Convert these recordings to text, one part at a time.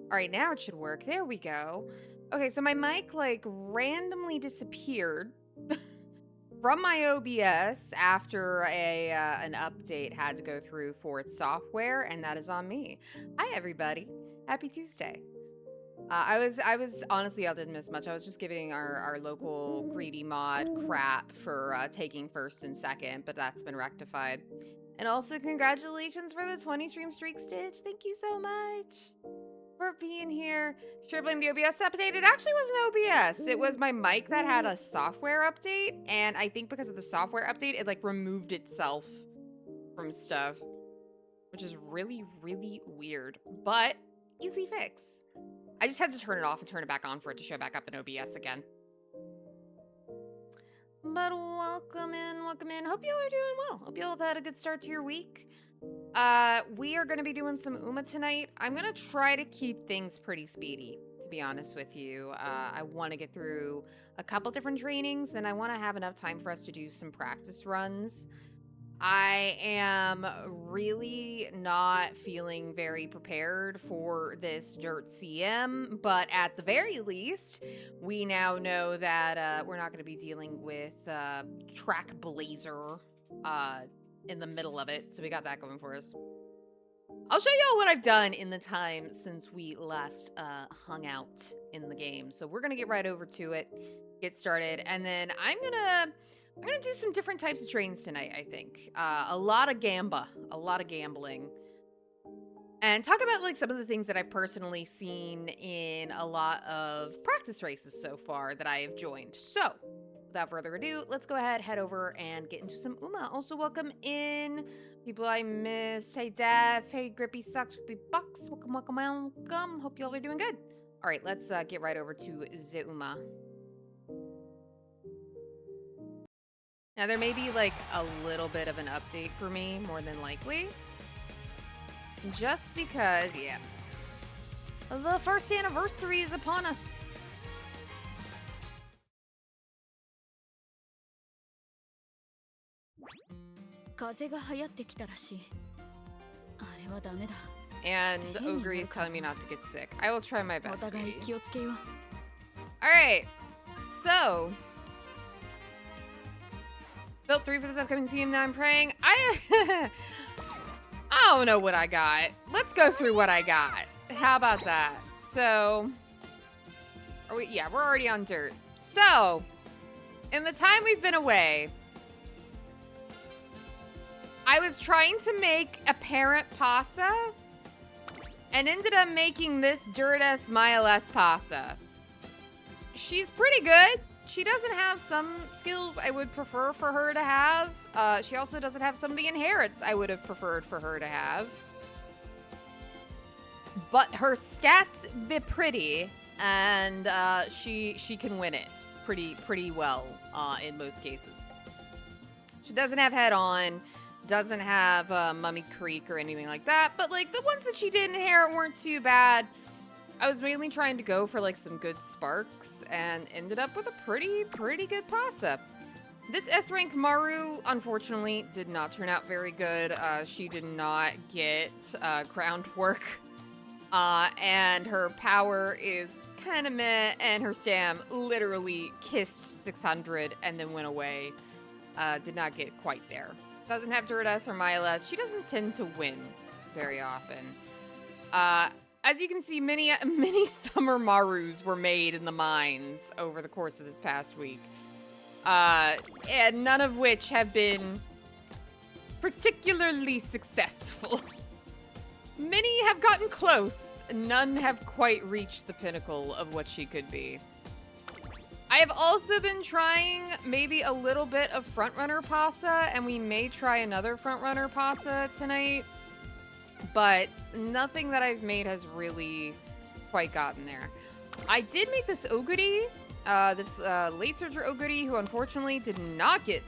All right, now it should work. There we go. Okay, so my mic like randomly disappeared from my OBS after an update had to go through for its software, and that is on me. Hi everybody. Happy Tuesday. I was honestly, I didn't miss much. I was just giving our local greedy mod crap for taking first and second, but that's been rectified. And also, congratulations for the 20 stream streak, Stitch. Thank you so much for being here. Sure, blame the OBS update. It actually wasn't OBS. It was my mic that had a software update, and I think because of the software update, it like removed itself from stuff, which is really, really weird, but easy fix. I just had to turn it off and turn it back on for it to show back up in OBS again. But welcome in, welcome in. Hope y'all are doing well. Hope y'all have had a good start to your week. We are going to be doing some Uma tonight. I'm going to try to keep things pretty speedy, to be honest with you. I want to get through a couple different trainings, then I want to have enough time for us to do some practice runs. I am really not feeling very prepared for this Dirt CM, but at the very least, we now know that we're not going to be dealing with Track Blazer in the middle of it, so we got that going for us. I'll show y'all what I've done in the time since we last hung out in the game. So we're going to get right over to it, get started, and then I'm gonna do some different types of trains tonight, I think. A lot of gambling. And talk about like some of the things that I've personally seen in a lot of practice races so far that I have joined. So, without further ado, let's go ahead, head over, and get into some Uma. Also, welcome in people I missed. Hey, Dev. Hey, Grippy Sucks, Grippy Bucks. Welcome, welcome, welcome. Hope y'all are doing good. All right, let's get right over to the Uma. Now, there may be, like, a little bit of an update for me, more than likely. Just because, yeah. The first anniversary is upon us. And Ogre is telling me not to get sick. I will try my best, sweetie. Alright, so... Built 3 for this upcoming team, now I'm praying. I don't know what I got. Let's go through what I got. How about that? So, yeah, we're already on dirt. So, in the time we've been away, I was trying to make a parent Pasa and ended up making this Dirt-S Mile-S Pasa. She's pretty good. She doesn't have some skills I would prefer for her to have. She also doesn't have some of the inherits I would have preferred for her to have. But her stats be pretty, and she can win it pretty well in most cases. She doesn't have head on, doesn't have Mummy Creek or anything like that, but like the ones that she did inherit weren't too bad. I was mainly trying to go for like some good sparks and ended up with a pretty good Pasa. This S-rank Maru, unfortunately, did not turn out very good. She did not get groundwork, and her power is kind of meh, and her stam literally kissed 600 and then went away. Did not get quite there. Doesn't have Dirt-S or Mile-S. She doesn't tend to win very often. As you can see, many summer Marus were made in the mines over the course of this past week. And none of which have been particularly successful. Many have gotten close, none have quite reached the pinnacle of what she could be. I have also been trying maybe a little bit of Frontrunner Pasa, and we may try another Frontrunner Pasa tonight. But nothing that I've made has really quite gotten there. I did make this Oguri, this late surger Oguri, who unfortunately did not get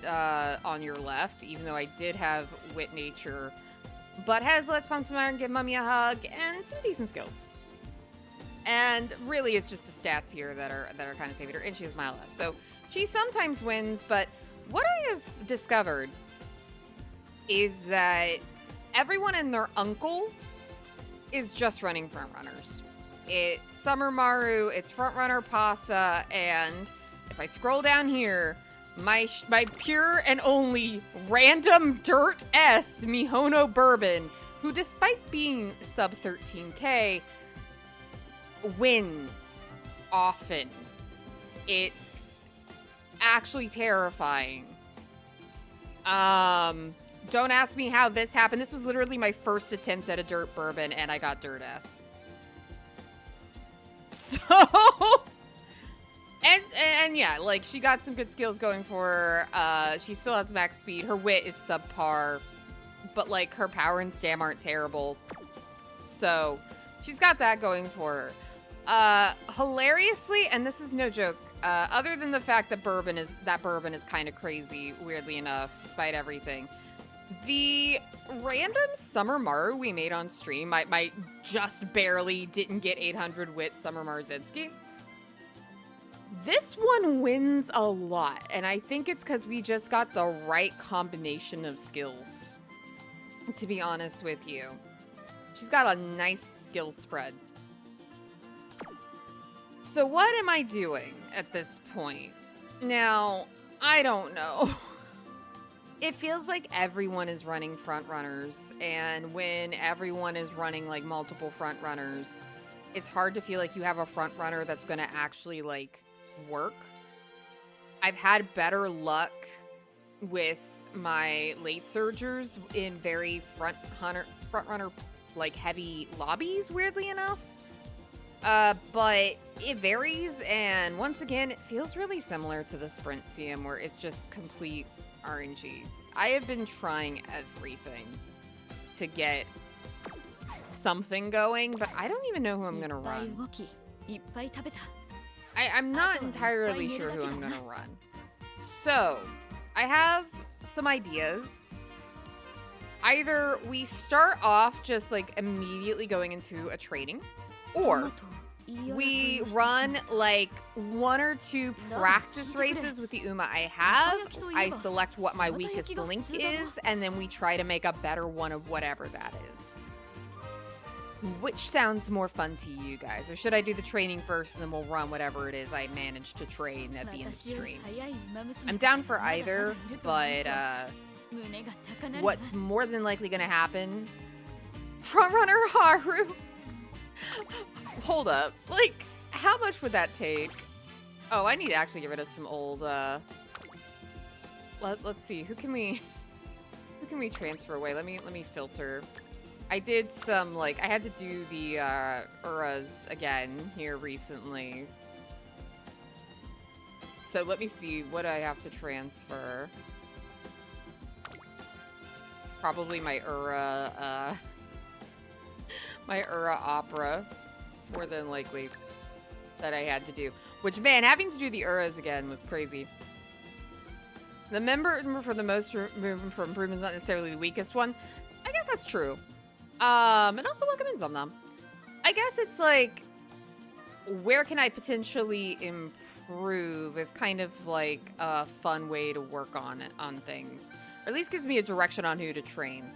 on your left, even though I did have Wit Nature, but has Let's Pump Some Iron, Give Mummy a Hug, and some decent skills. And really, it's just the stats here that are kind of saving her, and she has Mile-S. So she sometimes wins, but what I have discovered is that everyone and their uncle is just running front runners. it's Summer Maru, it's Frontrunner Pasa, and if I scroll down here, my pure and only random dirt S Mihono Bourbon, who despite being sub 13k, wins often. It's actually terrifying. Don't ask me how this happened. This was literally my first attempt at a dirt bourbon, and I got dirt S. So, and yeah, like, she got some good skills going for her. She still has max speed. Her wit is subpar, but, like, her power and stam aren't terrible. So, she's got that going for her. Hilariously, and this is no joke, other than the fact that bourbon is kind of crazy, weirdly enough, despite everything. The random Summer Maru we made on stream, my just barely didn't get 800 wit Summer Marzinski. This one wins a lot, and I think it's because we just got the right combination of skills, to be honest with you. She's got a nice skill spread. So what am I doing at this point? Now, I don't know. It feels like everyone is running front runners, and when everyone is running like multiple front runners, it's hard to feel like you have a front runner that's going to actually like work. I've had better luck with my late surgers in very front runner like heavy lobbies, weirdly enough. But it varies, and once again, it feels really similar to the Sprint CM, where it's just complete RNG. I have been trying everything to get something going, but I don't even know who I'm gonna run. I'm not entirely sure who I'm gonna run. So, I have some ideas. Either we start off just like immediately going into a training, or we run like 1 or 2 practice races with the Uma I have. I select what my weakest link is, and then we try to make a better one of whatever that is. Which sounds more fun to you guys? Or should I do the training first and then we'll run whatever it is I managed to train at the end of the stream? I'm down for either, but what's more than likely gonna happen? Frontrunner Haru! Hold up. Like, how much would that take? Oh, I need to actually get rid of some old, let's see, who can we transfer away? Let me filter. I did some, like, I had to do the, Uras again here recently. So let me see what I have to transfer. Probably my Ura, my Ura Opera, more than likely, that I had to do. Which, man, having to do the Uras again was crazy. The member for the most room for improvement is not necessarily the weakest one. I guess that's true. And also welcome in, Zumnam. I guess it's like, where can I potentially improve is kind of like a fun way to work on things. Or at least gives me a direction on who to train.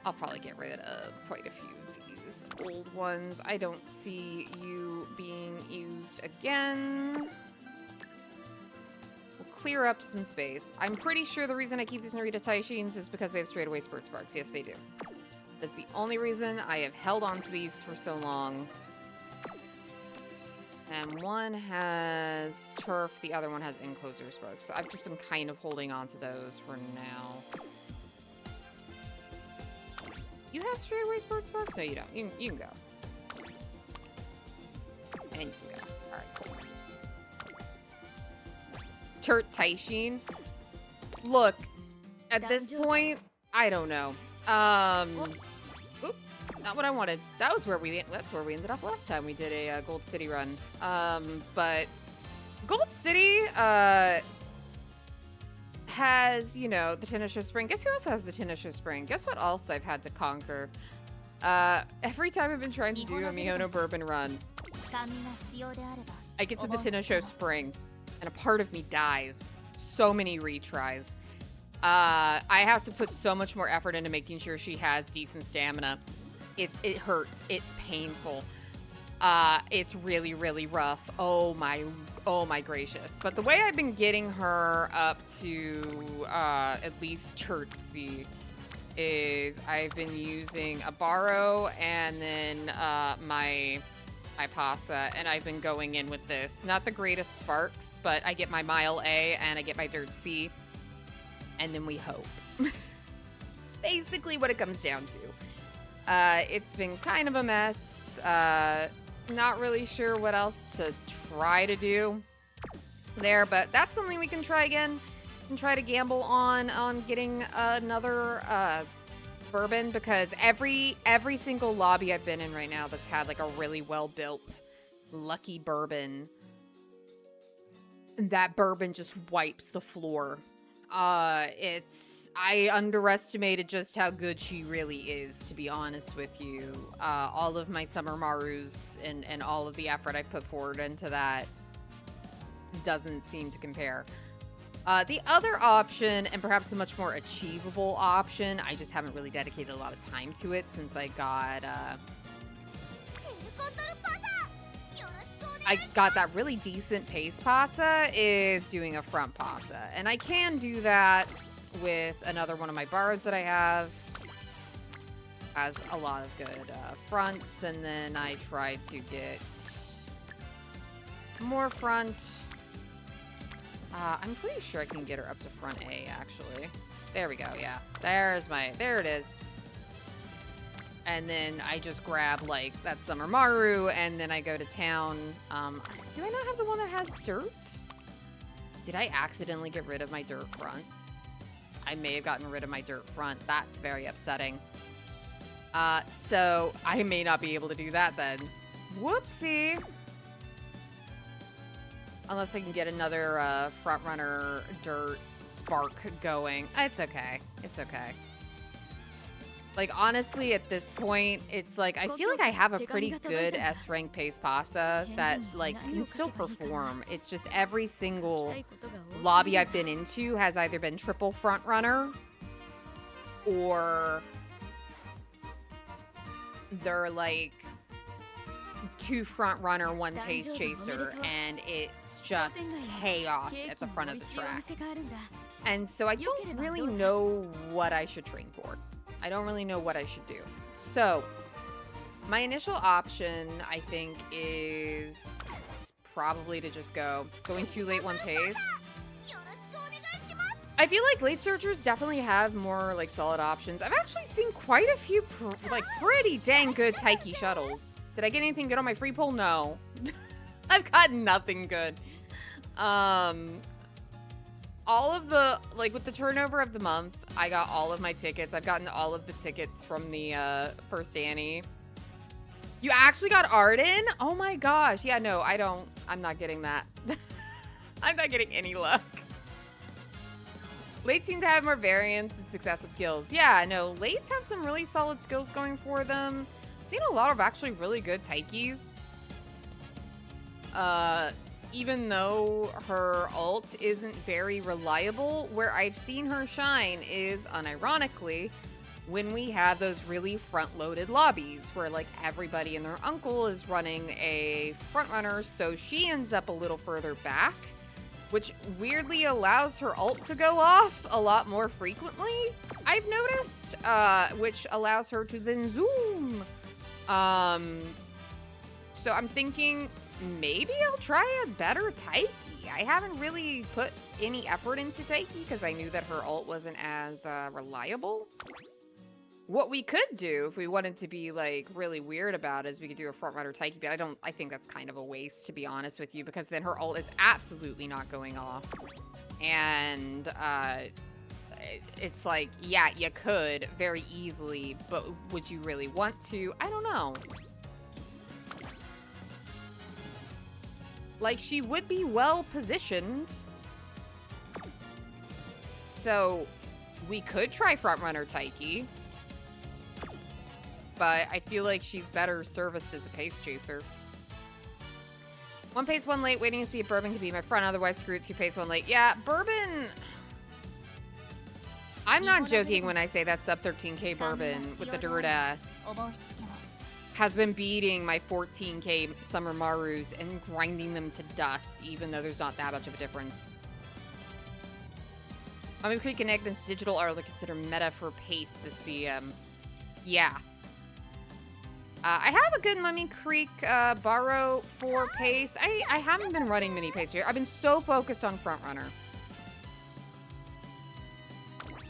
I'll probably get rid of quite a few of these old ones. I don't see you being used again. We'll clear up some space. I'm pretty sure the reason I keep these Narita Taishins is because they have straightaway Spurt Sparks. Yes, they do. That's the only reason I have held on to these for so long. And one has Turf, the other one has Encloser Sparks. So I've just been kind of holding on to those for now. You have straightaway Spurt Sparks? No, you don't. You can go. And you can go. Alright, cool. Turt Taishin. Look, at this point, I don't know. Oop, not what I wanted. That's where we ended up last time we did a Gold City run. But Gold City has, you know, the Tennisho Spring. Guess who else has the Tennisho Spring? Guess what else I've had to conquer? Every time I've been trying to do a Mihono Bourbon run, I get to the Tennisho Spring, and a part of me dies. So many retries. I have to put so much more effort into making sure she has decent stamina. It hurts. It's painful. It's really, really rough. Oh my gracious. But the way I've been getting her up to at least Turtsy is I've been using a Borrow and then my Pasa, and I've been going in with this. Not the greatest sparks, but I get my Mile A and I get my Dirt C, and then we hope. Basically what it comes down to. It's been kind of a mess. Not really sure what else to try to do there, but that's something we can try again. And try to gamble on getting another bourbon, because every single lobby I've been in right now that's had like a really well built lucky bourbon, that bourbon just wipes the floor. I underestimated just how good she really is, to be honest with you. All of my Summer Marus and all of the effort I put forward into that doesn't seem to compare. The other option, and perhaps the much more achievable option, I just haven't really dedicated a lot of time to it since I got that really decent pace pasa, is doing a front pasa. And I can do that with another one of my borrows that I have. Has a lot of good fronts, and then I try to get more front. I'm pretty sure I can get her up to front A, actually. There we go, yeah. There it is. And then I just grab, like, that Summer Maru, and then I go to town. Do I not have the one that has dirt? Did I accidentally get rid of my dirt front? I may have gotten rid of my dirt front. That's very upsetting. So I may not be able to do that then. Whoopsie. Unless I can get another front runner dirt spark going. It's okay. It's okay. Like, honestly, at this point, it's like, I feel like I have a pretty good S-rank pace pasa that, like, can still perform. It's just every single lobby I've been into has either been triple front runner, or they're, like, 2 front runner, 1 pace chaser, and it's just chaos at the front of the track. And so I don't really know what I should train for. I don't really know what I should do. So my initial option, I think, is probably to just going too late 1 pace. I feel like late searchers definitely have more like solid options. I've actually seen quite a few pretty dang good Taiki shuttles. Did I get anything good on my free pull? No. I've got nothing good. All of the, like, with the turnover of the month, I got all of my tickets. I've gotten all of the tickets from the first Annie. You actually got Arden? Oh my gosh. Yeah, no, I'm not getting that. I'm not getting any luck. Lates seem to have more variance and successive skills. Yeah, no, Lates have some really solid skills going for them. I've seen a lot of actually really good Taikis. Even though her ult isn't very reliable, where I've seen her shine is, unironically, when we have those really front-loaded lobbies where, like, everybody and their uncle is running a frontrunner, so she ends up a little further back, which weirdly allows her ult to go off a lot more frequently, I've noticed, which allows her to then zoom. So I'm thinking maybe I'll try a better Taiki. I haven't really put any effort into Taiki because I knew that her ult wasn't as reliable. What we could do if we wanted to be like really weird about it is we could do a front runner Taiki, but I think that's kind of a waste, to be honest with you, because then her ult is absolutely not going off. And it's like, yeah, you could very easily, but would you really want to? I don't know. Like, she would be well positioned. So we could try frontrunner Taiki. But I feel like she's better serviced as a pace chaser. 1 pace, 1 late, waiting to see if Bourbon can be my front, otherwise screw it, 2 pace, 1 late. Yeah, Bourbon... I'm not joking when I say that sub 13k bourbon with the dirt ass has been beating my 14k Summer Marus and grinding them to dust, even though there's not that much of a difference. Mummy Creek and Agnes Digital are considered meta for pace this CM. Yeah. I have a good Mummy Creek borrow for pace. I haven't been running mini pace here. I've been so focused on Frontrunner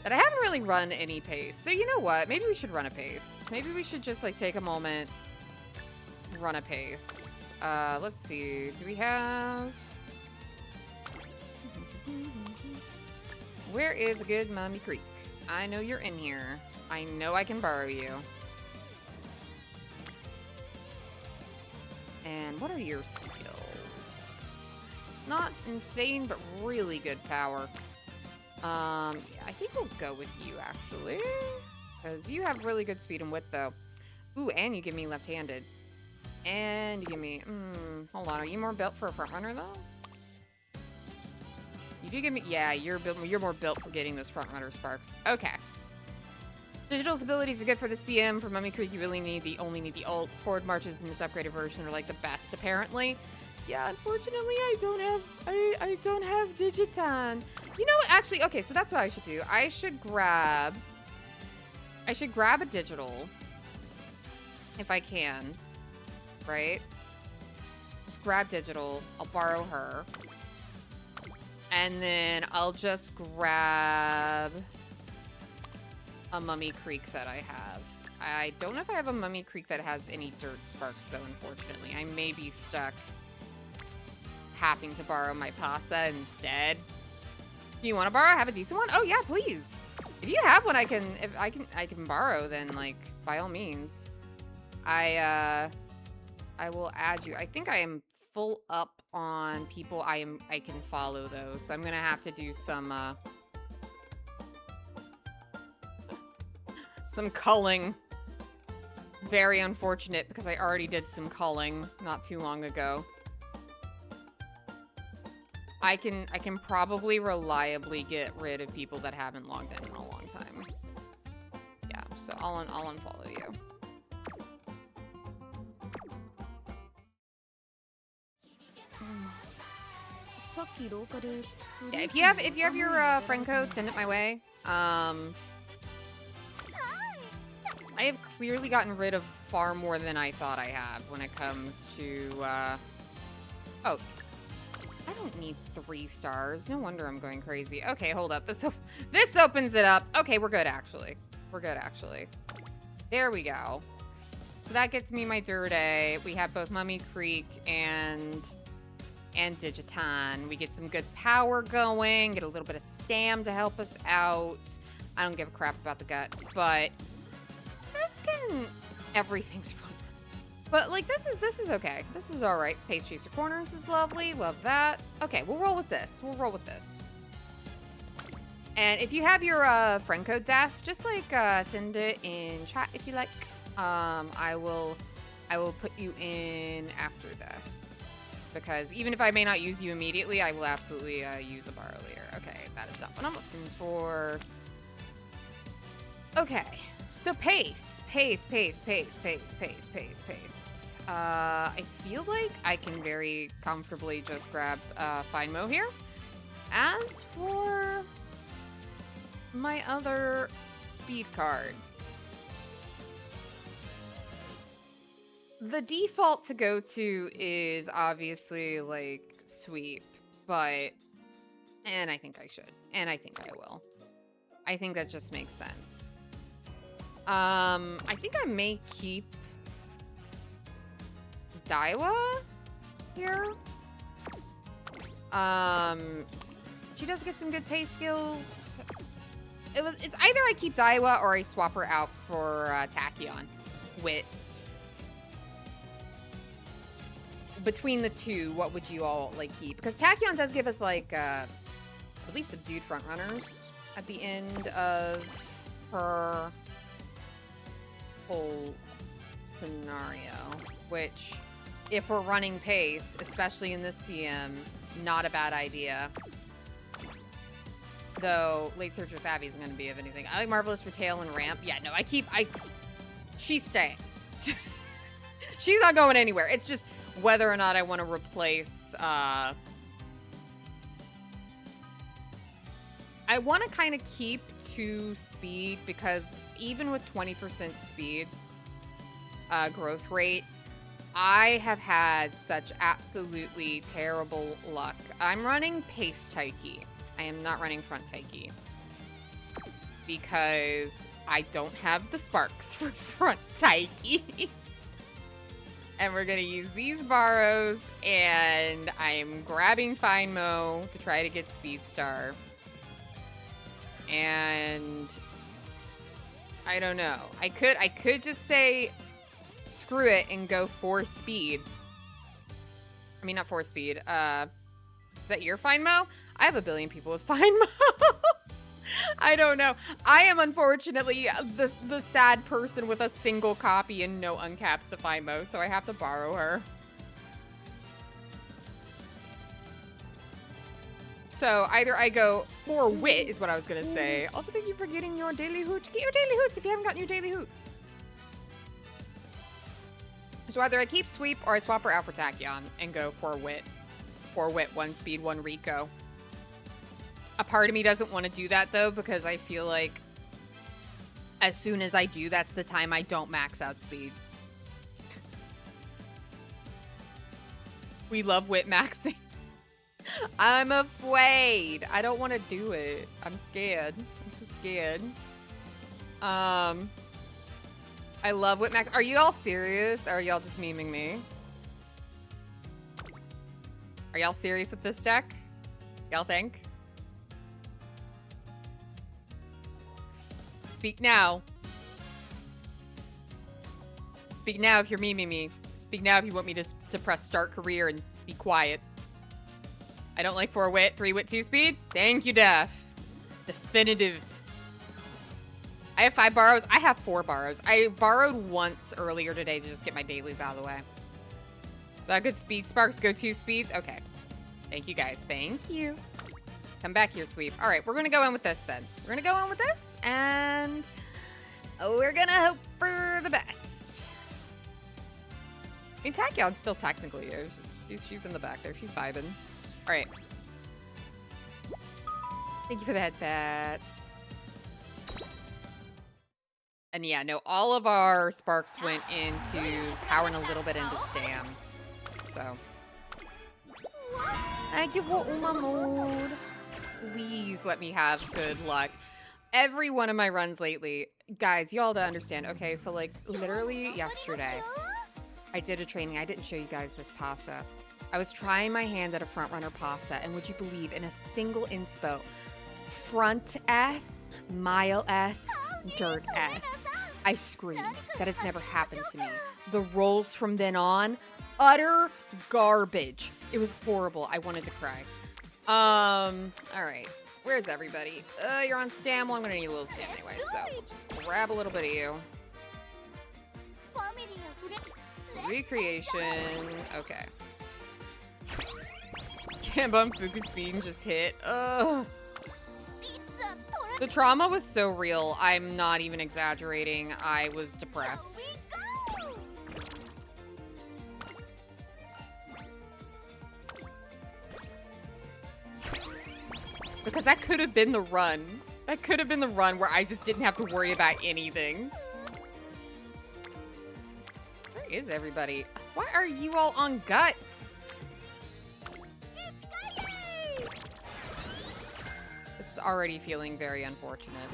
that I haven't really run any pace. So you know what? Maybe we should run a pace. Maybe we should just like take a moment, run a pace. Let's see. Do we have... Where is a good Mummy Creek? I know you're in here. I know I can borrow you. And what are your skills? Not insane, but really good power. Yeah, I think we'll go with you, actually. Because you have really good speed and width, though. Ooh, and you give me left-handed. And you give me... hold on, are you more built for a front runner, though? You do give me... Yeah, you're more built for getting those front runner sparks. Okay. Digital's abilities are good for the CM. For Mummy Creek, you really only need the ult. Forward marches in its upgraded version are like the best, apparently. Yeah, unfortunately, I don't have Digiton. You know what? Actually, okay, so that's what I should do. I should grab a digital if I can, right? Just grab digital. I'll borrow her. And then I'll just grab a Mummy Creek that I have. I don't know if I have a Mummy Creek that has any dirt sparks, though, unfortunately. I may be stuck having to borrow my Pasa instead. Do you want to borrow? Have a decent one? Oh yeah, please. If you have one, I can borrow. Then like by all means, I will add you. I think I am full up on people I can follow though, so I'm gonna have to do some culling. Very unfortunate because I already did some culling not too long ago. I can probably reliably get rid of people that haven't logged in a long time. Yeah, so I'll unfollow you. Yeah, if you have your friend code, send it my way. I have clearly gotten rid of far more than I thought I have when it comes to oh, I don't need 3 stars. No wonder I'm going crazy. Okay, hold up. This opens it up. Okay, we're good actually. We're good actually. There we go. So that gets me my Dirty. We have both Mummy Creek and Digiton. We get some good power going, get a little bit of stam to help us out. I don't give a crap about the guts, but this can... Everything's fun. But, like, this is okay. This is all right. Pace Chaser Corners is lovely. Love that. Okay, we'll roll with this. We'll roll with this. And if you have your friend code DEF, just, like, send it in chat if you like. I will put you in after this. Because even if I may not use you immediately, I will absolutely use a borrow later. Okay, that is not what I'm looking for. Okay. So pace. I feel like I can very comfortably just grab Fine Mo here. As for my other speed card, the default to go to is obviously like sweep, but, and I think I should, and I think I will. I think that just makes sense. I think I may keep Daiwa here. She does get some good pace skills. It's either I keep Daiwa or I swap her out for Tachyon. Wit. Between the two, what would you all like keep? Because Tachyon does give us like I believe subdued front runners at the end of her whole scenario, which if we're running pace, especially in this CM, not a bad idea. though Late Searcher Savvy isn't going to be of anything. I like Marvelous for tail and ramp. Yeah, no, she's staying. She's not going anywhere. It's just whether or not I want to replace, I want to kind of keep 2 speed because even with 20% speed growth rate, I have had such absolutely terrible luck. I'm running pace Taiki. I am not running front Taiki because I don't have the sparks for front Taiki. And we're going to use these borrows, and I'm grabbing Fine Mo to try to get Speed Star. And I don't know. I could just say screw it and go 4 speed. I mean, not 4 speed. Is that your Fine Mo? I have a billion people with Fine Mo. I don't know. I am unfortunately the sad person with a single copy and no uncaps of Fine Mo, so I have to borrow her. So either I go for wit is what I was gonna say. Also, thank you for getting your daily hoot. Get your daily hoots if you haven't gotten your daily hoot. So either I keep sweep or I swap her out for Tachyon and go for wit. 4 wit, 1 speed, 1 Rico. A part of me doesn't want to do that though because I feel like as soon as I do, that's the time I don't max out speed. We love wit maxing. I'm afraid. I don't want to do it. I'm scared. I'm too scared. I love wit max. Are you all serious? Or are y'all just memeing me? Are y'all serious with this deck? Y'all think? Speak now. Speak now if you're memeing me. Speak now if you want me to press start career and be quiet. I don't like 4 wit, 3 wit, 2 speed. Thank you, Def. Definitive. I have 5 borrows. I have 4 borrows. I borrowed once earlier today to just get my dailies out of the way. That good speed sparks go 2 speeds. Okay. Thank you, guys. Thank you. Come back here, sweep. All right, we're going to go in with this then. We're going to go in with this, and we're going to hope for the best. I mean, Tachyon's still technically here. She's in the back there. She's vibing. All right. Thank you for the head pats. And yeah, no, all of our sparks went into powering a little bit into Stam. So. Thank you for Umamusume. Please let me have good luck. Every one of my runs lately, guys, y'all to understand. Okay, so like literally yesterday, I did a training. I didn't show you guys this pasa. I was trying my hand at a front runner pasa, and would you believe in a single inspo, front S, mile S, dirt S. I screamed. That has never happened to me. The rolls from then on, utter garbage. It was horrible. I wanted to cry. All right. Where's everybody? You're on Stam. Well, I'm gonna need a little Stam anyway, so we'll just grab a little bit of you. Recreation. Okay. Can't bump Fuku speed and just hit. Ugh. The trauma was so real. I'm not even exaggerating. I was depressed. Because that could have been the run. That could have been the run where I just didn't have to worry about anything. Where is everybody? Why are you all on guts? This is already feeling very unfortunate.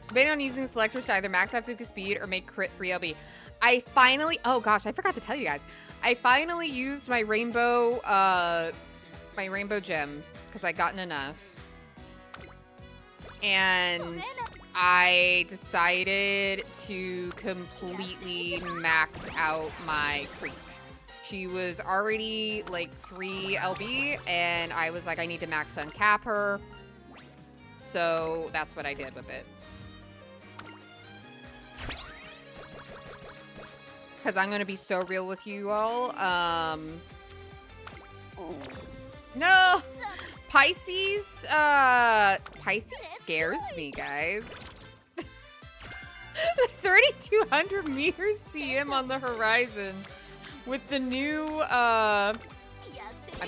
Debating on using selectors to either max out Fuku speed or make crit free LB. I finally, oh gosh, I forgot to tell you guys. I finally used my rainbow gem because I'd gotten enough. And I decided to completely max out my creep. She was already like 3 LB, and I was like, I need to max uncap her. So that's what I did with it. Because I'm going to be so real with you all. No! Pisces, Pisces scares me, guys. 3,200 meters CM on the horizon with the new, I'm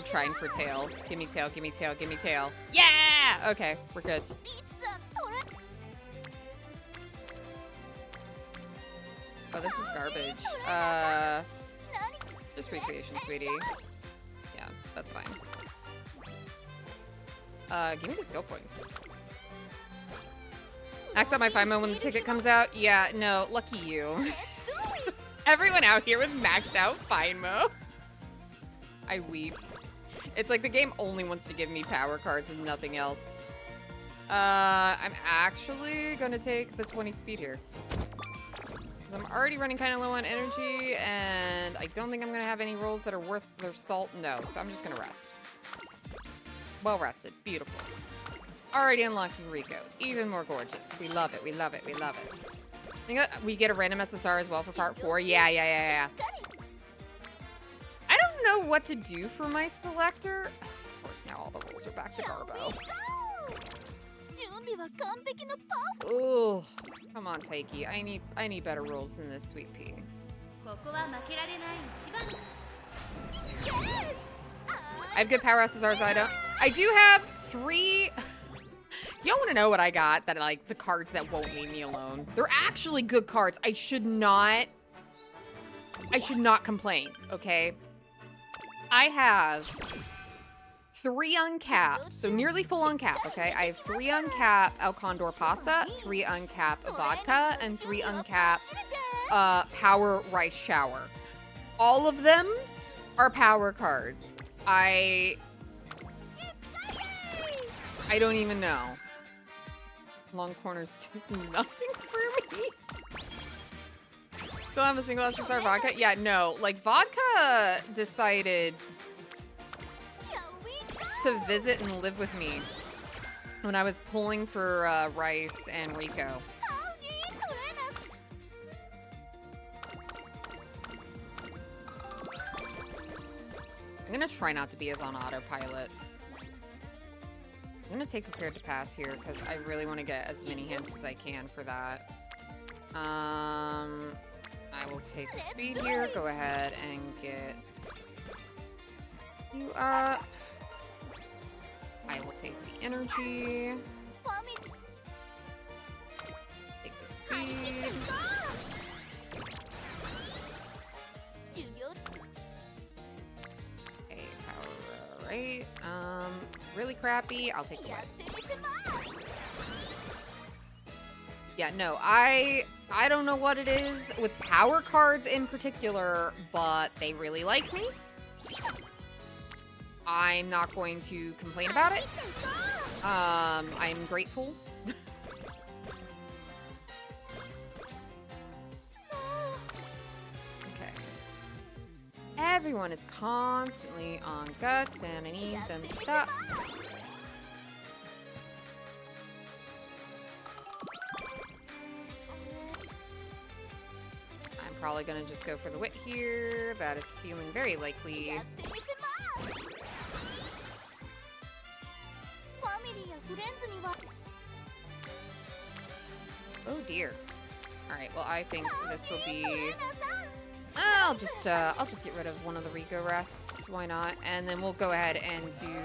trying for tail. Give me tail, give me tail, give me tail. Yeah! Okay, we're good. Oh, this is garbage. Just recreation, sweetie. Yeah, that's fine. Give me the skill points. Max out my FIMO when the ticket comes out. Yeah, no, lucky you. Everyone out here with maxed out FIMO. I weep. It's like the game only wants to give me power cards and nothing else. I'm actually gonna take the 20 speed here. Because I'm already running kind of low on energy, and I don't think I'm gonna have any rolls that are worth their salt. No, so I'm just gonna rest. Well rested. Beautiful. Already unlocking Rico. Even more gorgeous. We love it. We love it. We love it. I think we get a random SSR as well for part 4. Yeah. I don't know what to do for my selector. Of course, now all the rolls are back to Garbo. Ooh. Come on, Taiki. I need better rolls than this, Sweet Pea. I have good power SSRs. I do have 3. Y'all want to know what I got? That like the cards that won't leave me alone. They're actually good cards. I should not complain. Okay. I have 3 uncapped, so nearly full uncap. Okay. I have 3 uncapped El Condor Pasa, 3 uncapped Vodka, and 3 uncapped Power Rice Shower. All of them are power cards. I don't even know. Long corners does nothing for me. So I'm a single SSR vodka? Yeah, no. Like, vodka decided to visit and live with me when I was pulling for Rice and Rico. I'm gonna try not to be as on autopilot. I'm gonna take prepared to pass here because I really want to get as many hints as I can for that. I will take the speed here. Go ahead and get you up. I will take the energy. Take the speed. Okay, power, right. Really crappy. I'll take the wet. Yeah, no, I don't know what it is with power cards in particular, but they really like me. I'm not going to complain about it. I'm grateful. Okay. Everyone is constantly on guts, and I need them to stop. Probably gonna just go for the wit here. That is feeling very likely. Oh dear. All right. Well, I think this will be. I'll just get rid of one of the Rico rests. Why not? And then we'll go ahead and do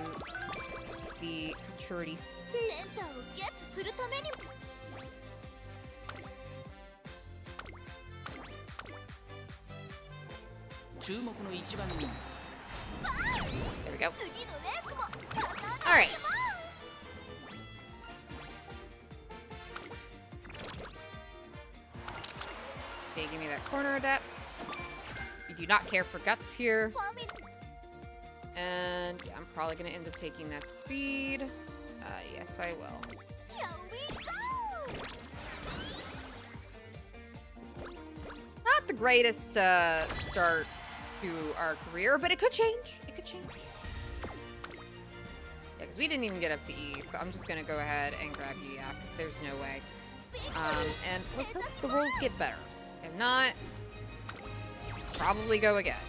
the futurity stakes. There we go. All right. Okay, give me that corner adept. We do not care for guts here. And yeah, I'm probably going to end up taking that speed. Yes, I will. Not the greatest start to our career, but it could change. It could change. Yeah, because we didn't even get up to E, so I'm just gonna go ahead and grab you, yeah, because there's no way. And let's hope the rolls get better. If not, probably go again.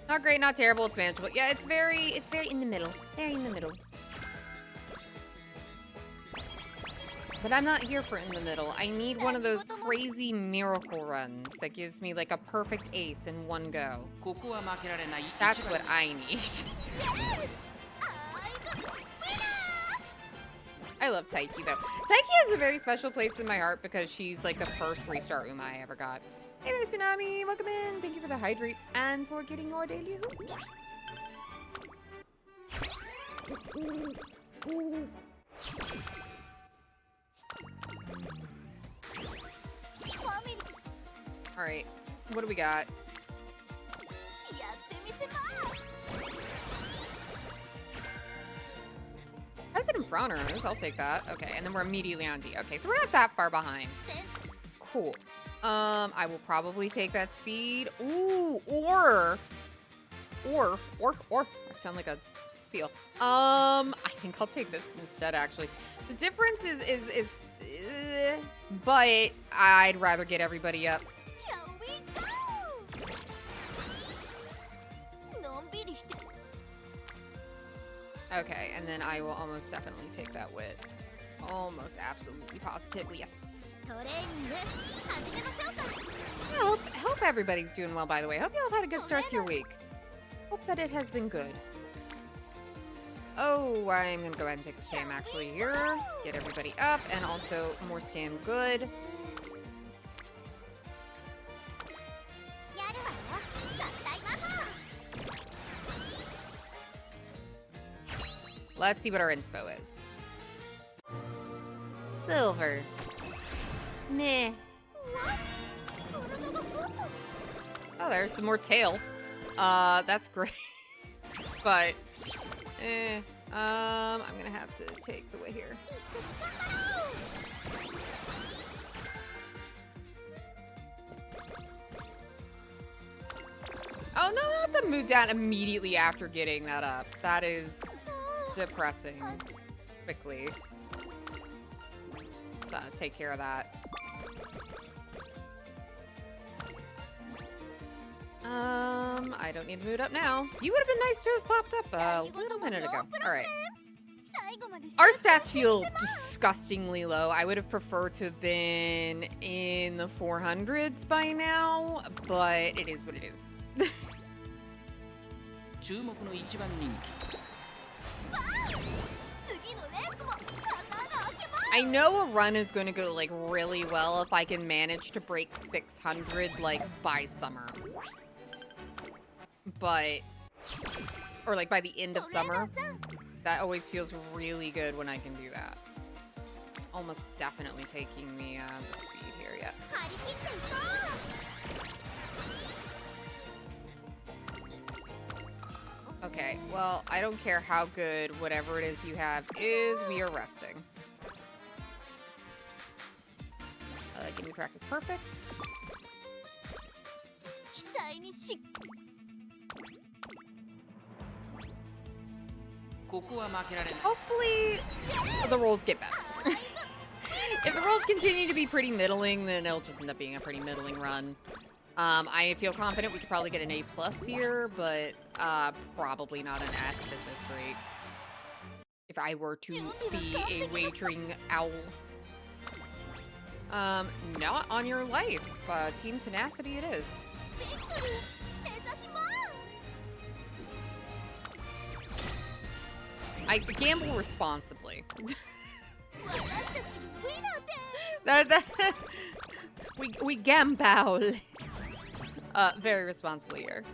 Not great, not terrible, it's manageable. Yeah, it's very in the middle. Very in the middle. But I'm not here for in the middle. I need one of those crazy miracle runs that gives me like a perfect ace in one go. That's what I need. I love Taiki though. Taiki has a very special place in my heart because she's like the first 3-star Uma I ever got. Hey there, Tsunami. Welcome in. Thank you for the hydrate and for getting your daily hoop. All right, what do we got? That's it in front of us. I'll take that. Okay, and then we're immediately on D. Okay, so we're not that far behind. Cool. I will probably take that speed. Ooh, or I sound like a seal. I think I'll take this instead, actually. The difference is but I'd rather get everybody up. Okay, and then I will almost definitely take that wit. Almost absolutely positively, yes. I hope everybody's doing well, by the way. Hope y'all have had a good start to your week. Hope that it has been good. Oh, I'm gonna go ahead and take the stam actually here. Get everybody up, and also more stam good. Let's see what our inspo is. Silver. Meh. Oh, there's some more tail. That's great. But, I'm gonna have to take the way here. Oh, no, not the mood down immediately after getting that up. That is depressing. Quickly. So, take care of that. I don't need to mood up now. You would have been nice to have popped up a little minute ago. All right. Our stats feel disgustingly low. I would have preferred to have been in the 400s by now, but it is what it is. I know a run is going to go like really well if I can manage to break 600 like by summer. But, or like by the end of summer. That always feels really good when I can do that. Almost definitely taking the speed here, yeah. Okay, well, I don't care how good whatever it is you have is, we are resting. Give me practice perfect. Hopefully, the rolls get better. If the rolls continue to be pretty middling, then it'll just end up being a pretty middling run. I feel confident we could probably get an A+ here, but probably not an S at this rate. If I were to be a wagering owl. Not on your life. Team Tenacity it is. I gamble responsibly. we gamble. Very responsibly here.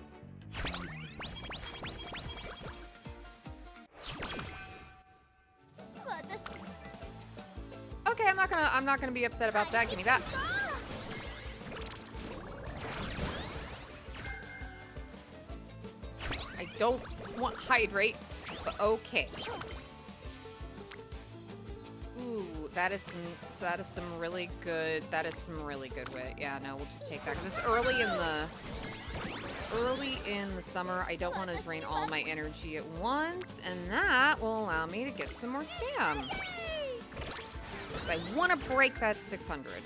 Okay, I'm not gonna be upset about that. Give me that. I don't want hydrate, but okay. Ooh, that is some really good wit. Yeah, no, we'll just take that because it's early in the summer. I don't want to drain all my energy at once, and that will allow me to get some more stam. I want to break that 600.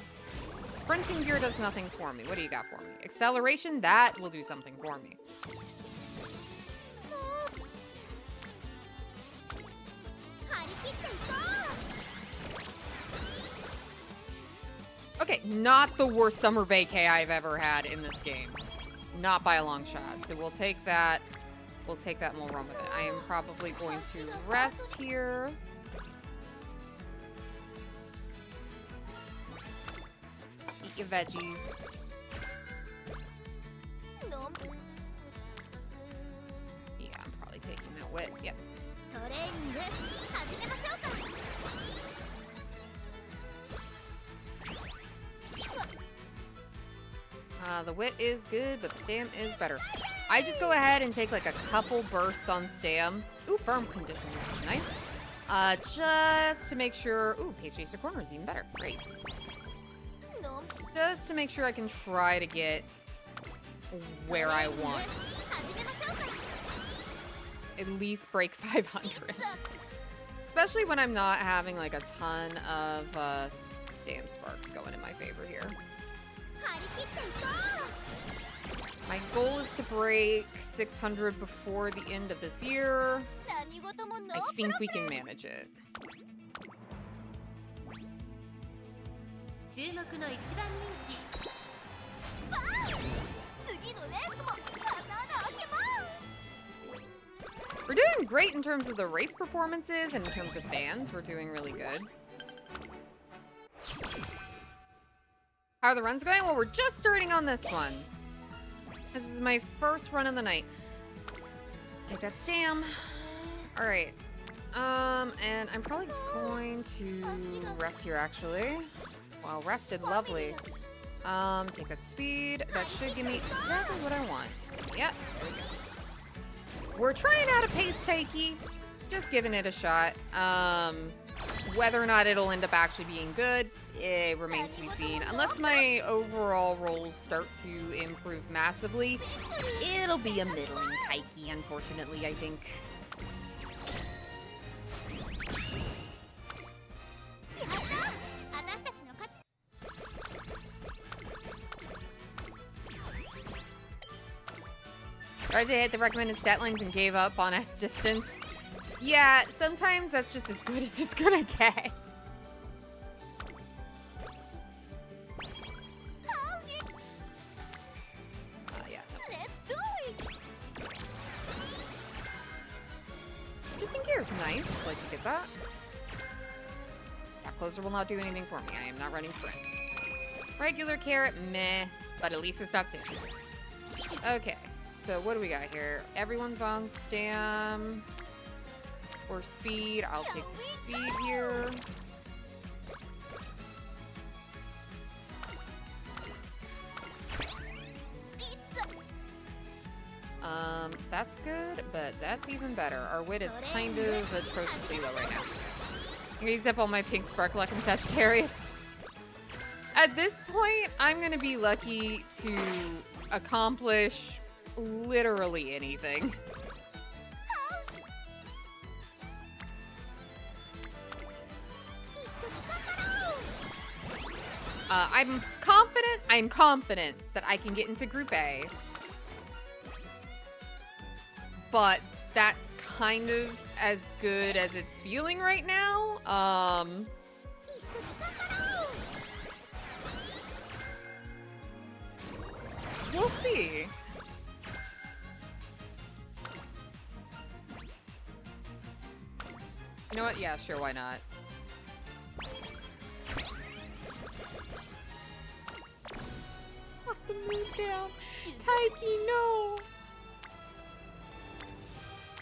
Sprinting gear does nothing for me. What do you got for me? Acceleration, that will do something for me. Okay, not the worst summer vacay I've ever had in this game. Not by a long shot. So we'll take that. We'll take that and we'll run with it. I am probably going to rest here. Eat your veggies. Yeah, I'm probably taking that wit. Yep. The wit is good, but the stam is better. I just go ahead and take like a couple bursts on stam. Ooh, firm condition. This is nice. Just to make sure. Ooh, pace chaser corner is even better. Great. Just to make sure I can try to get where I want. At least break 500. Especially when I'm not having like a ton of stam sparks going in my favor here. My goal is to break 600 before the end of this year. I think we can manage it. We're doing great in terms of the race performances and in terms of fans. We're doing really good. How are the runs going? Well, we're just starting on this one. This is my first run of the night. Take that stam. All right. And I'm probably going to rest here, actually. Well, rested, lovely. Take that speed. That should give me exactly what I want. Yep, there we go. We're trying out a pace takey. Just giving it a shot. Whether or not it'll end up actually being good, it remains to be seen. Unless my overall rolls start to improve massively, it'll be a middling taiki, unfortunately, I think. Tried to hit the recommended stat lines and gave up on S distance. Yeah, sometimes that's just as good as it's gonna get. Yeah. Shifting gears, nice. Like, you get that. That closer will not do anything for me. I am not running sprint. Regular carrot, meh. But at least it's not tissues. Okay, so what do we got here? Everyone's on stam. Or speed. I'll take the speed here. That's good, but that's even better. Our wit is kind of atrociously low right now. I'm gonna use up all my pink sparkle luck in Sagittarius. At this point, I'm gonna be lucky to accomplish literally anything. I'm confident that I can get into Group A. But that's kind of as good as it's feeling right now. We'll see. You know what? Yeah, sure, why not? Move down. Taiki, no.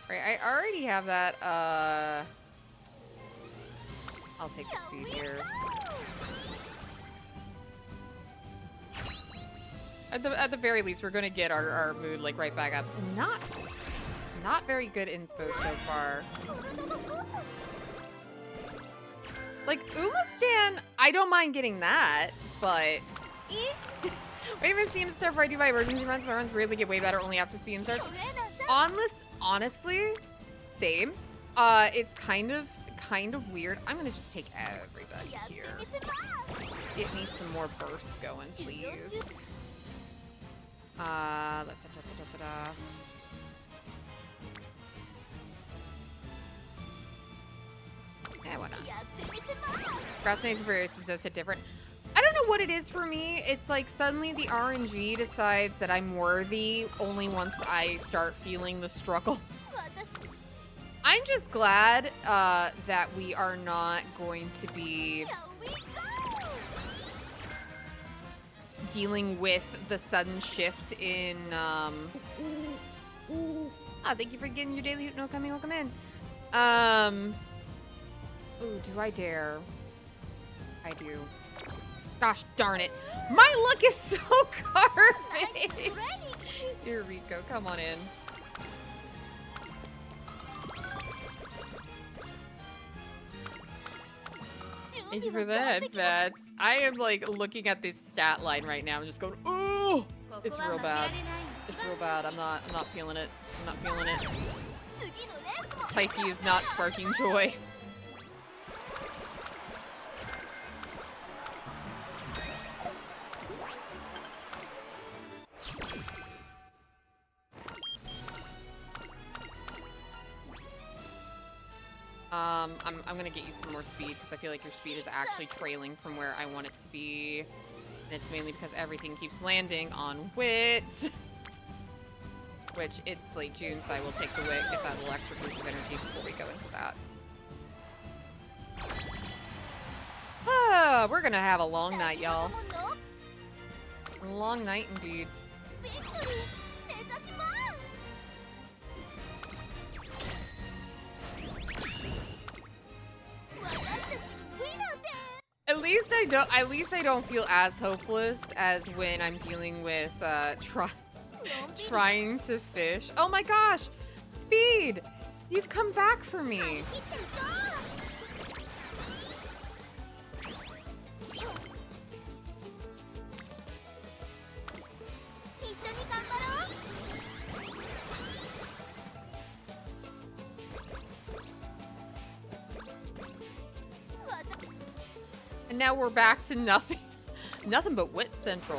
Alright, I already have that, I'll take the speed here. At the very least, we're gonna get our mood, like, right back up. Not very good inspo so far. Like, Umastan, I don't mind getting that, but... Wait a minute, CM start before I do my emergency runs. My runs weirdly get way better only after CM starts. Honestly, same. It's kind of weird. I'm gonna just take everybody here. Get me some more bursts going, please. Yeah, why not? Procrastination for races does hit different. I don't know what it is for me. It's like suddenly the RNG decides that I'm worthy only once I start feeling the struggle. I'm just glad that we are not going to be dealing with the sudden shift in thank you for getting your daily no coming, welcome in. Ooh, do I dare? I do. Gosh darn it. My luck is so garbage. Here, Rico, come on in. Thank you for the headbats. I am like looking at this stat line right now. I'm just going, oh, it's real bad. It's real bad. I'm not feeling it. I'm not feeling it. This Taiki is not sparking joy. I'm gonna get you some more speed because I feel like your speed is actually trailing from where I want it to be. And it's mainly because everything keeps landing on wit. Which, it's late June, so I will take the wit, get that little extra boost of energy before we go into that. We're gonna have a long night, y'all. A long night indeed. At least I don't feel as hopeless as when I'm dealing with trying to fish. Oh my gosh! Speed! You've come back for me. And now we're back to nothing. Nothing but wit central.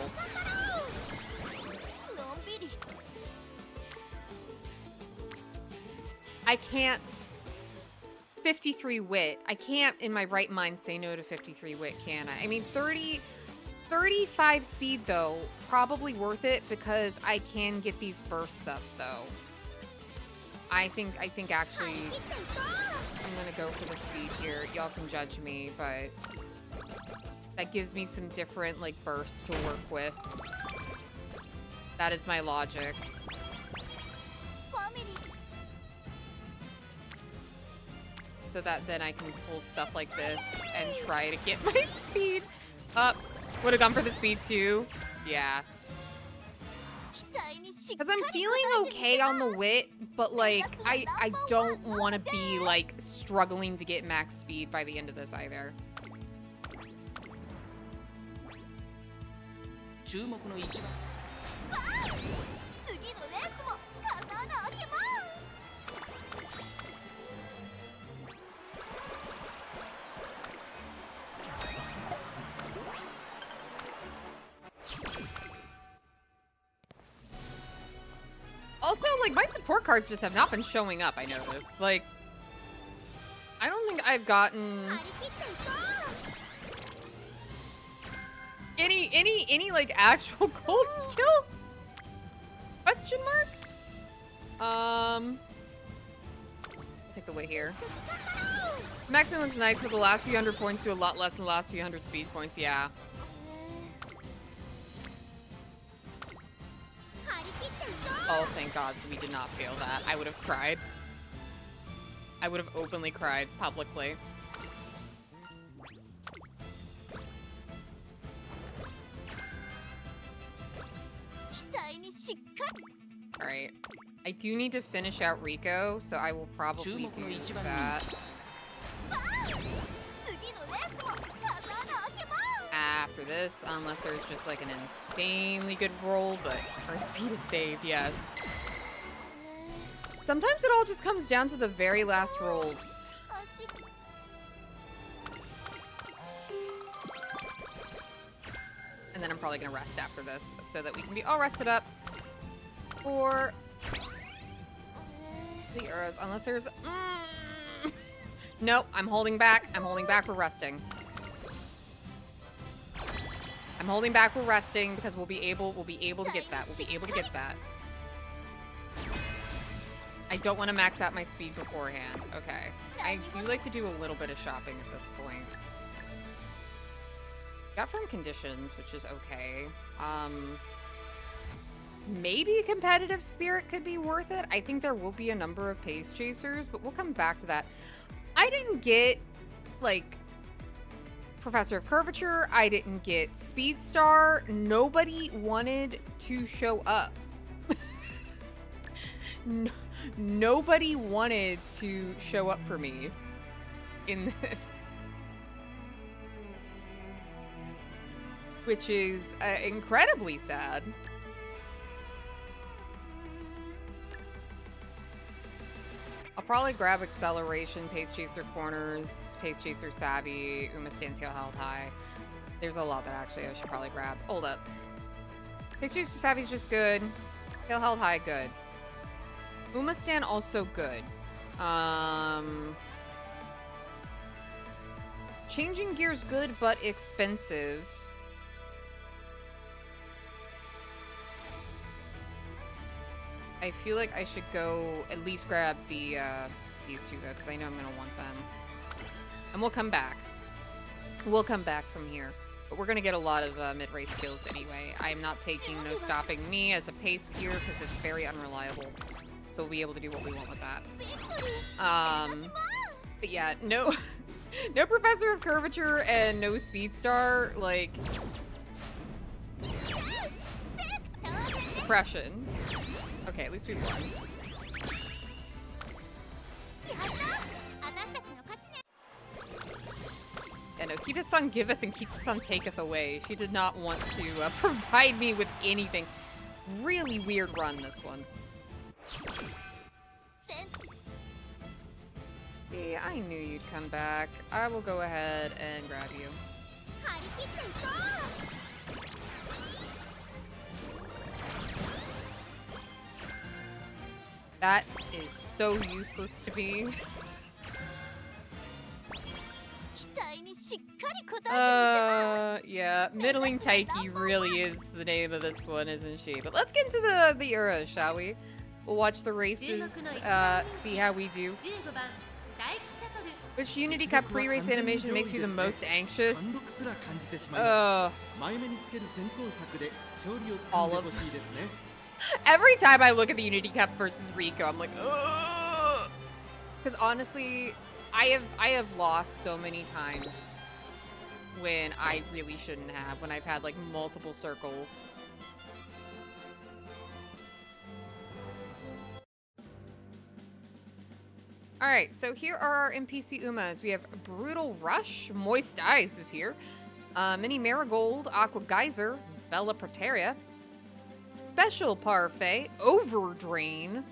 I can't. 53 wit. I can't in my right mind say no to 53 wit, can I? I mean, 35 speed though, probably worth it because I can get these bursts up though. I think actually I'm gonna go for the speed here. Y'all can judge me, but that gives me some different like bursts to work with. That is my logic. So that then I can pull stuff like this and try to get my speed up. Would have gone for the speed too. Yeah. Because I'm feeling okay on the wit, but like I don't want to be like struggling to get max speed by the end of this either. Also, like, my support cards just have not been showing up, I noticed. Like, I don't think I've gotten any like, actual gold skill? Question mark? I'll take the way here. Maxing looks nice, but the last few hundred points do a lot less than the last few hundred speed points, yeah. Oh, thank God we did not fail that. I would have cried. I would have openly cried publicly. Alright. I do need to finish out Rico, so I will probably do that. After this, unless there's just like an insanely good roll, but our speed is saved, yes. Sometimes it all just comes down to the very last rolls. And then I'm probably gonna rest after this so that we can be all rested up for the arrows, unless there's Nope, I'm holding back. I'm holding back for resting. I'm holding back. We're resting because we'll be able to get that. We'll be able to get that. I don't want to max out my speed beforehand. Okay. I do like to do a little bit of shopping at this point. Got from conditions, which is okay. Maybe a competitive spirit could be worth it. I think there will be a number of pace chasers, but we'll come back to that. I didn't get, like, Professor of Curvature. I didn't get Speed Star. Nobody wanted to show up. Nobody wanted to show up for me in this. Which is incredibly sad. I'll probably grab Acceleration, Pace Chaser Corners, Pace Chaser Savvy, Umamusume Tail Held High. There's a lot that actually I should probably grab. Hold up. Pace Chaser Savvy's just good. Tail Held High, good. Umamusume also good. Changing Gears good, but expensive. I feel like I should go at least grab the these two though, because I know I'm gonna want them. And we'll come back. We'll come back from here. But we're gonna get a lot of mid-race skills anyway. I'm not taking No Stopping Me as a pace here because it's very unreliable. So we'll be able to do what we want with that. But yeah, no no Professor of Curvature and no Speed Star, like depression. Okay, at least we won. Yeah, no, Kita-san giveth and Kita-san taketh away. She did not want to provide me with anything. Really weird run, this one. Yeah, I knew you'd come back. I will go ahead and grab you. That is so useless to me. Yeah, Middling Taiki really is the name of this one, isn't she? But let's get into the era, shall we? We'll watch the races, see how we do. Which Unity Cup pre-race animation makes you the most anxious? All of them. Every time I look at the Unity Cup versus Rico, I'm like, ugh. Because honestly, I have lost so many times when I really shouldn't have, when I've had like multiple circles. Alright, so here are our NPC Umas. We have Brutal Rush, Moist Eyes is here, Mini Marigold, Aqua Geyser, Bella Proteria, Special Parfait, Overdrain,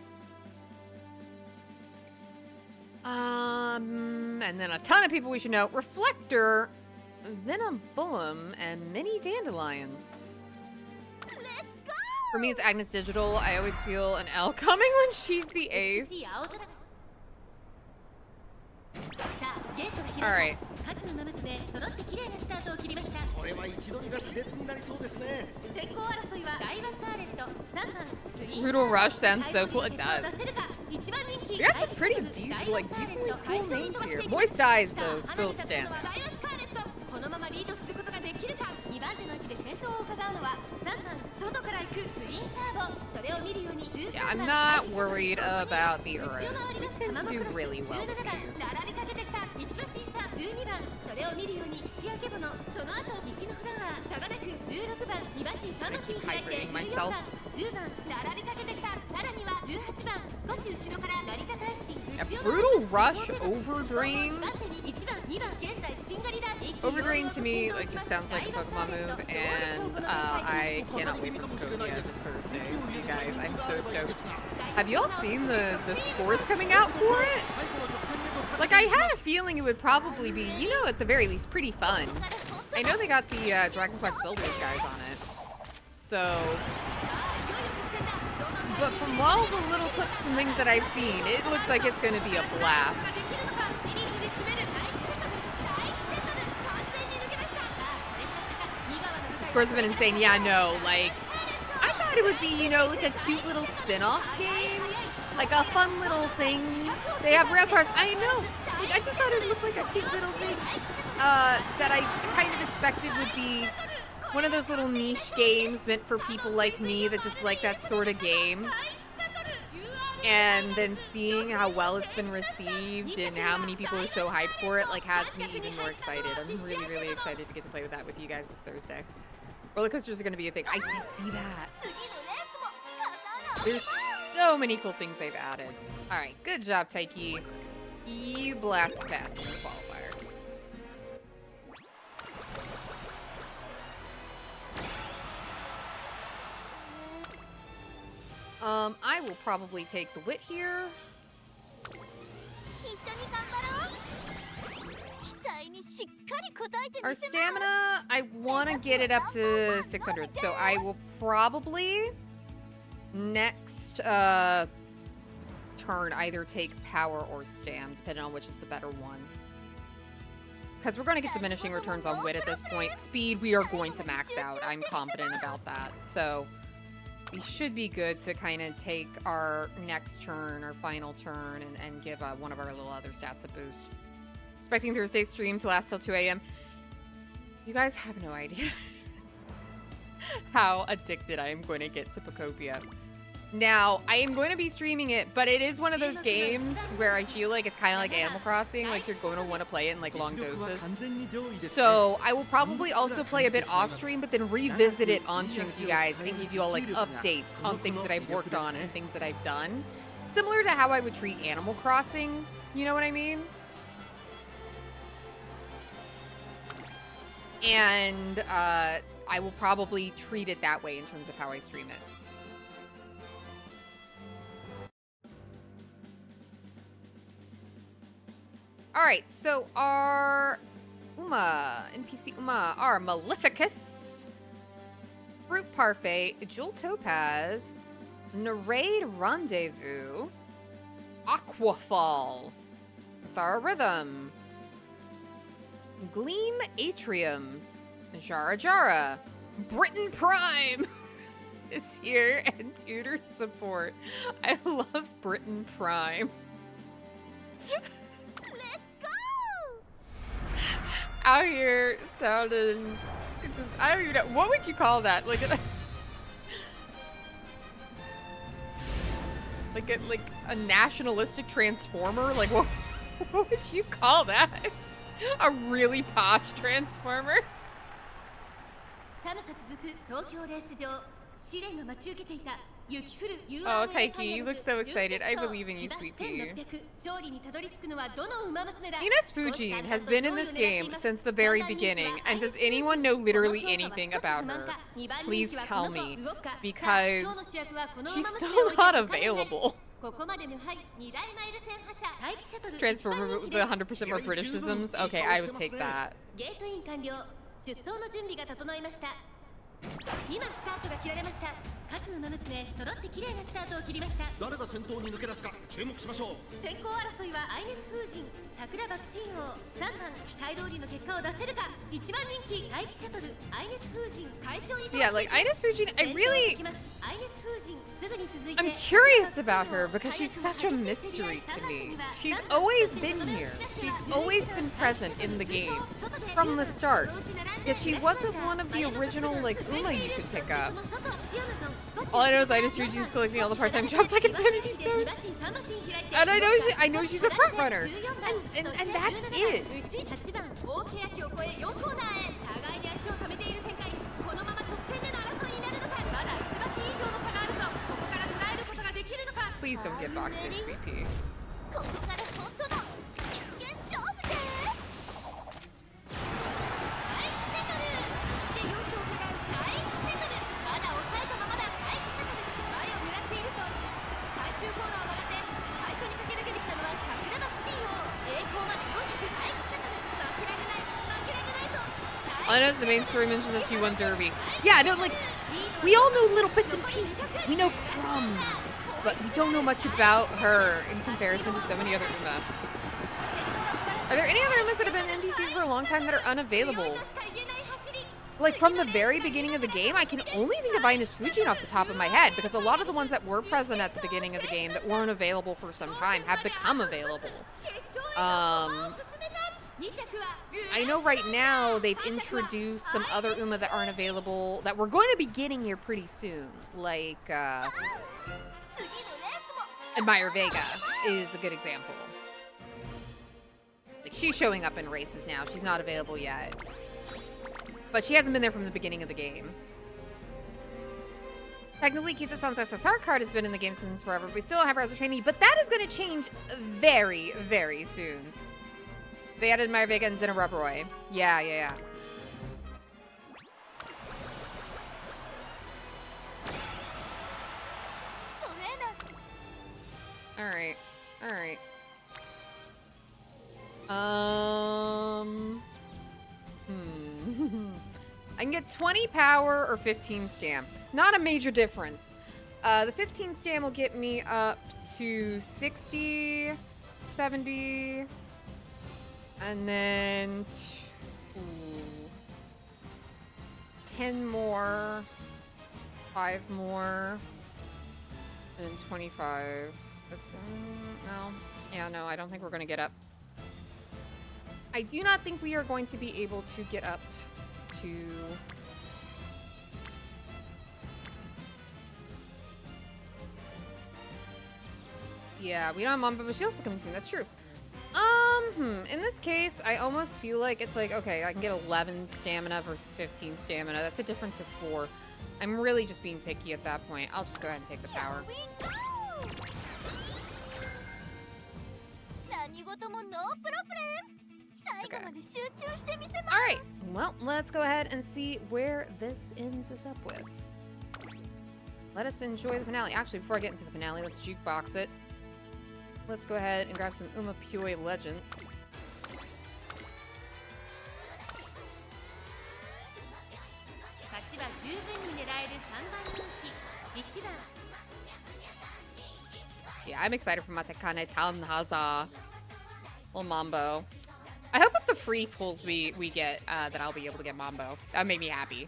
and then a ton of people we should know, Reflector, Venombullum, and Mini Dandelion. Let's go! For me, it's Agnes Digital. I always feel an L coming when she's the ace. Alright. Brutal Rush sounds so cool. It does. We got some pretty decently cool names here. Moist Eyes, though, still stand. Yeah, I'm not worried about the Uras. We tend to do really well with these. I keep hydrating myself. A Brutal Rush Overdrain. Overdrain to me like just sounds like a Pokemon move, and I cannot wait for Pokemon this Thursday. You guys, I'm so stoked. Have you all seen the scores coming out for it? Like, I had a feeling it would probably be, you know, at the very least, pretty fun. I know they got the Dragon Quest Builders guys on it. So, but from all the little clips and things that I've seen, it looks like it's going to be a blast. scores have been insane. Yeah, no, like, I thought it would be, you know, like a cute little spin-off game. Like a fun little thing. They have rail cars. I know. Like, I just thought it looked like a cute little thing that I kind of expected would be one of those little niche games meant for people like me that just like that sort of game. And then seeing how well it's been received and how many people are so hyped for it, like, has me even more excited. I'm really, really excited to get to play with that with you guys this Thursday. Roller coasters are going to be a thing. I did see that. There's so many cool things they've added. All right, good job, Taiki. You blasted past in the qualifier. I will probably take the wit here. Our stamina, I want to get it up to 600, so I will probably next turn either take power or stam, depending on which is the better one. Because we're going to get diminishing returns on wit at this point. Speed, we are going to max out. I'm confident about that. So we should be good to kind of take our next turn, our final turn, and give one of our little other stats a boost. Expecting Thursday's stream to last till 2 a.m. You guys have no idea how addicted I am going to get to Pocopia. Now, I am going to be streaming it, but it is one of those games where I feel like it's kind of like Animal Crossing, like you're going to want to play it in like long doses. So I will probably also play a bit off stream, but then revisit it on stream with you guys and give you all like updates on things that I've worked on and things that I've done. Similar to how I would treat Animal Crossing, you know what I mean? And I will probably treat it that way in terms of how I stream it. All right, so our NPC Uma, our Maleficus, Fruit Parfait, Jewel Topaz, Narade Rendezvous, Aquafall, Thara Rhythm, Gleam Atrium, Jara Jara, Britain Prime is here, and Tutor Support. I love Britain Prime. Out here sounding just, I don't even know, what would you call that? Like a nationalistic transformer? Like what would you call that? A really posh transformer? Oh, Taiki, you look so excited. I believe in you, sweet pea. Ines Fujin has been in this game since the very beginning, and does anyone know literally anything about her? Please tell me, because she's still not available. Transformer with 100% more Britishisms? Okay, I would take that. Yeah, like Ines Fujin, I'm curious about her because she's such a mystery to me. She's always been here. She's always been present in the game from the start. Yet she wasn't one of the original like Uma you could pick up. All I know is Ines Fuji's collecting all the part-time jobs like Infinity Stones. And I know she's a front runner. And that's it. Please don't get boxed in, sweet pea. All I know is the main story mentions that she won Derby. Yeah, no, like, we all know little bits and pieces. We know crumbs, but we don't know much about her in comparison to so many other Uma. Are there any other Umas that have been NPCs for a long time that are unavailable? like, from the very beginning of the game, I can only think of Ines Fujin off the top of my head, because a lot of the ones that were present at the beginning of the game that weren't available for some time have become available. I know right now they've introduced some other Uma that aren't available, that we're going to be getting here pretty soon, like, and Meyer Vega is a good example. Like, she's showing up in races now. She's not available yet. But she hasn't been there from the beginning of the game. Technically, Kita-san's SSR card has been in the game since forever. We still don't have Rouser Trainee, but that is going to change very, very soon. They added Meyer Vega and Zena Rubroy. Yeah. Alright. I can get 20 power or 15 stam. Not a major difference. The 15 stam will get me up to 60, 70, and then 10 more, 5 more, and 25. That's, no. Yeah, no, I don't think we're going to get up. I do not think we are going to be able to get up to... Yeah, we don't have Mamba, but she also comes soon. That's true. In this case, I almost feel like it's like, okay, I can get 11 stamina versus 15 stamina. That's a difference of 4. I'm really just being picky at that point. I'll just go ahead and take the power. Okay. Alright, well, let's go ahead and see where this ends us up with. Let us enjoy the finale. Actually, before I get into the finale, let's jukebox it. Let's go ahead and grab some Umamusume Legend. Yeah, I'm excited for Matekane Tanhaza. Little Mambo. I hope with the free pulls we get, that I'll be able to get Mambo. That would make me happy.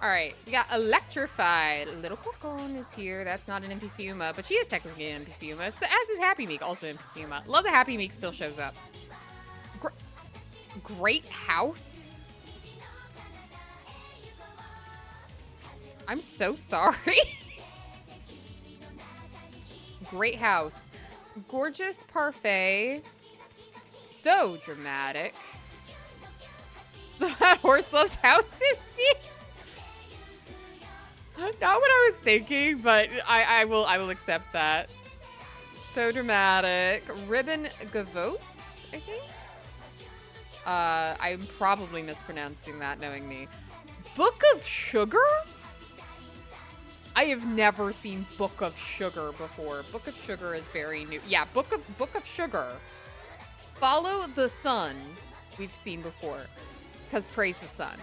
Alright, we got Electrified. Little Cocon is here. That's not an NPC Uma, but she is technically an NPC Uma, so, as is Happy Meek, also NPC Uma. Love that Happy Meek still shows up. Great House? I'm so sorry. Great House. Gorgeous Parfait. So dramatic. That horse loves house empty. Not what I was thinking, but I will accept that. So dramatic. Ribbon Gavote, I think. I'm probably mispronouncing that, knowing me. Book of Sugar? I have never seen Book of Sugar before. Book of Sugar is very new. Yeah, Book of Sugar. Follow the Sun, we've seen before, because praise the sun.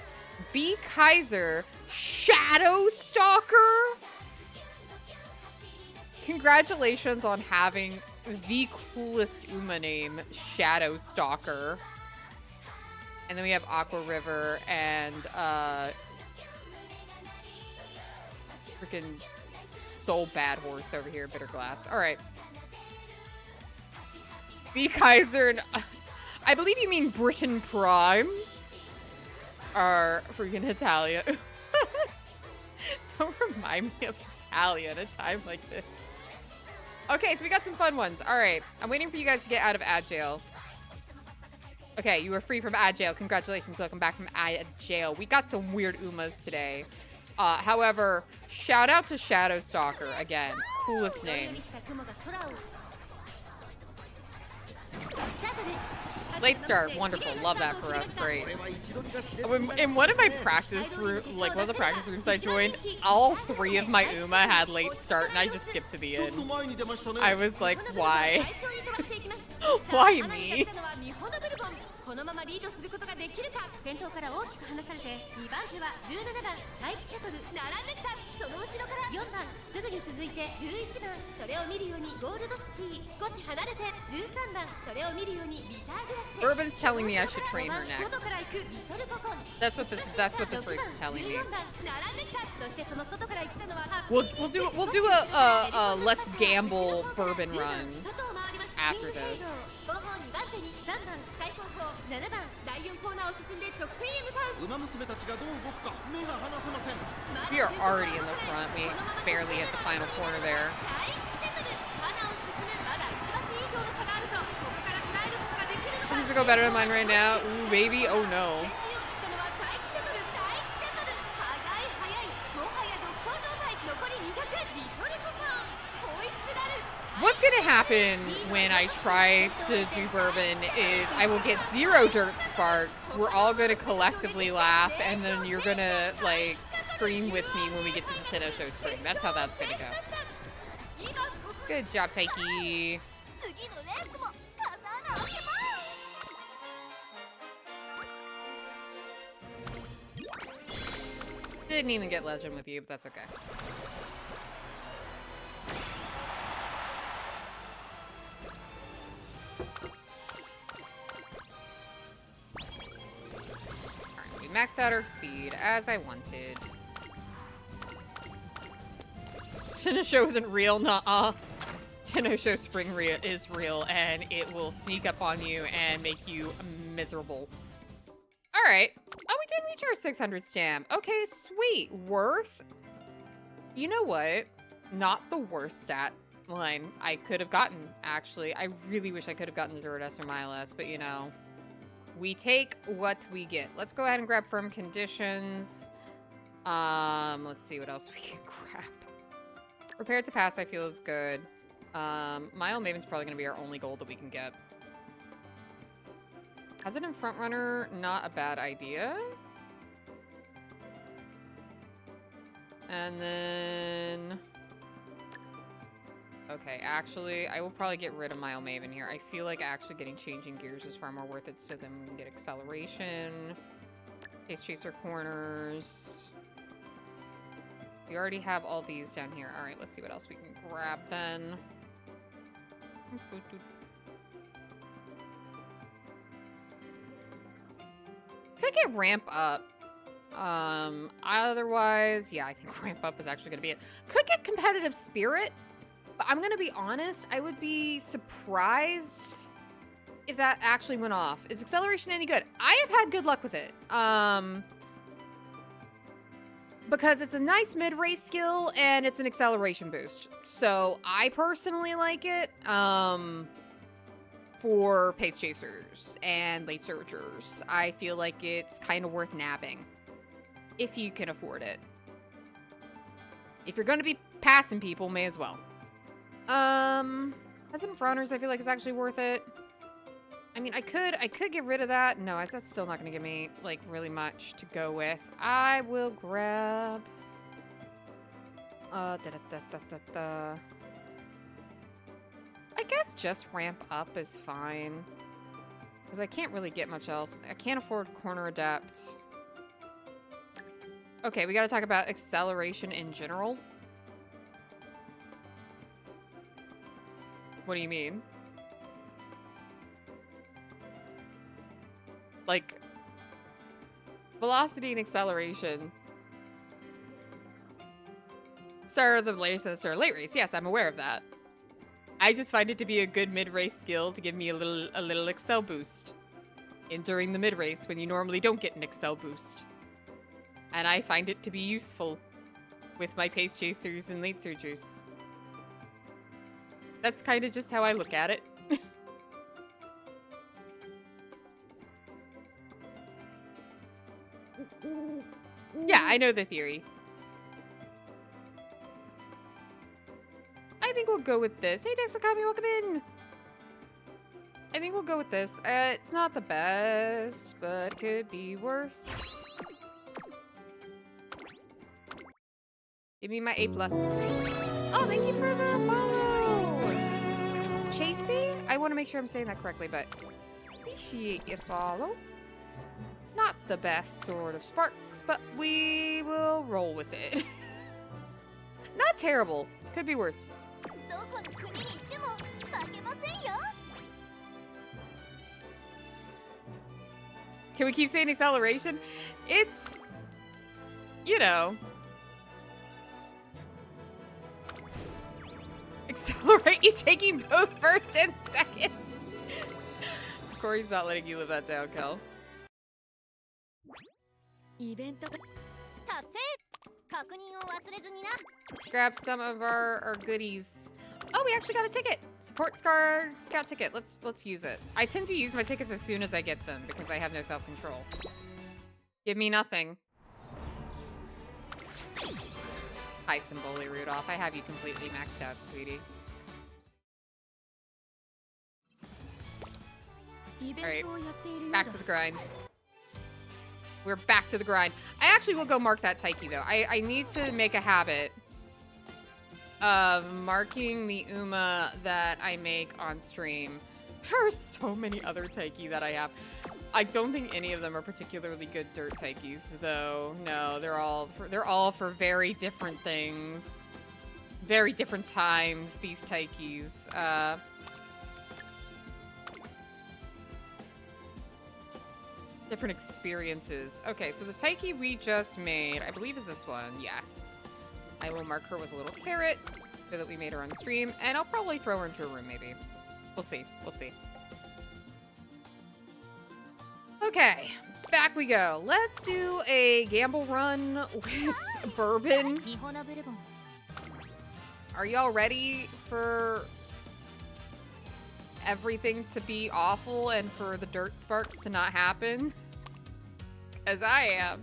B. Kaiser, Shadow Stalker. Congratulations on having the coolest Uma name, Shadow Stalker. And then we have Aqua River and freaking Soul Bad Horse over here, Bitter Glass. All right. B. Kaiser and I believe you mean Britain Prime. Are freaking Italia. Don't remind me of Italia at a time like this. Okay, so we got some fun ones. All right, I'm waiting for you guys to get out of ad jail. Okay, you are free from ad jail. Congratulations, welcome back from ad jail. We got some weird Umas today. However, shout out to Shadow Stalker again. Coolest name. Late start, wonderful. Love that for us. Great. In one of my practice room, like one of the practice rooms I joined, all 3 of my Uma had late start, and I just skipped to the end. I was like, why? Why me? このままリードすることができるか。先頭から大きく離されて2番手は17番待機シャトル並んできた。その後ろから4番すぐに続いて11番それを見るようにゴールドシチー少し離れて13番それを見るようにビターグラス Urban's telling me I should train her next. 外から行くリトルココン That's what this race is telling me. 14番並んできた。そしてその外から行ったのは We'll do a let's gamble bourbon run after this. 後方2番手に3番最後方7番第4コーナーを進んで直線へ向かう。馬娘たちがどう動くか目が離せません。 We are already in the front. We barely hit the final corner there. 待機シャトル花を進む。まだ1馬身以上の差があるぞ。ここから捉えることができるのか。 Things to go better than mine right now. Ooh, baby. Oh no. 先陣を切ったのは待機シャトル速いもはや独走状態。残り200リトルココンホイッスラル。 What's gonna happen when I try to do bourbon is I will get 0 dirt sparks. We're all gonna collectively laugh, and then you're gonna like scream with me when we get to the Tenno Show Spring. That's how that's gonna go. Good job, Taiki. 次のレースも飾らなわけない。 Didn't even get legend with you, but that's okay. Alright, we maxed out our speed as I wanted. Tenno Show isn't real, nuh-uh. Tenno Show Spring is real, and it will sneak up on you and make you miserable. Alright. Oh, we did reach our 600 stamp. Okay, sweet. Worth. You know what? Not the worst stat line I could have gotten, actually. I really wish I could have gotten the Dirt S or Mile S, but you know. We take what we get. Let's go ahead and grab firm conditions. Let's see what else we can grab. Prepared to pass, I feel is good. Mile Maven's probably going to be our only gold that we can get. Has it in front runner? Not a bad idea. And then... Okay, actually, I will probably get rid of Mile Maven here. I feel like actually getting changing gears is far more worth it, so then we can get acceleration. Pace Chaser corners. We already have all these down here. Alright, let's see what else we can grab then. Could get ramp up. Otherwise, yeah, I think ramp up is actually gonna be it. Could get competitive spirit, but I'm gonna be honest, I would be surprised if that actually went off. Is acceleration any good? I have had good luck with it. Because it's a nice mid-race skill and it's an acceleration boost. So I personally like it. For pace chasers and late surgers, I feel like it's kind of worth nabbing if you can afford it. If you're going to be passing people, may as well. Hesitant runners, I feel like is actually worth it. I mean, I could get rid of that. No, that's still not going to give me like really much to go with. I will grab. I guess just ramp up is fine. Because I can't really get much else. I can't afford corner adept. Okay, we gotta talk about acceleration in general. What do you mean? Like, velocity and acceleration. Sir, the race and the late race. Yes, I'm aware of that. I just find it to be a good mid-race skill to give me a little excel boost during the mid-race when you normally don't get an excel boost. And I find it to be useful with my pace chasers and late surgers. That's kind of just how I look at it. Yeah, I know the theory. I think we'll go with this. Hey, Dexakami, welcome in. I think we'll go with this. It's not the best, but could be worse. Give me my A+. Oh, thank you for the follow. Chasey? I want to make sure I'm saying that correctly, but appreciate your follow. Not the best sort of sparks, but we will roll with it. Not terrible. Could be worse. どこの国に行っても負けませんよ Can we keep saying acceleration? It's, you know. Accelerate you taking both first and second. Corey's not letting you live that down, Kel. イベントが達成確認を忘れずにな Let's grab some of our goodies. Oh, we actually got a ticket. Support scout ticket. Let's use it. I tend to use my tickets as soon as I get them because I have no self-control. Give me nothing. Hi, Symboli Rudolph. I have you completely maxed out, sweetie. Alright, back to the grind. We're back to the grind. I actually will go mark that Taiki, though. I need to make a habit of marking the Uma that I make on stream. There are so many other Taiki that I have. I don't think any of them are particularly good dirt Taikis, though. No, they're all for very different things. Very different times, these Taikis. Different experiences. Okay, so the Taiki we just made, I believe is this one. Yes. I will mark her with a little carrot so that we made her on stream, and I'll probably throw her into a room, maybe. We'll see. We'll see. Okay, back we go. Let's do a gamble run with bourbon. ニホナブルボンです Are y'all ready for everything to be awful and for the dirt sparks to not happen? Because I am.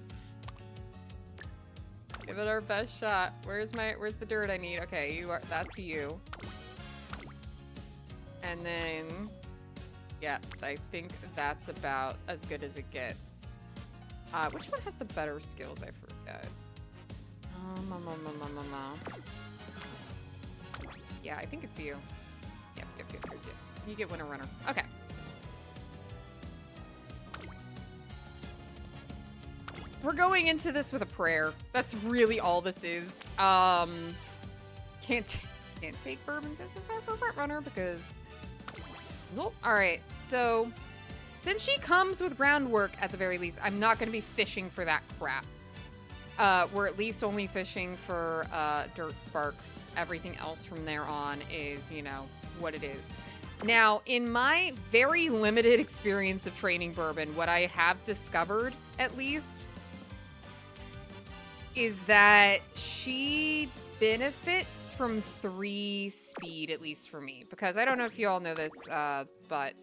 Give it our best shot. Where's the dirt I need? Okay, that's you. And then, yeah, I think that's about as good as it gets. Which one has the better skills? I forget. Yeah, I think it's you. Yep. You get winner runner. Okay. We're going into this with a prayer. That's really all this is. Can't take bourbon's SSR for front runner because nope. All right. So since she comes with groundwork at the very least, I'm not going to be fishing for that crap. We're at least only fishing for dirt sparks. Everything else from there on is, you know, what it is. Now, in my very limited experience of training bourbon, what I have discovered, at least, is that she benefits from 3 speed, at least for me. Because I don't know if you all know this, but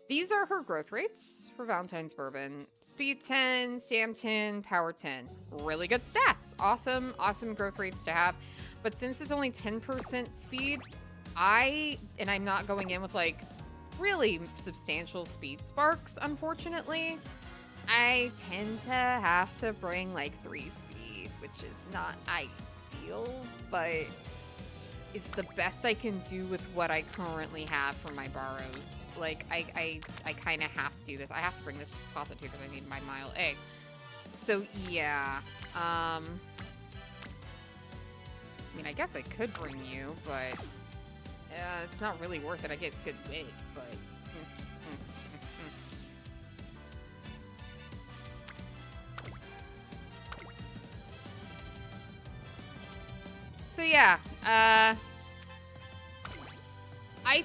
these are her growth rates for Valentine's bourbon. Speed 10, stam 10, power 10. Really good stats. Awesome growth rates to have. But since it's only 10% speed, I'm not going in with like really substantial speed sparks, unfortunately. I tend to have to bring like 3 speed, which is not ideal, but it's the best I can do with what I currently have for my borrows. Like I kind of have to do this. I have to bring this faucet too because I need my mile A. So yeah, I mean, I guess I could bring you, but it's not really worth it. I get good weight, but... So yeah, I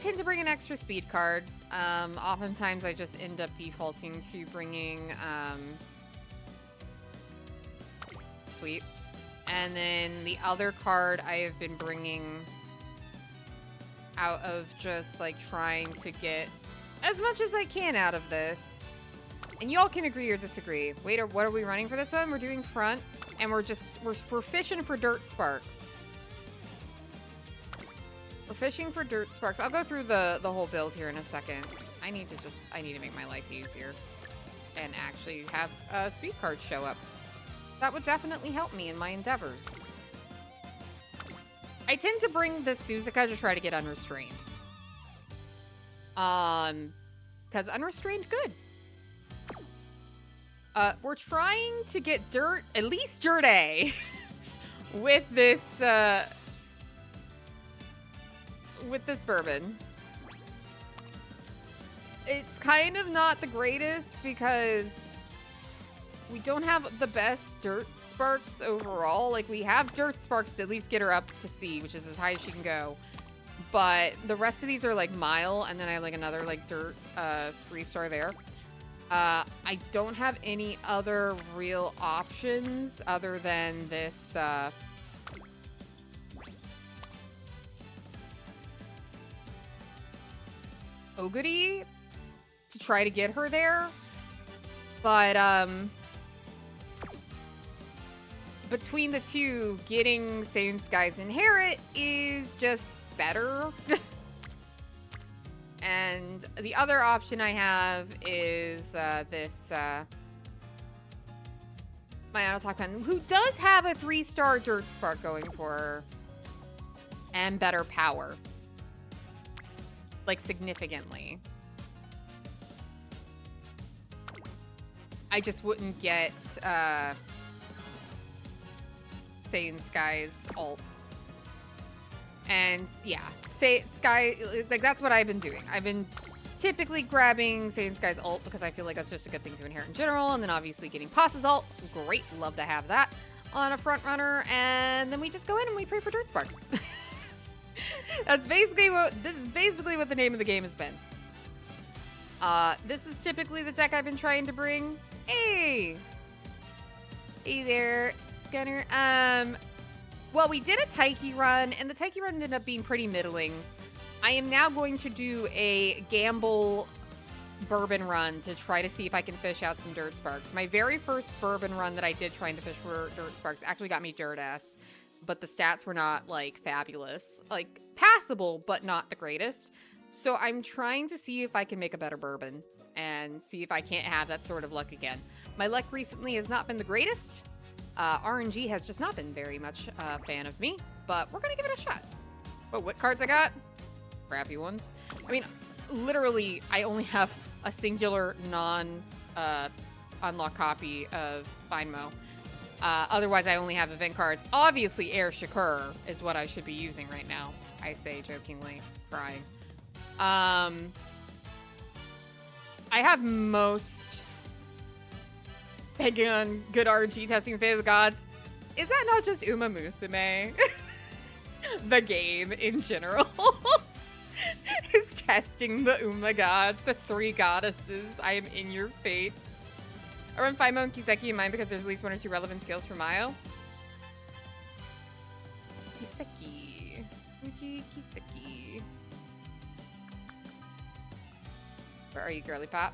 tend to bring an extra speed card. Oftentimes I just end up defaulting to bringing, sweet. And then the other card I have been bringing out of just like trying to get as much as I can out of this. And y'all can agree or disagree. Wait, what are we running for this one? We're doing front, and we're fishing for dirt sparks. We're fishing for dirt sparks. I'll go through the whole build here in a second. I need to make my life easier and actually have speed cards show up. That would definitely help me in my endeavors. I tend to bring the Suzuka to try to get unrestrained. Because unrestrained, good. We're trying to get dirt, at least dirt A, with this bourbon. It's kind of not the greatest because we don't have the best dirt sparks overall. Like, we have dirt sparks to at least get her up to C, which is as high as she can go. But the rest of these are like mile, and then I have like another like dirt 3-star there. I don't have any other real options other than this Oguri to try to get her there. But between the two, getting Saiyan Sky's Inherit is just better. And the other option I have is this my Autotoxin, who does have a 3-star Dirt Spark going for her and better power. Like, significantly. I just wouldn't get Saiyan Sky's ult. And yeah, Sky, like, that's what I've been doing. I've been typically grabbing Saiyan Sky's ult because I feel like that's just a good thing to inherit in general. And then obviously getting Pasa's ult, great, love to have that on a front runner. And then we just go in and we pray for Dirt Sparks. This is basically what the name of the game has been. This is typically the deck I've been trying to bring. Hey there, Scunner. Well, we did a Taiki run, and the Taiki run ended up being pretty middling. I am now going to do a gamble bourbon run to try to see if I can fish out some Dirt Sparks. My very first bourbon run that I did trying to fish for Dirt Sparks actually got me Dirt S, but the stats were not, like, fabulous. Like, passable, but not the greatest. So I'm trying to see if I can make a better bourbon and see if I can't have that sort of luck again. My luck recently has not been the greatest. RNG has just not been very much a fan of me, but we're gonna give it a shot. Oh, what cards I got? Crappy ones. I mean, literally, I only have a singular non-unlock copy of Finemo. Otherwise, I only have event cards. Obviously, Air Shakur is what I should be using right now. I say jokingly, crying. I have most begging on good RNG testing Fate of the Gods. Is that not just Umamusume? The game in general is testing the Uma gods, the 3 goddesses. I am in your fate. I run Faimo and Kiseki in mine because there's at least 1 or 2 relevant skills for Mayo. Kiseki. Fuji Kiseki. Where are you, girly pop?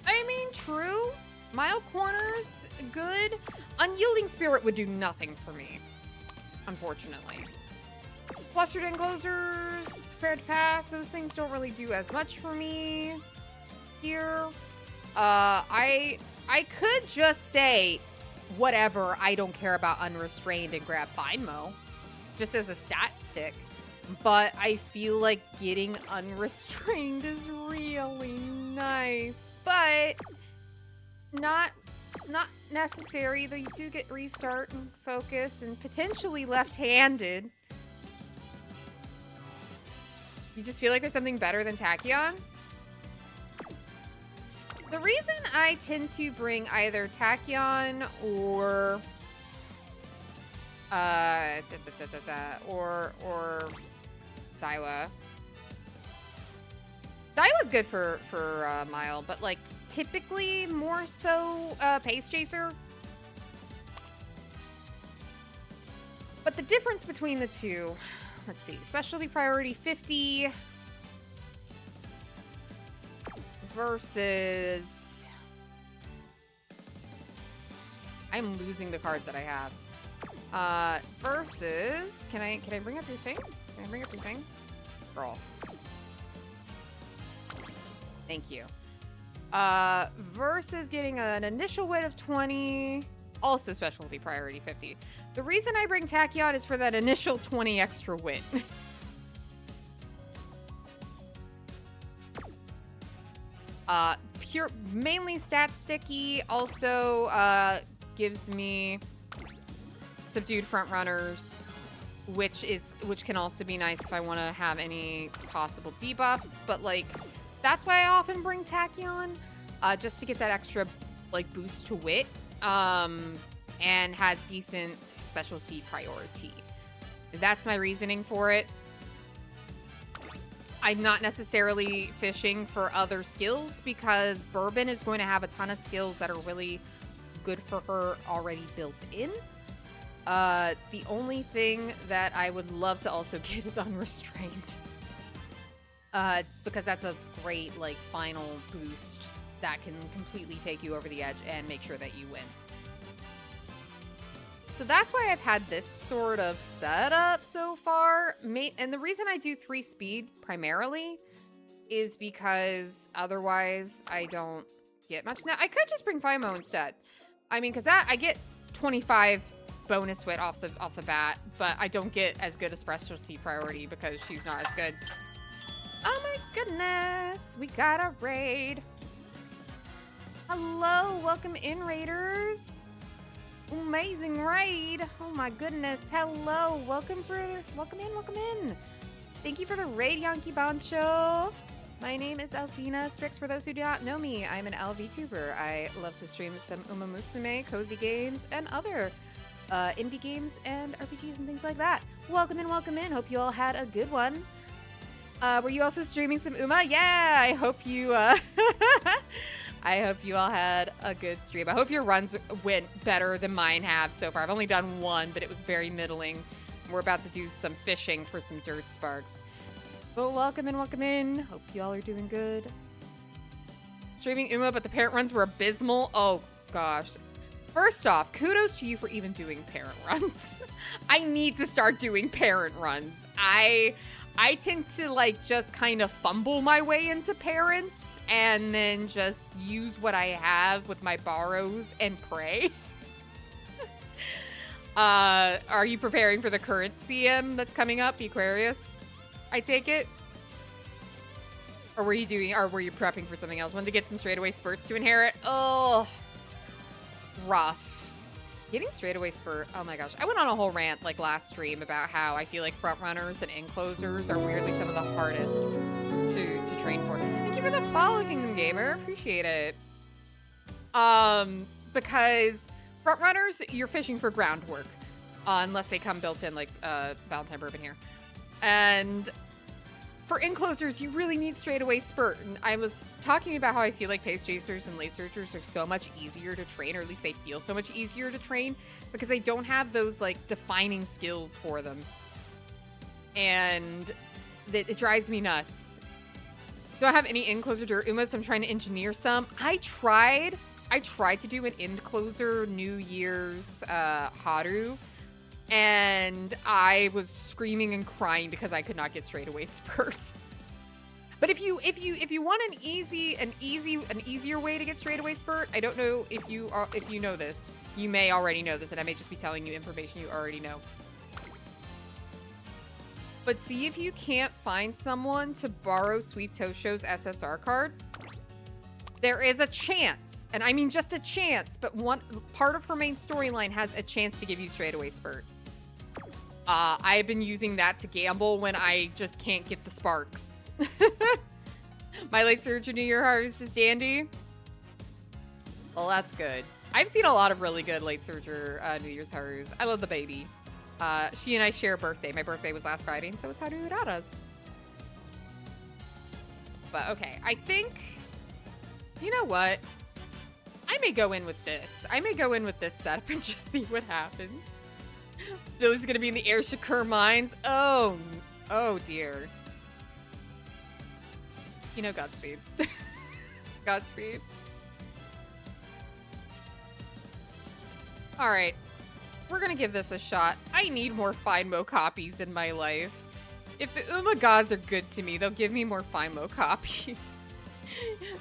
I mean, true. Mile corners, good. Unyielding Spirit would do nothing for me, unfortunately. Flustered Enclosers, Prepared to Pass, those things don't really do as much for me here. I could just say, whatever, I don't care about Unrestrained and grab Finemo, just as a stat stick. But I feel like getting Unrestrained is really nice, but not necessary, though you do get Restart and Focus and potentially left-handed. You just feel like there's something better than Tachyon? The reason I tend to bring either Tachyon or or Daiwa. Daiwa's good for Mile, but like typically more so Pace Chaser. But the difference between the two, let's see, Specialty Priority 50 versus, I'm losing the cards that I have. Versus, can I bring up your thing? Can I bring up your thing? Girl. Thank you. Versus getting an initial weight of 20 Also specialty priority 50. The reason I bring Tachyon is for that initial 20 extra wit. Mainly stat sticky, also gives me subdued front runners, which can also be nice if I want to have any possible debuffs, but like that's why I often bring Tachyon, just to get that extra like boost to wit, and has decent specialty priority. That's my reasoning for it. I'm not necessarily fishing for other skills because Bourbon is going to have a ton of skills that are really good for her already built in. The only thing that I would love to also get is Unrestrained. Because that's a great like final boost that can completely take you over the edge and make sure that you win. So that's why I've had this sort of setup so far. And the reason I do 3 speed primarily is because otherwise I don't get much. Now, I could just bring FIMO instead. I mean, because that I get 25 bonus wit off the bat, but I don't get as good a specialty priority because she's not as good. Oh my goodness, we got a raid. Hello, welcome in, raiders. Amazing raid. Oh my goodness. Hello. Welcome in. Thank you for the raid, Yankee Bancho. My name is Alcina Strix. For those who do not know me, I'm an LVTuber. I love to stream some Umamusume, cozy games, and other indie games and RPGs and things like that. Welcome in. Hope you all had a good one. Were you also streaming some Uma? Yeah, I hope you I hope you all had a good stream. I hope your runs went better than mine have so far. I've only done one, but it was very middling. We're about to do some fishing for some dirt sparks. But welcome in. Hope you all are doing good. Streaming Uma, but the parent runs were abysmal. Oh, gosh. First off, kudos to you for even doing parent runs. I need to start doing parent runs. I tend to like just kind of fumble my way into parents and then just use what I have with my borrows and pray. Are you preparing for the current CM that's coming up, Aquarius? I take it? Or were you prepping for something else? Wanted to get some straightaway spurts to inherit? Oh, rough. Getting straightaway spurt, oh my gosh. I went on a whole rant like last stream about how I feel like front runners and enclosers are weirdly some of the hardest to train for. Thank you for the follow, Kingdom Gamer. Appreciate it. Because front runners, you're fishing for groundwork. Unless they come built in like Valentine Bourbon here. And for enclosers, you really need straightaway spurt. And I was talking about how I feel like pace chasers and late searchers are so much easier to train, or at least they feel so much easier to train because they don't have those like defining skills for them. And it drives me nuts. Don't have any encloser dirt Umas, so I'm trying to engineer some. I tried to do an encloser New Year's Haru. And I was screaming and crying because I could not get straightaway spurts. But if you want an easier way to get straightaway spurt, I don't know if you know this. You may already know this, and I may just be telling you information you already know. But see if you can't find someone to borrow Sweep Tosho's SSR card. There is a chance, and I mean just a chance, but one part of her main storyline has a chance to give you straightaway spurt. I've been using that to gamble when I just can't get the sparks. My late surgery New Year Harvest is dandy. Well, that's good. I've seen a lot of really good late surgery New Year's Harus. I love the baby. She and I share a birthday. My birthday was last Friday, and so was Haru Urara's. But okay, I think, you know what? I may go in with this. I may go in with this setup and just see what happens. Billy's gonna be in the Air Shakur mines. Oh dear. You know, Godspeed. Godspeed. All right, we're gonna give this a shot. I need more FIMO copies in my life. If the Uma gods are good to me, they'll give me more FIMO copies.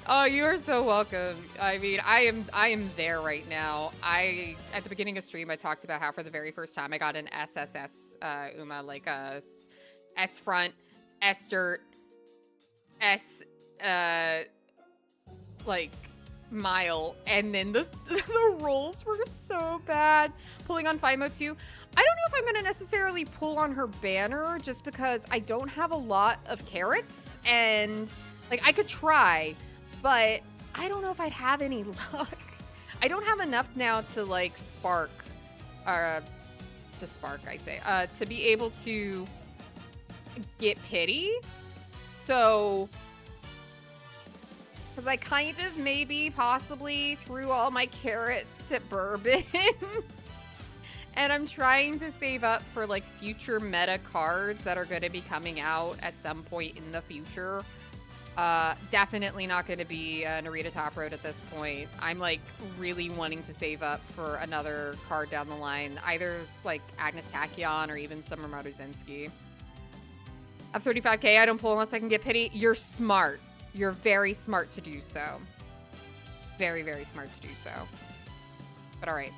Oh, you are so welcome. I mean, I am there right now. At the beginning of stream I talked about how for the very first time I got an SSS Uma, like a S front, S dirt, S like mile, and then the the rolls were so bad. Pulling on Fimo too. I don't know if I'm gonna necessarily pull on her banner just because I don't have a lot of carrots, and like I could try, but I don't know if I'd have any luck. I don't have enough now to like spark, to be able to get pity. So, because I kind of maybe possibly threw all my carrots at Bourbon. And I'm trying to save up for like future meta cards that are going to be coming out at some point in the future. Definitely not going to be Narita Top Road at this point. I'm like really wanting to save up for another card down the line, either like Agnes Tachyon or even Summer Maruzinski. I have 35k. I don't pull unless I can get pity. You're smart. You're very smart to do so. Very, very smart to do so. But all right.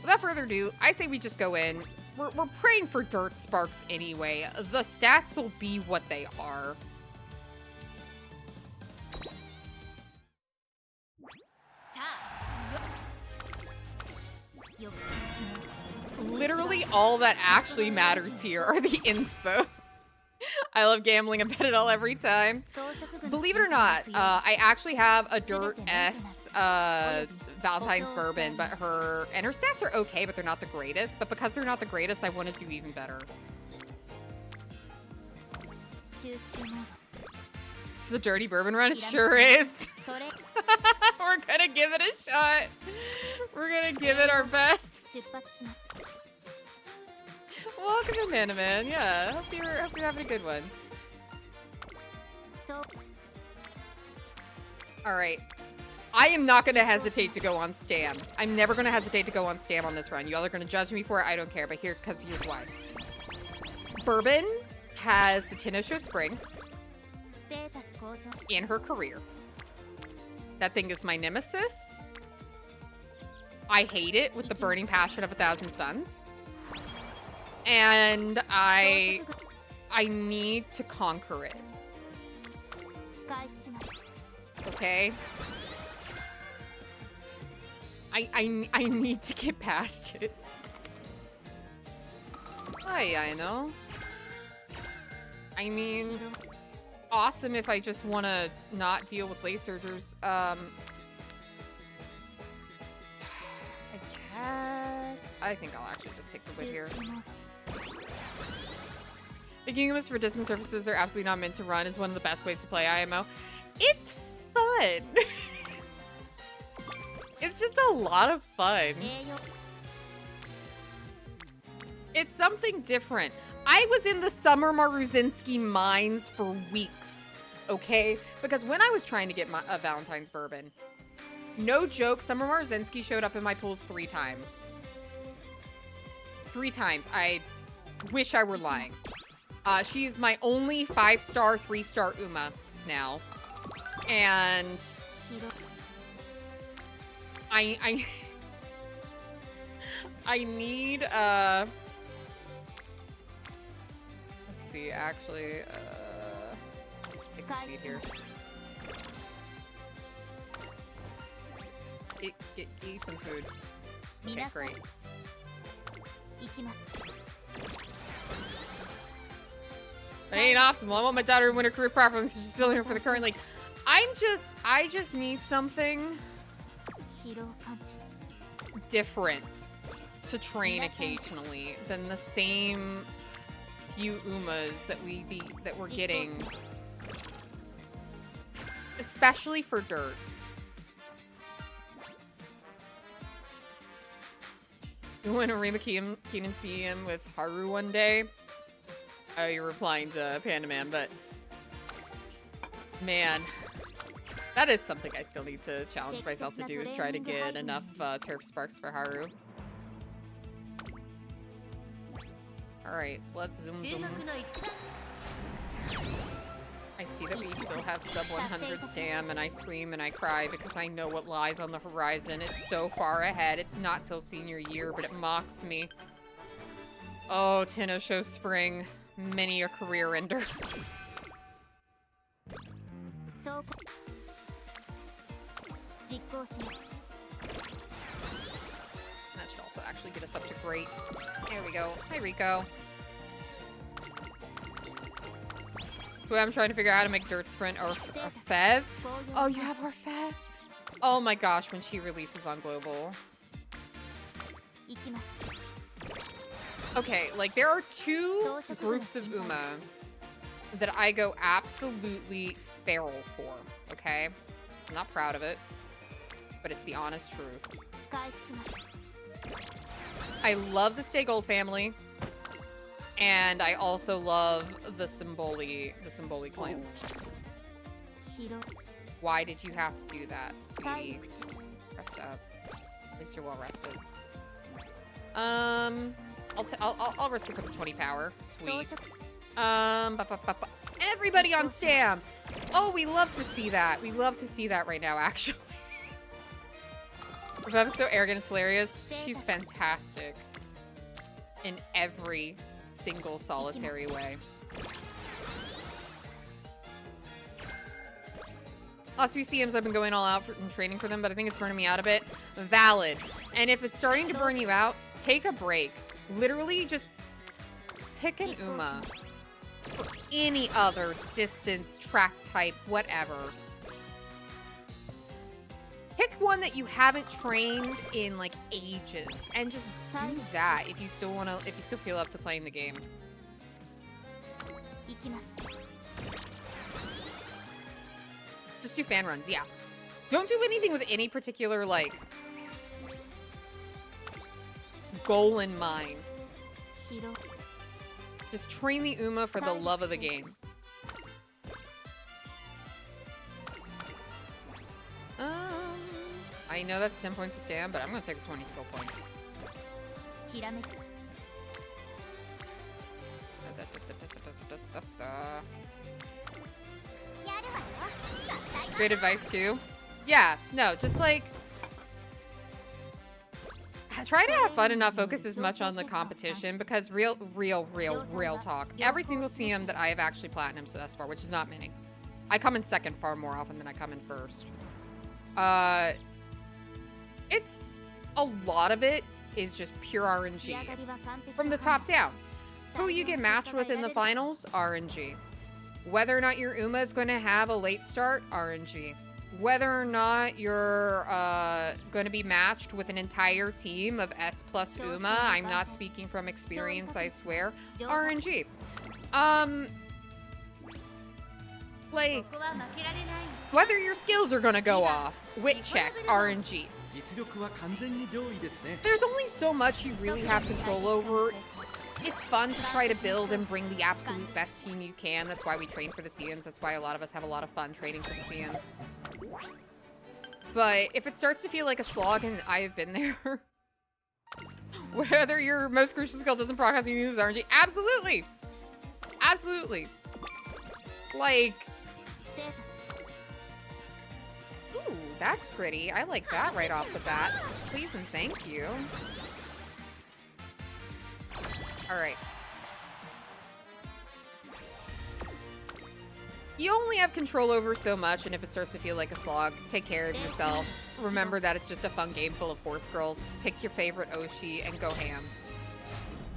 Without further ado, I say we just go in. We're praying for dirt sparks anyway. The stats will be what they are. Literally all that actually matters here are the inspos. I love gambling. I bet it all every time. Believe it or not, I actually have a Dirt S Valentine's Bourbon, but her stats are okay, but they're not the greatest. But because they're not the greatest, I want to do even better. It's a dirty bourbon run. It sure is. We're gonna give it a shot. We're gonna give it our best. Welcome to Mana Man. Yeah, hope you're having a good one. All right. I am not going to hesitate to go on Stam. I'm never going to hesitate to go on Stam on this run. Y'all are going to judge me for it. I don't care. But here's why. Bourbon has the Tenno Spring in her career. That thing is my nemesis. I hate it with the burning passion of 1,000 suns. And I need to conquer it. Okay? I need to get past it. I know. I mean, awesome if I just want to not deal with lace surgers. I guess. I think I'll actually just take the whip here. Picking them is for distance surfaces they're absolutely not meant to run is one of the best ways to play IMO. It's fun. It's just a lot of fun. It's something different. I was in the Summer Maruzinski mines for weeks, okay? Because when I was trying to get a Valentine's Bourbon, no joke, Summer Maruzinski showed up in my pools 3 times. 3 times. I wish I were lying. She's my only 5-star, 3-star Uma now. And I need, let's see, actually, take the speed here. Get you some food. Okay, great. But it ain't optimal. I want my daughter to win her career properly, so just building her for the current league. I just need something different to train occasionally than the same few Umas that we're getting, especially for dirt. You want to Rima Keenan see him with Haru one day? Oh, you're replying to Panda Man, but man, that is something I still need to challenge myself to do, is try to get enough turf sparks for Haru. Alright, let's zoom. I see that we still have sub 100 Sam, and I scream and I cry because I know what lies on the horizon. It's so far ahead. It's not till senior year, but it mocks me. Oh, Tenno Show Spring. Many a career ender. That should also actually get us up to great. There we go. Hi, Rico. Who I'm trying to figure out how to make Dirt Sprint or Fev. Oh, you have our Fev? Oh my gosh, when she releases on Global. Okay, like there are two groups of Uma that I go absolutely feral for, okay? I'm not proud of it, but it's the honest truth. I love the Stay Gold family, and I also love the Symboli clan. Why did you have to do that, sweetie? Rest up. At least you're well rested. I'll risk it for the 20 power. Sweet. Everybody on Stam! Oh, we love to see that. We love to see that right now, actually. Rebecca's so arrogant, it's hilarious. She's fantastic. In every single solitary way. Last few CMs I've been going all out and training for them, but I think it's burning me out a bit. Valid. And if it's starting to burn you out, take a break. Literally just pick an Uma. Or any other distance, track type, whatever. Pick one that you haven't trained in like ages and just do that if you still feel up to playing the game. Just do fan runs, yeah. Don't do anything with any particular like goal in mind. Just train the Uma for the love of the game. I know that's 10 points to stand, but I'm gonna take 20 skill points. Great advice too. Yeah, no, just like try to have fun and not focus as much on the competition, because real talk. Every single CM that I have actually platinumed thus far, which is not many. I come in second far more often than I come in first. It's a lot of it is just pure RNG. From the top down. Who you get matched with in the finals, RNG. Whether or not your Uma is going to have a late start, RNG. Whether or not you're going to be matched with an entire team of S plus Uma, I'm not speaking from experience, I swear, RNG. Like, whether your skills are going to go off, wit check, RNG. There's only so much you really have control over. It's fun to try to build and bring the absolute best team you can. That's why we train for the CMs. That's why a lot of us have a lot of fun training for the CMs. But if it starts to feel like a slog, and I have been there, whether your most crucial skill doesn't proc you use RNG, absolutely! Absolutely. Like, ooh, that's pretty. I like that right off the bat. Please and thank you. Alright. You only have control over so much, and if it starts to feel like a slog, take care of yourself. Remember that it's just a fun game full of horse girls. Pick your favorite Oshi and go ham.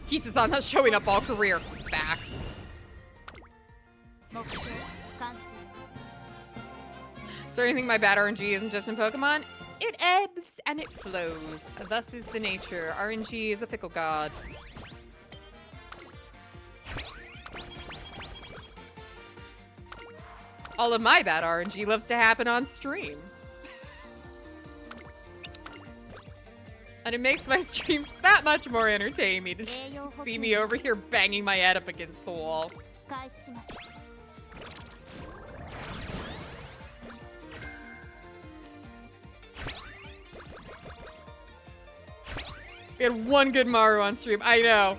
Kitsu-san not showing up all career. Facts. So you think my bad RNG isn't just in Pokemon? It ebbs and it flows. Thus is the nature. RNG is a fickle god. All of my bad RNG loves to happen on stream. And it makes my streams that much more entertaining to see me over here banging my head up against the wall. We had one good Maru on stream, I know.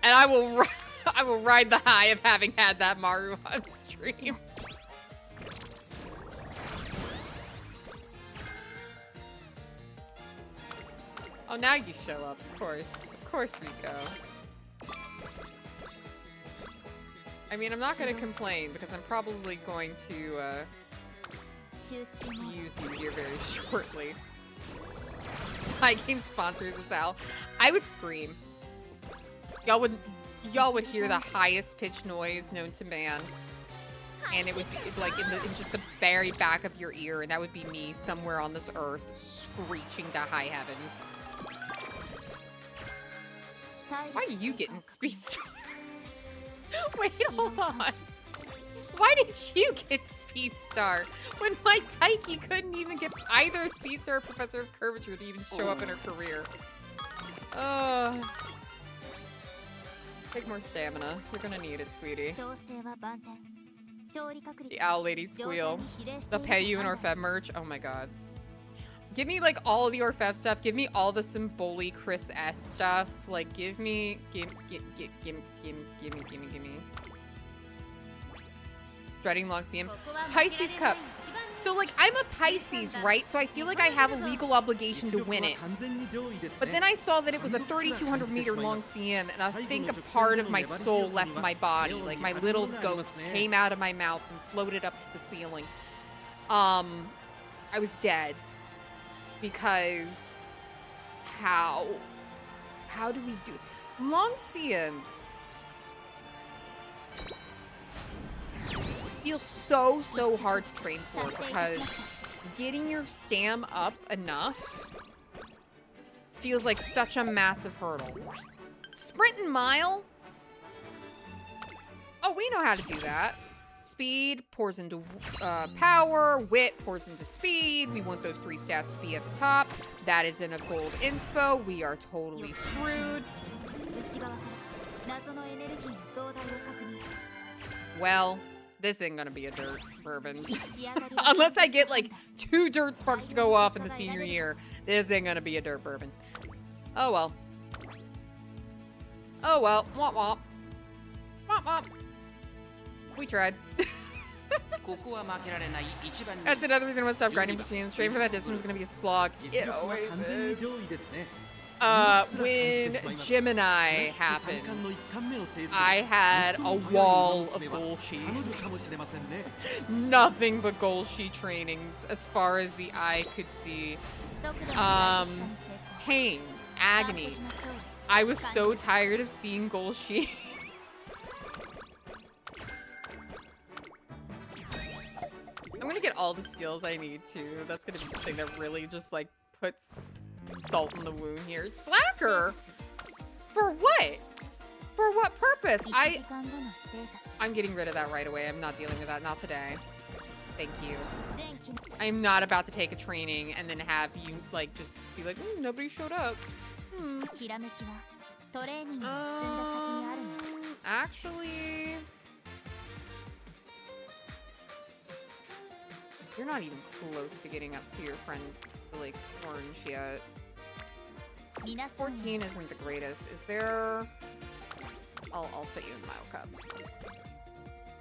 And I I will ride the high of having had that Maru on stream. Oh, now you show up, of course. Of course, Rico. I mean, I'm not going to complain because I'm probably going to use you here very shortly. Side game sponsors us out. I would scream. Y'all would hear the highest pitched noise known to man. And it would be like in just the very back of your ear, and that would be me somewhere on this earth screeching to high heavens. Why are you getting speed star? Wait, hold on. Why did you get speed star when my Taiki couldn't even get either speed star or professor of curvature to even show up in her career? Take more stamina. You're gonna need it, sweetie. The owl lady squeal. They'll pay you in Orfev merch. Oh my god. Give me like all the Orfev stuff. Give me all the Symboli Chris S stuff. Like give me. Dreading Loxium. Pisces Cup. So like I'm a Pisces, right? So I feel like I have a legal obligation to win it. But then I saw that it was a 3,200 meter long CM, and I think a part of my soul left my body. Like my little ghost came out of my mouth and floated up to the ceiling. I was dead. Because how do we do long CMs? Feels so hard to train for because getting your stam up enough feels like such a massive hurdle. Sprint and mile? Oh, we know how to do that. Speed pours into power, wit pours into speed. We want those 3 stats to be at the top. That is in a gold inspo. We are totally screwed. Well, this ain't gonna be a dirt bourbon. Unless I get like 2 dirt sparks to go off in the senior year, this ain't gonna be a dirt bourbon. Oh well. Oh well. Womp womp. Womp womp. We tried. That's another reason I want to stop grinding for streams. Training for that distance is going to be a slog. It always is. When Gemini happened, I had a wall of Golshis. Nothing but Golshi trainings as far as the eye could see. Pain, agony. I was so tired of seeing Golshi. I'm gonna get all the skills I need to. That's gonna be the thing that really just like puts salt in the wound here. Slacker? For what? For what purpose? I'm getting rid of that right away. I'm not dealing with that. Not today. Thank you. I'm not about to take a training and then have you like just be like, nobody showed up. Actually, you're not even close to getting up to your friend, like, Orange yet. 14 isn't the greatest. Is there... I'll put you in Mile Cup.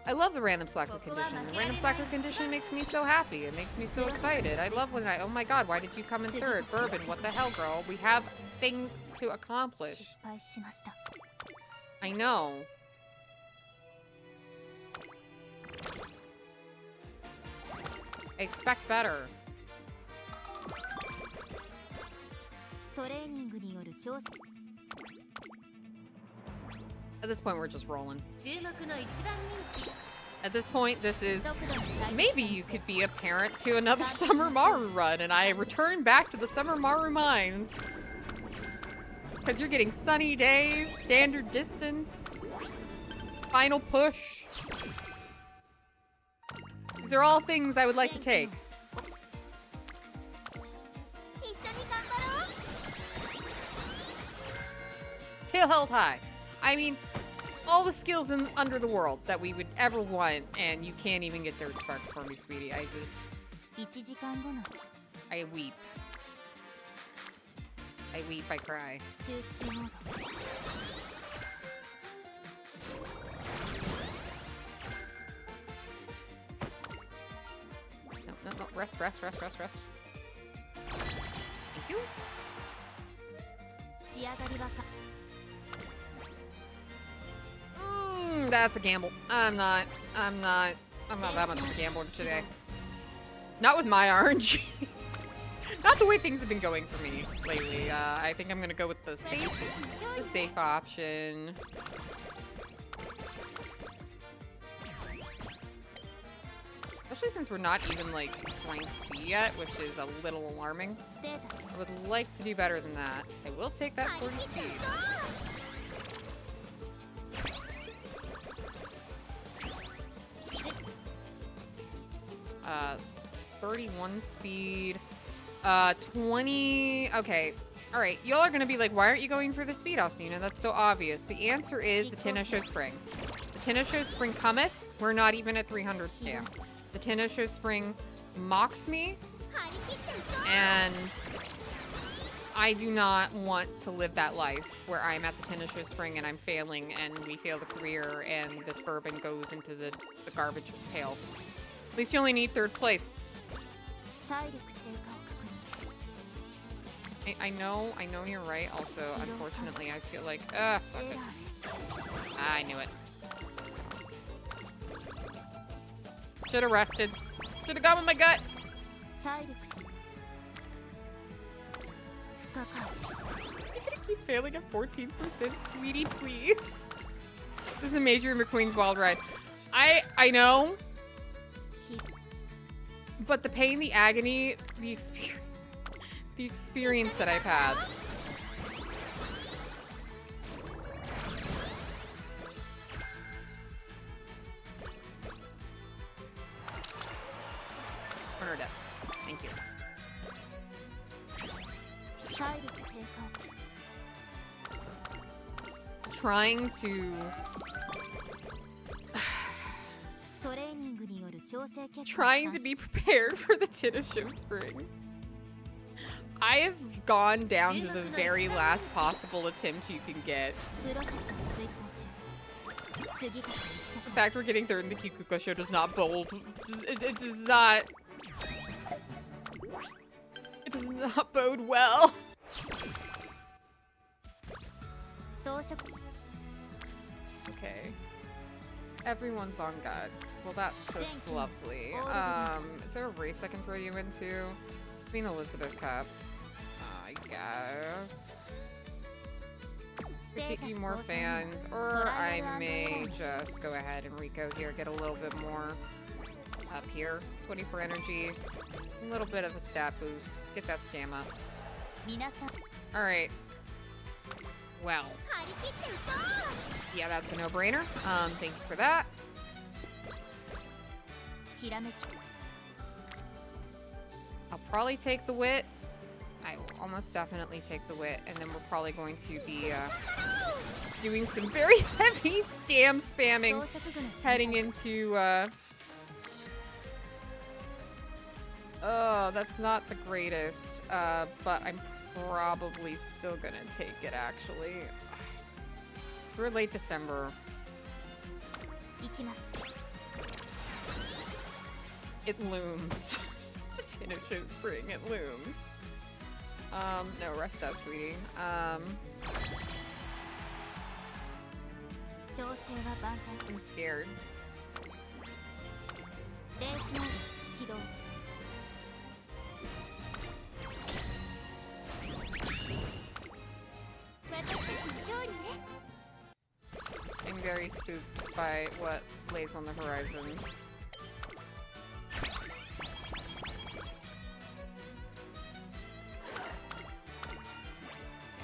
I love the random slacker condition. The random slacker condition makes me so happy. It makes me so excited. I love when oh my god, why did you come in third? Bourbon, what the hell, girl? We have things to accomplish. I know. I expect better. At this point, we're just rolling. At this point, this is... Maybe you could be a parent to another Summer Maru run, and I return back to the Summer Maru mines. Because you're getting sunny days, standard distance, final push. These are all things I would like to take. Tail held high. I mean, all the skills in Under the World that we would ever want, and you can't even get dirt sparks for me, sweetie. I weep. I weep, I cry. no, rest. Thank you. That's a gamble. I'm not that much of a gambler today. Not with my RNG. Not the way things have been going for me lately. I think I'm gonna go with the safe option. Especially since we're not even like flank C yet, which is a little alarming. I would like to do better than that. I will take that 40 speed. 31 speed. 20. Okay. All right. Y'all are gonna be like, why aren't you going for the speed, Alcina? That's so obvious. The answer is the Tennosho Spring. The Tennosho Spring cometh. We're not even at 300 stamp. The Tennosho Spring mocks me, and I do not want to live that life where I'm at the Tennosho Spring and I'm failing and we fail the career and this bourbon goes into the garbage pail. At least you only need 3rd place. I know you're right. Also, unfortunately, I feel like, fuck it. I knew it. Should have rested. Should have gone with my gut. I'm gonna keep failing at 14%, sweetie, please. This is a major in McQueen's Wild Ride. I know. But the pain, the agony, the experience that I've had. Corner death. Thank you. Trying to be prepared for the Tennosho Spring. I have gone down to the very last possible attempt you can get. The fact we're getting 3rd in the Kikuko show does not bode. It does not bode well. Okay. Everyone's on guts. Well, that's just lovely. Is there a race I can throw you into? Queen Elizabeth Cup. I guess. To get you more fans, or I may just go ahead and Rico here, get a little bit more up here. 24 energy, a little bit of a stat boost, get that stamina. Alright. Well. Yeah, that's a no-brainer. Thank you for that. I'll probably take the wit. I will almost definitely take the wit, and then we're probably going to be doing some very heavy stam spamming heading into oh, that's not the greatest, but I'm probably still gonna take it, actually. So we're late December. It looms. The Tennosho Spring, it looms. No, rest up, sweetie. I'm scared. I'm very spooked by what lays on the horizon.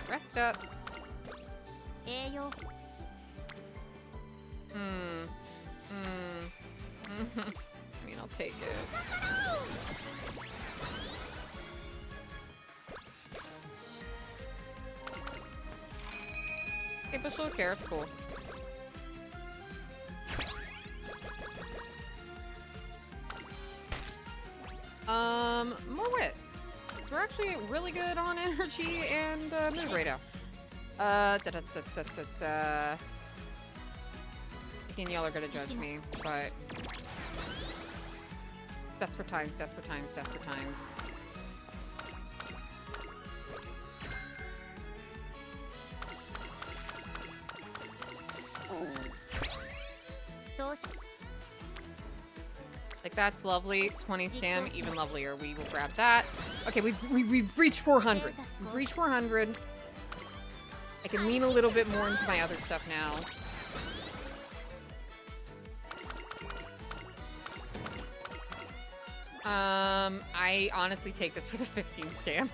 Rest up. I mean, I'll take it. Okay, bushel of carrots, cool. More wit. So we're actually really good on energy and move right now. Again, y'all are gonna judge me, but Desperate times, desperate times, desperate times. Like, that's lovely. 20 stam, even lovelier. We will grab that. Okay, we've reached 400. We've reached 400. I can lean a little bit more into my other stuff now. I honestly take this for the 15 stam.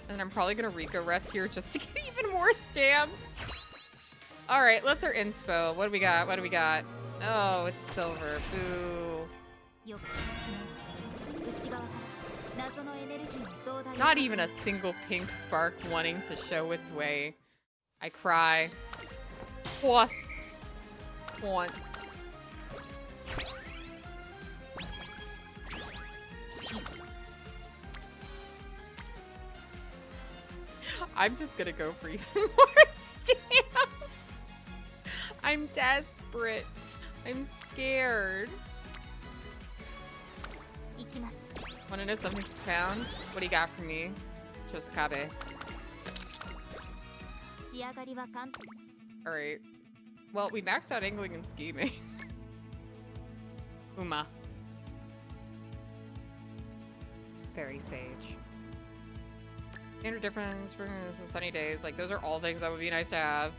And I'm probably gonna Rico rest here just to get even more stam. All right, let's our inspo. What do we got? What do we got? Oh, it's silver. Boo. Not even a single pink spark wanting to show its way. I cry. Once. I'm just gonna go for even more stam. I'm desperate. I'm scared. Wanna know something profound? What do you got for me? Chosukabe. Alright. Well, we maxed out angling and scheming. Uma. Very sage. Standard difference for sunny days. Like, those are all things that would be nice to have.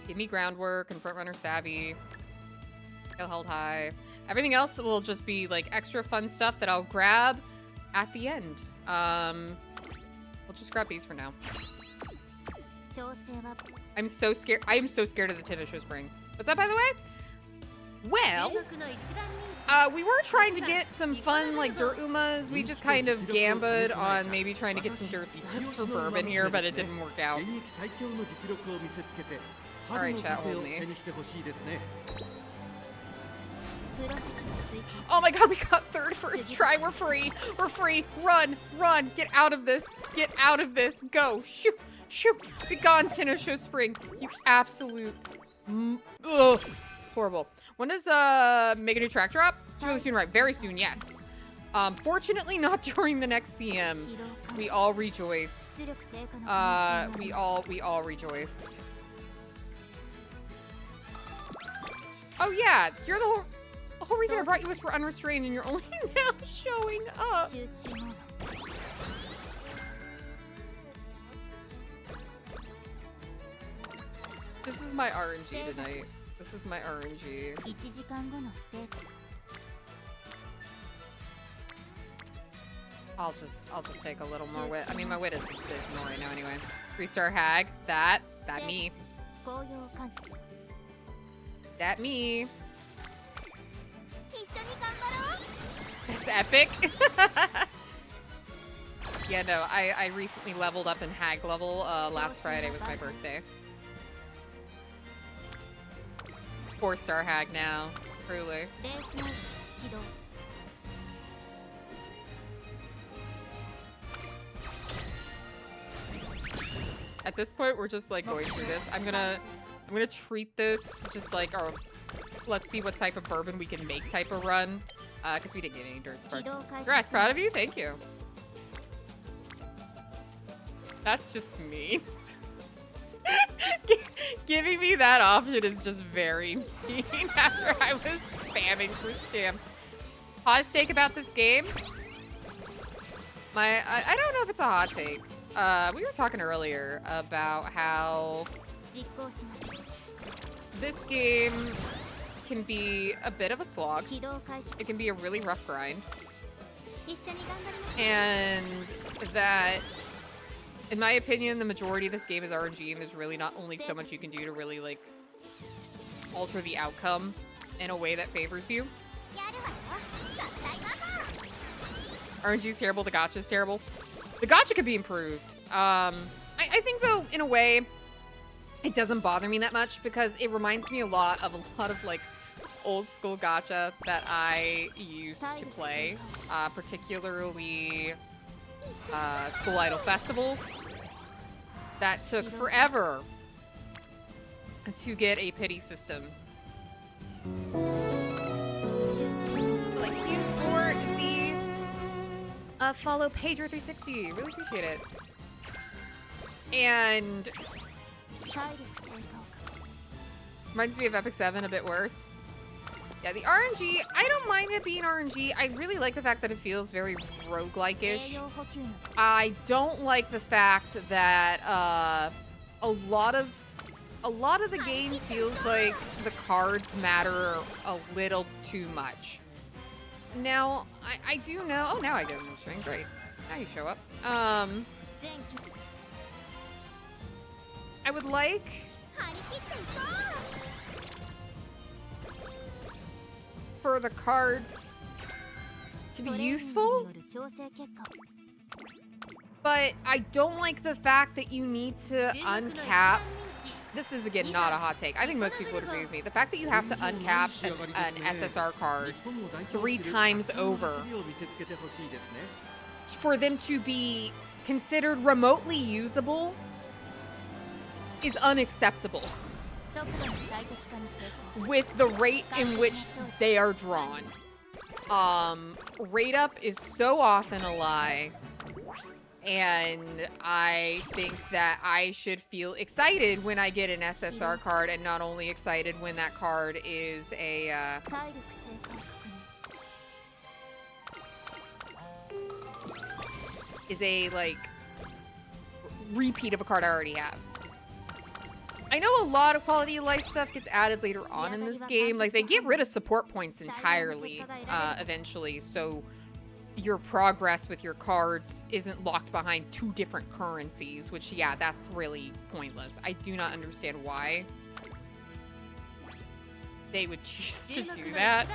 Give me groundwork and frontrunner savvy. Skill held high. Everything else will just be like extra fun stuff that I'll grab at the end. We'll just grab these for now. I'm so scared. I am so scared of the Tenno Spring. What's up, by the way? Well, we were trying to get some fun, like, dirt Umas. We just kind of gambled on maybe trying to get some dirt sparks for bourbon here, but it didn't work out. Alright, chat, hold me. Oh my god, we got third first try. We're free. We're free. Run. Run. Get out of this. Get out of this. Go. Shoot. Shoot. Be gone, Tenno Spring. You absolute... Ugh. Horrible. When does Mega New Track drop? It's really soon, right? Very soon, yes. Fortunately, not during the next CM. We all rejoice. We all rejoice. Oh yeah, you're the whole reason I brought you was for Unrestrained, and you're only now showing up. This is my RNG tonight. This is my RNG. I'll just take a little more wit. I mean, my wit is abysmal right now anyway. 3-star hag. That me. That me. That's epic. Yeah, no, I recently leveled up in hag level. Last Friday was my birthday. 4-star hag now, truly. At this point, we're just like going through this. I'm gonna treat this just like our let's see what type of bourbon we can make type of run. Because we didn't get any dirt sparks. Grass, proud of you. Thank you. That's just mean. Giving me that option is just very mean after I was spamming for stam. Hot take about this game. I don't know if it's a hot take. We were talking earlier about how this game can be a bit of a slog. It can be a really rough grind. And that, in my opinion, the majority of this game is RNG, and there's really not only so much you can do to really, like, alter the outcome in a way that favors you. RNG is terrible, the gacha is terrible. The gacha could be improved. I think, though, in a way, it doesn't bother me that much because it reminds me a lot of like old school gacha that I used to play, particularly School Idol Festival. That took forever to get a pity system. Like you for the follow Pedro360. Really appreciate it. And reminds me of Epic 7 a bit worse. Yeah, the RNG, I don't mind it being RNG. I really like the fact that it feels very roguelike-ish. I don't like the fact that a lot of the game feels like the cards matter a little too much. Now, I do know. Oh, now I get a string. Great. Now you show up. I would like for the cards to be useful, but I don't like the fact that you need to uncap. This is, again, not a hot take. I think most people would agree with me. The fact that you have to uncap an SSR card 3 times over for them to be considered remotely usable is unacceptable with the rate in which they are drawn. Rate up is so often a lie. And I think that I should feel excited when I get an SSR card, and not only excited when that card is a like repeat of a card I already have. I know a lot of quality of life stuff gets added later on in this game. Like, they get rid of support points entirely eventually, so your progress with your cards isn't locked behind 2 different currencies, which, yeah, that's really pointless. I do not understand why they would choose to do that.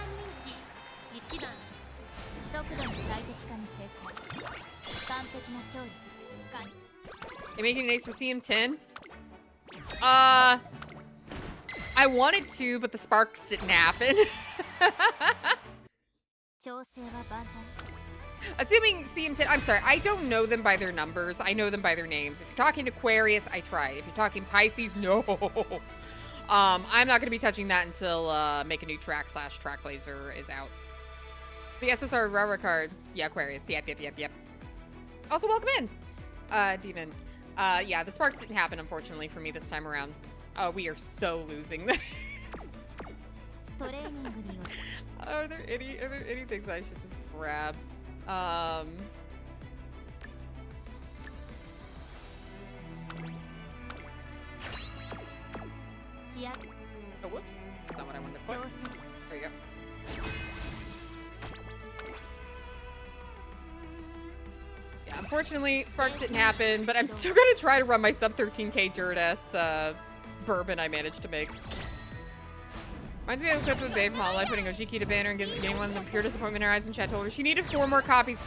They making an ace for CM10? I wanted to, but the sparks didn't happen. Assuming CM10, I'm sorry, I don't know them by their numbers. I know them by their names. If you're talking Aquarius, I tried. If you're talking Pisces, no. I'm not going to be touching that until Make a New Track / Trackblazer is out. The SSR Rara card. Yeah, Aquarius. Yep. Also, welcome in, Demon. Yeah, the sparks didn't happen, unfortunately, for me this time around. We are so losing this. Are there any things I should just grab? Oh, whoops. That's not what I wanted to put. There you go. Yeah, unfortunately, sparks didn't happen, but I'm still gonna try to run my sub 13k Dirt-S bourbon I managed to make. Reminds me of a clip of Babe Hollow putting Ojiki to banner and getting one of the pure disappointment in her eyes when Chad told her she needed 4 more copies.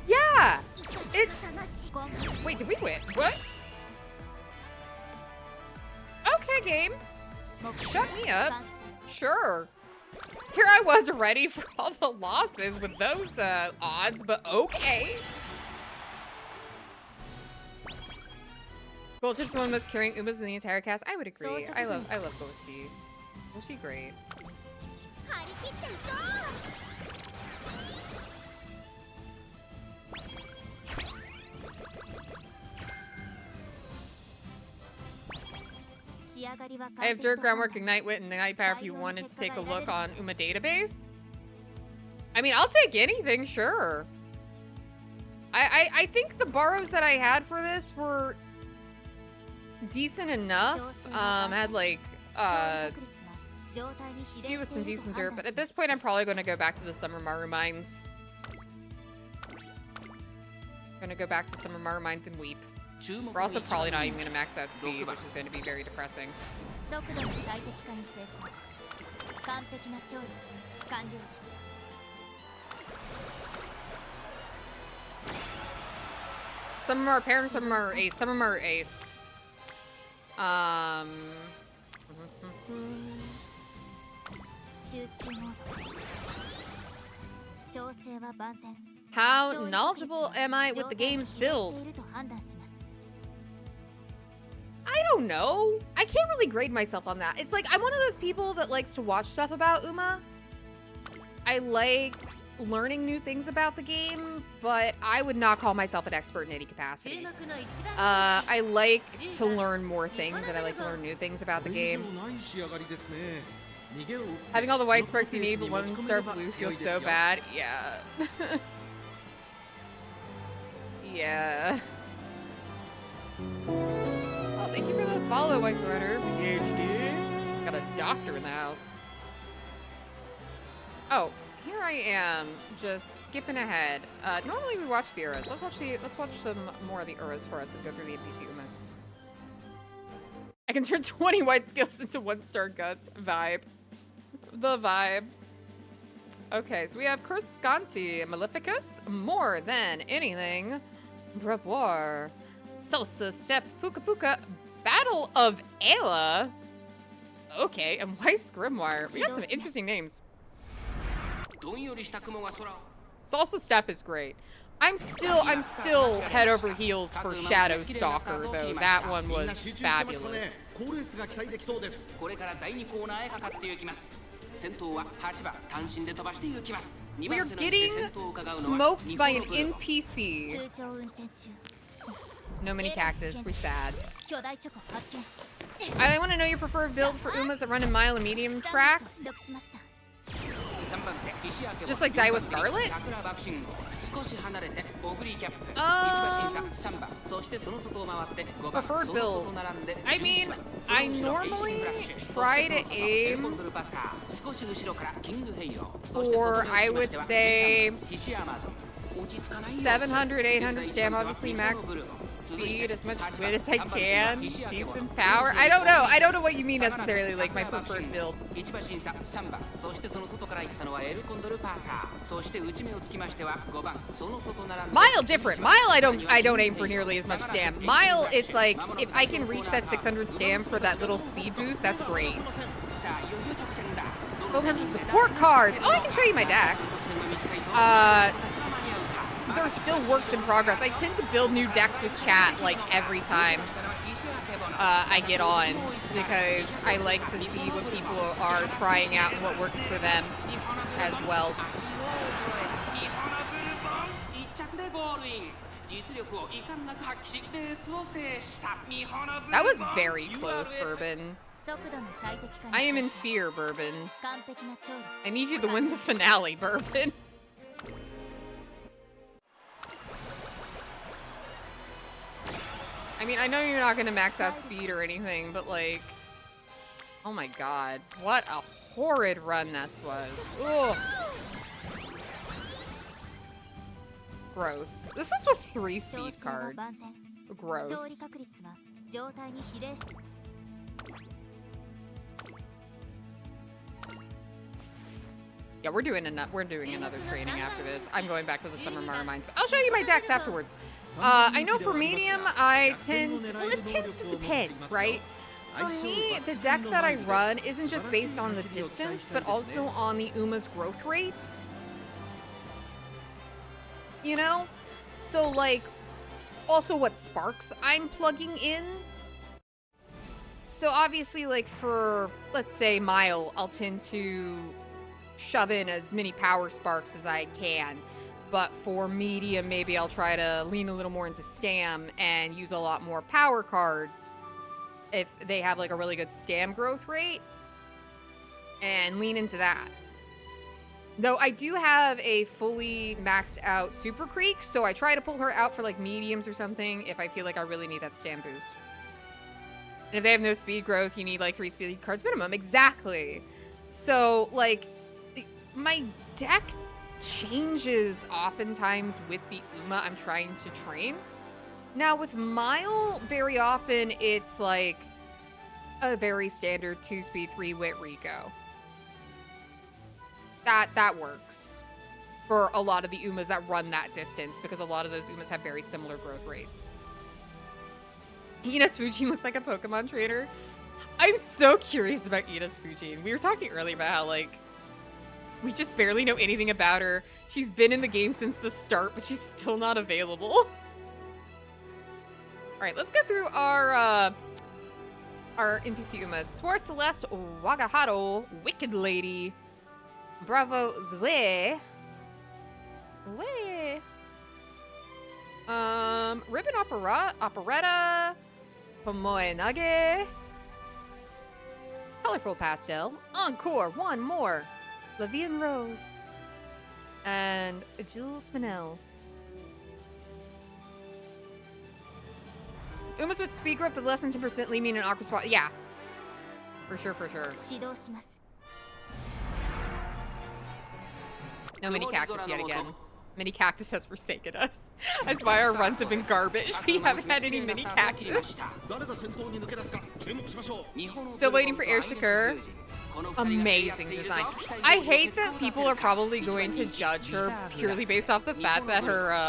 Yeah! It's... Wait, did we win? What? Okay, game. Shut me up. Sure. Here I was ready for all the losses with those odds, but okay. Gold Chip's the one most carrying Umas in the entire cast. I would agree. I love Goshi. Goshi, great. I have Dirt, Groundwork, Ignite, Wit, and Night Power if you wanted to take a look on Uma database. I mean, I'll take anything, sure. I think the borrows that I had for this were decent enough. Had like few with some decent dirt, but at this point I'm probably gonna go back to the Summer Maru Mines. Gonna go back to the Summer Maru Mines and weep. We're also probably not even gonna max out speed, which is gonna be very depressing. Some of them are parents, some of them are ace, some of them are ace. Um. How knowledgeable am I with the game's build? I don't know. I can't really grade myself on that. It's like, I'm one of those people that likes to watch stuff about Uma. I like learning new things about the game, but I would not call myself an expert in any capacity. I like to learn more things, and I like to learn new things about the game. Having all the white sparks you need, but 1-star blue feels so bad. Yeah. Yeah. Oh, thank you for the follow, White Runner. PhD. Got a doctor in the house. Oh, here I am, just skipping ahead. Normally we watch the Uras. Let's watch some more of the Uras for us and go through the NPC Umas. I can turn 20 white skills into 1-star guts. Vibe. The vibe. Okay, so we have Cruscanti, Maleficus, More Than Anything, Braboir, Salsa Step, Puka Puka, Battle of Ayla. Okay, and Weiss Grimoire. We got some interesting names. Salsa Step is great. I'm still head over heels for Shadow Stalker, though. That one was fabulous. We are getting smoked by an NPC. No mini cactus, we're sad. I want to know your preferred build for Umas that run in mile and medium tracks. Just like Daiwa Scarlet? Preferred builds. I mean, I normally try to aim for, I would say, 700, 800 stam, obviously max speed, as much wit as I can, decent power. I don't know. I don't know what you mean necessarily, like my preferred build. Mile different. Mile I don't aim for nearly as much stam. Mile, it's like, if I can reach that 600 stam for that little speed boost, that's great. Build terms of support cards. Oh, I can show you my decks. They're still works in progress. I tend to build new decks with chat like every time I get on, because I like to see what people are trying out and what works for them as well. That was very close, Bourbon. I am in fear, Bourbon. I need you to win the finale, Bourbon. I mean, I know you're not gonna max out speed or anything, but like, oh my god, what a horrid run this was. Ugh. Gross. This is with 3 speed cards. Gross. Yeah, we're doing another training after this. I'm going back to the Summer Martyr Mines, but I'll show you my decks afterwards. I know for medium, it tends to depend, right? For me, the deck that I run isn't just based on the distance, but also on the Uma's growth rates. You know? So, like, also what sparks I'm plugging in. So obviously, like, for, let's say, Mile, I'll tend to shove in as many power sparks as I can. But for medium, maybe I'll try to lean a little more into stam and use a lot more power cards if they have like a really good stam growth rate, and lean into that. Though I do have a fully maxed out Super Creek, so I try to pull her out for like mediums or something if I feel like I really need that stam boost. And if they have no speed growth, you need like 3 speed cards minimum. Exactly. So like my deck changes oftentimes with the Uma I'm trying to train. Now with Mile, very often it's like a very standard 2-speed 3-wit Rico. That works for a lot of the Umas that run that distance, because a lot of those Umas have very similar growth rates. Ina's Fujin looks like a Pokemon trainer. I'm so curious about Ina's Fujin. We were talking earlier about how, like, we just barely know anything about her. She's been in the game since the start, but she's still not available. All right, let's go through our NPC Umas. Swore Celeste, Wagaharo, Wicked Lady, Bravo Zue, Ribbon Operetta, Pomoe Nage, Colorful Pastel, Encore, one more, Lavian Rose, and Jules Spinell. Umas with speed grip with less than 10% leave me in an awkward spot. Yeah. For sure, for sure. No mini cactus yet again. Mini cactus has forsaken us. That's why our runs have been garbage. We haven't had any mini cactus. Still waiting for Air Shakur. Amazing design. I hate that people are probably going to judge her purely based off the fact that her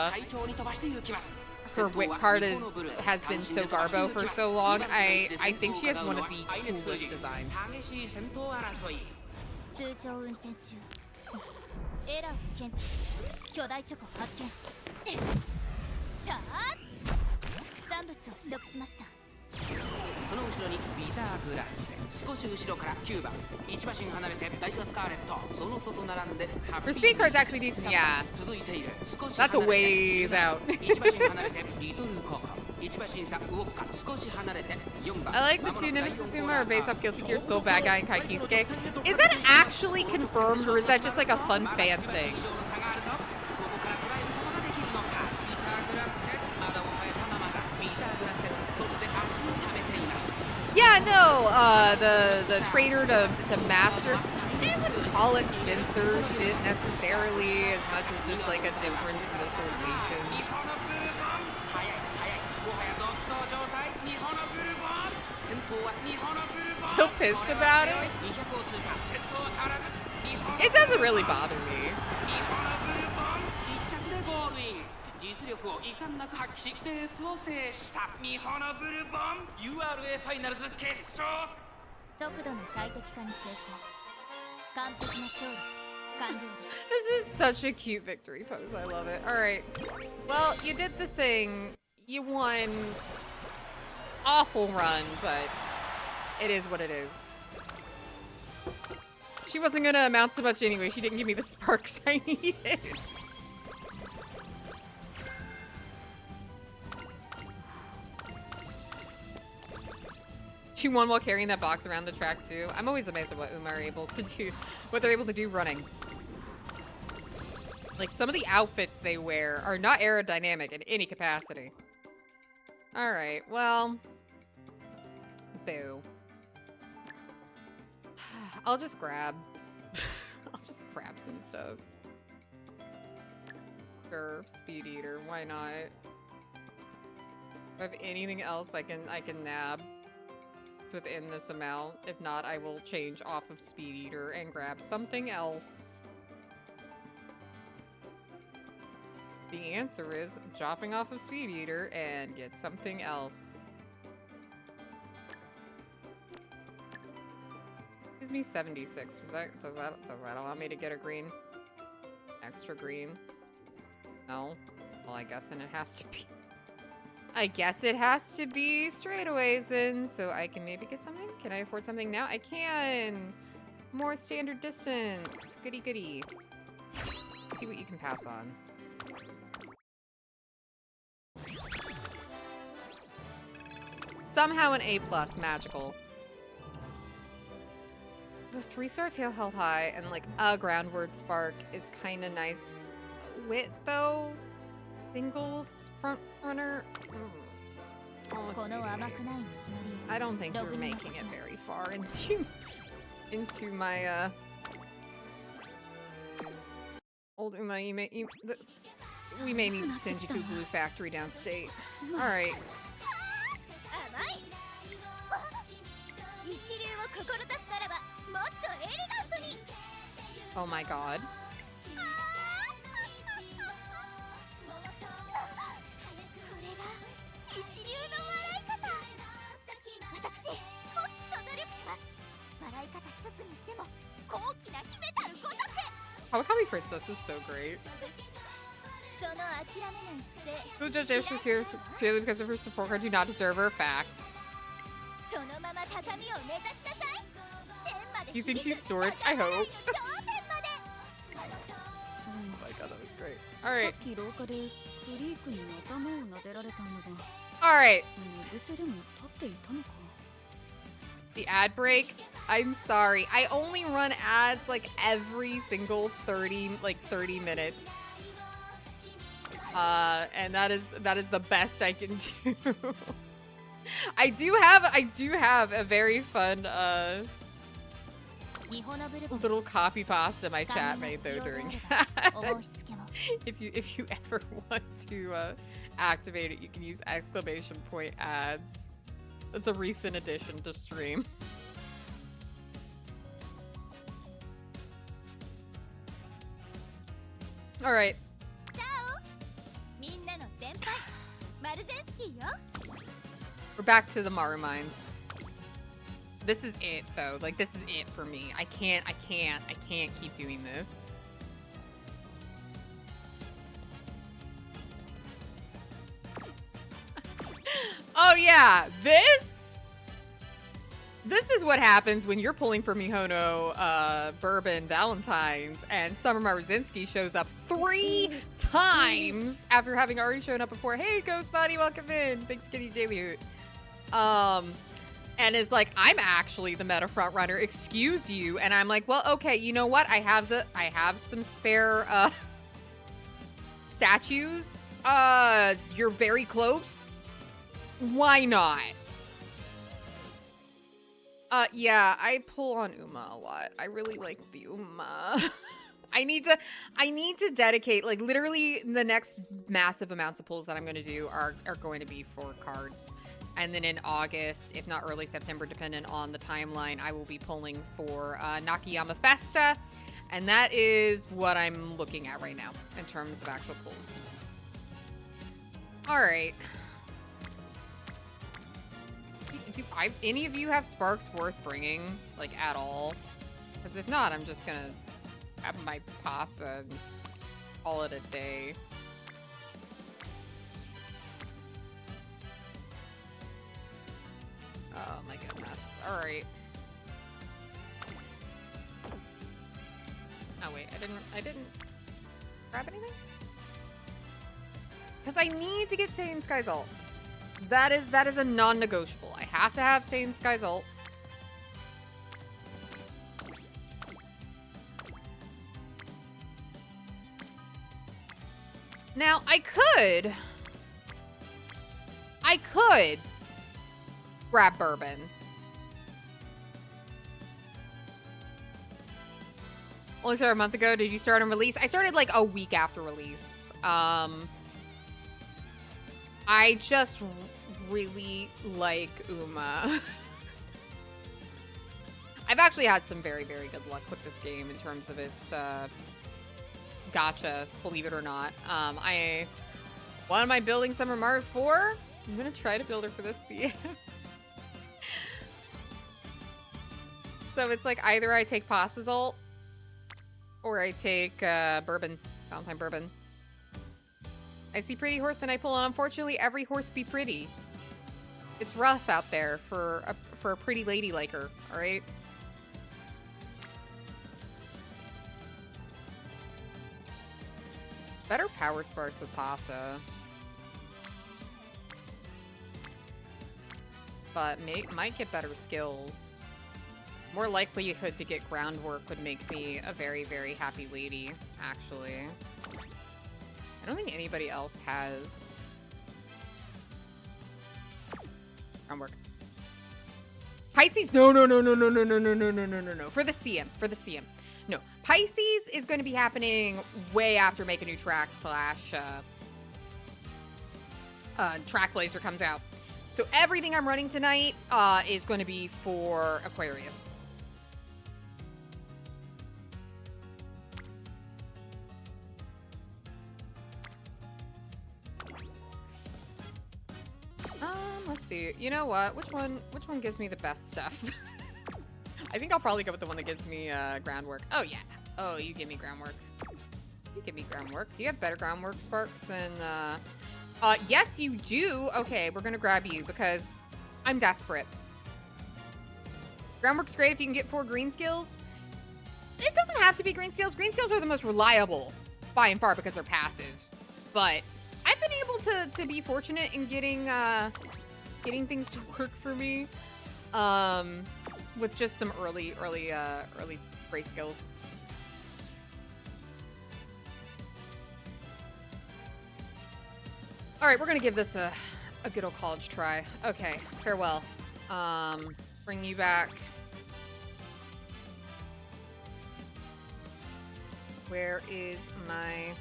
wit card has been so garbo for so long. I think she has one of the coolest designs. エラーを検知巨大チョコ発見たー副産物を取得しましたその後ろにビターグラス少し後ろから9番1馬身離れてダイヤスカーレットその外並んで Her speed card's actually decent, yeah. That's a ways out. I like the two Nemesis Uma are based off Guilty Gear Soul Bad Guy and Kaikisuke. Is that actually confirmed, or is that just like a fun fan thing? Yeah, no, the trainer to master, I wouldn't call it censorship necessarily, as much as just like a difference in localization. Still pissed about it? It doesn't really bother me. This is such a cute victory pose. I love it. All right. Well, you did the thing. You won. Awful run, but it is what it is. She wasn't gonna amount to much anyway. She didn't give me the sparks I needed. She won while carrying that box around the track too. I'm always amazed at what Uma are able to do, what they're able to do running. Like, some of the outfits they wear are not aerodynamic in any capacity. All right, well, boo. I'll just grab. I'll just grab some stuff. Sure, Speed Eater, why not? If I have anything else I can nab, it's within this amount. If not, I will change off of Speed Eater and grab something else. The answer is dropping off of Speed Eater and get something else. Gives me 76. Does that allow me to get a green? Extra green? No? Well, I guess then it has to be. I guess it has to be straightaways then, so I can maybe get something? Can I afford something now? I can! More standard distance. Goody goody. Let's see what you can pass on. Somehow an A+, magical. The 3-star tail held high and like a groundward spark is kind of nice. Wit though, singles front runner. I don't think we're making it very far into my old Uma. We may need to send you to a blue factory downstate. All right. Oh my god. Kawakami Princess is so great. Who judge Asher purely because of her support card do not deserve her facts. You think she snorts? I hope. Oh my god, that was great. Alright. Alright. The ad break? I'm sorry. I only run ads like every single 30 minutes. And that is the best I can do. I do have a very fun little copy pasta my chat made though during that. if you ever want to activate it, you can use !point ads. That's a recent addition to stream. All right. We're back to the Maru mines. This is it though. Like this is it for me. I can't keep doing this. Oh yeah, this is what happens when you're pulling for Mihono Bourbon Valentine's and Summer Marzinski shows up 3 times after having already shown up before. Hey, Ghost Buddy, welcome in. Thanks for getting daily hoot. And is like, I'm actually the meta front runner. Excuse you. And I'm like, well, okay, you know what? I have some spare statues. You're very close. Why not? Yeah, I pull on Uma a lot. I really like the Uma. I need to dedicate, like, literally the next massive amounts of pulls that I'm going to do are going to be for cards. And then in August, if not early September, depending on the timeline, I will be pulling for Nakayama Festa. And that is what I'm looking at right now in terms of actual pulls. All right. Do any of you have sparks worth bringing, like, at all? Because if not, I'm just gonna have my pasta and call it a day. Oh my goodness. All right. Oh wait, I didn't grab anything? Because I need to get Saiyan Sky's ult. That is a non-negotiable. I have to have Saiyan Sky's ult. Now, I could grab Bourbon. Only started a month ago. Did you start on release? I started like a week after release. I just really like Uma. I've actually had some very, very good luck with this game in terms of its gacha, believe it or not. What am I building Summer Mario for? I'm gonna try to build her for this CM. So it's like either I take Pasta's ult or I take Bourbon, Valentine Bourbon. I see pretty horse and I pull on. Unfortunately, every horse be pretty. It's rough out there for a pretty lady like her, all right? Better power sparks with Pasa. But might get better skills. More likelihood to get groundwork would make me a very, very happy lady, actually. I don't think anybody else has groundwork. Pisces, no. For the CM. No, Pisces is going to be happening way after Make a New Track / Track Blazer comes out. So everything I'm running tonight is going to be for Aquarius. Let's see. You know what? Which one gives me the best stuff? I think I'll probably go with the one that gives me groundwork. Oh yeah. Oh, you give me groundwork. You give me groundwork. Do you have better groundwork sparks than yes you do. Okay, we're gonna grab you because I'm desperate. Groundwork's great if you can get 4 green skills. It doesn't have to be green skills. Green skills are the most reliable by and far because they're passive. But I've been able to be fortunate in getting things to work for me with just some early race skills. All right, we're gonna give this a good old college try. Okay, farewell. Bring you back. Where is my...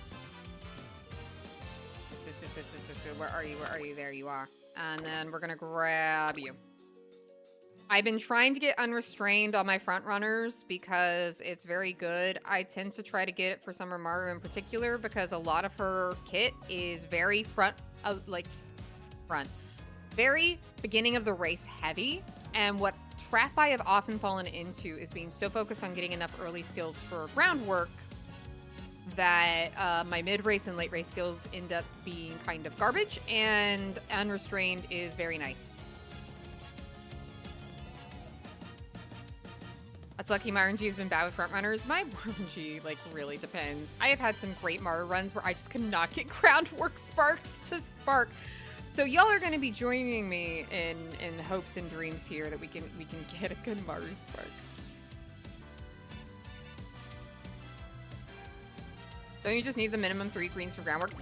Where are you? Where are you? There you are. And then we're gonna grab you. I've been trying to get unrestrained on my front runners because it's very good. I tend to try to get it for Summer Maru in particular because a lot of her kit is very very beginning of the race heavy. And what trap I have often fallen into is being so focused on getting enough early skills for groundwork that my mid-race and late race skills end up being kind of garbage, and unrestrained is very nice. That's lucky my RNG has been bad with front runners. My RNG, like, really depends. I have had some great Maru runs where I just could not get groundwork sparks to spark. So y'all are going to be joining me in hopes and dreams here that we can get a good Maru spark. Don't you just need the minimum 3 greens for groundwork?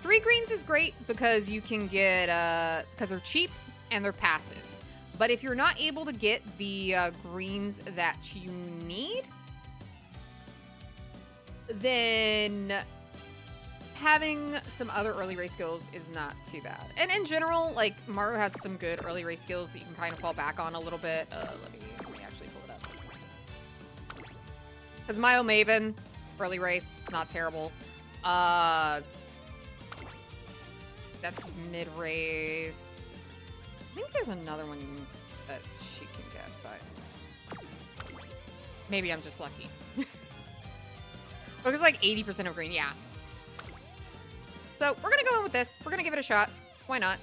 3 greens is great because you can get, because they're cheap and they're passive. But if you're not able to get the greens that you need, then having some other early race skills is not too bad. And in general, like, Maru has some good early race skills that you can kind of fall back on a little bit. Let me actually pull it up. Because Myo Maven, early race, not terrible. That's mid-race. I think there's another one that she can get, but maybe I'm just lucky. Because like 80% of green, yeah. So we're gonna go in with this. We're gonna give it a shot. Why not?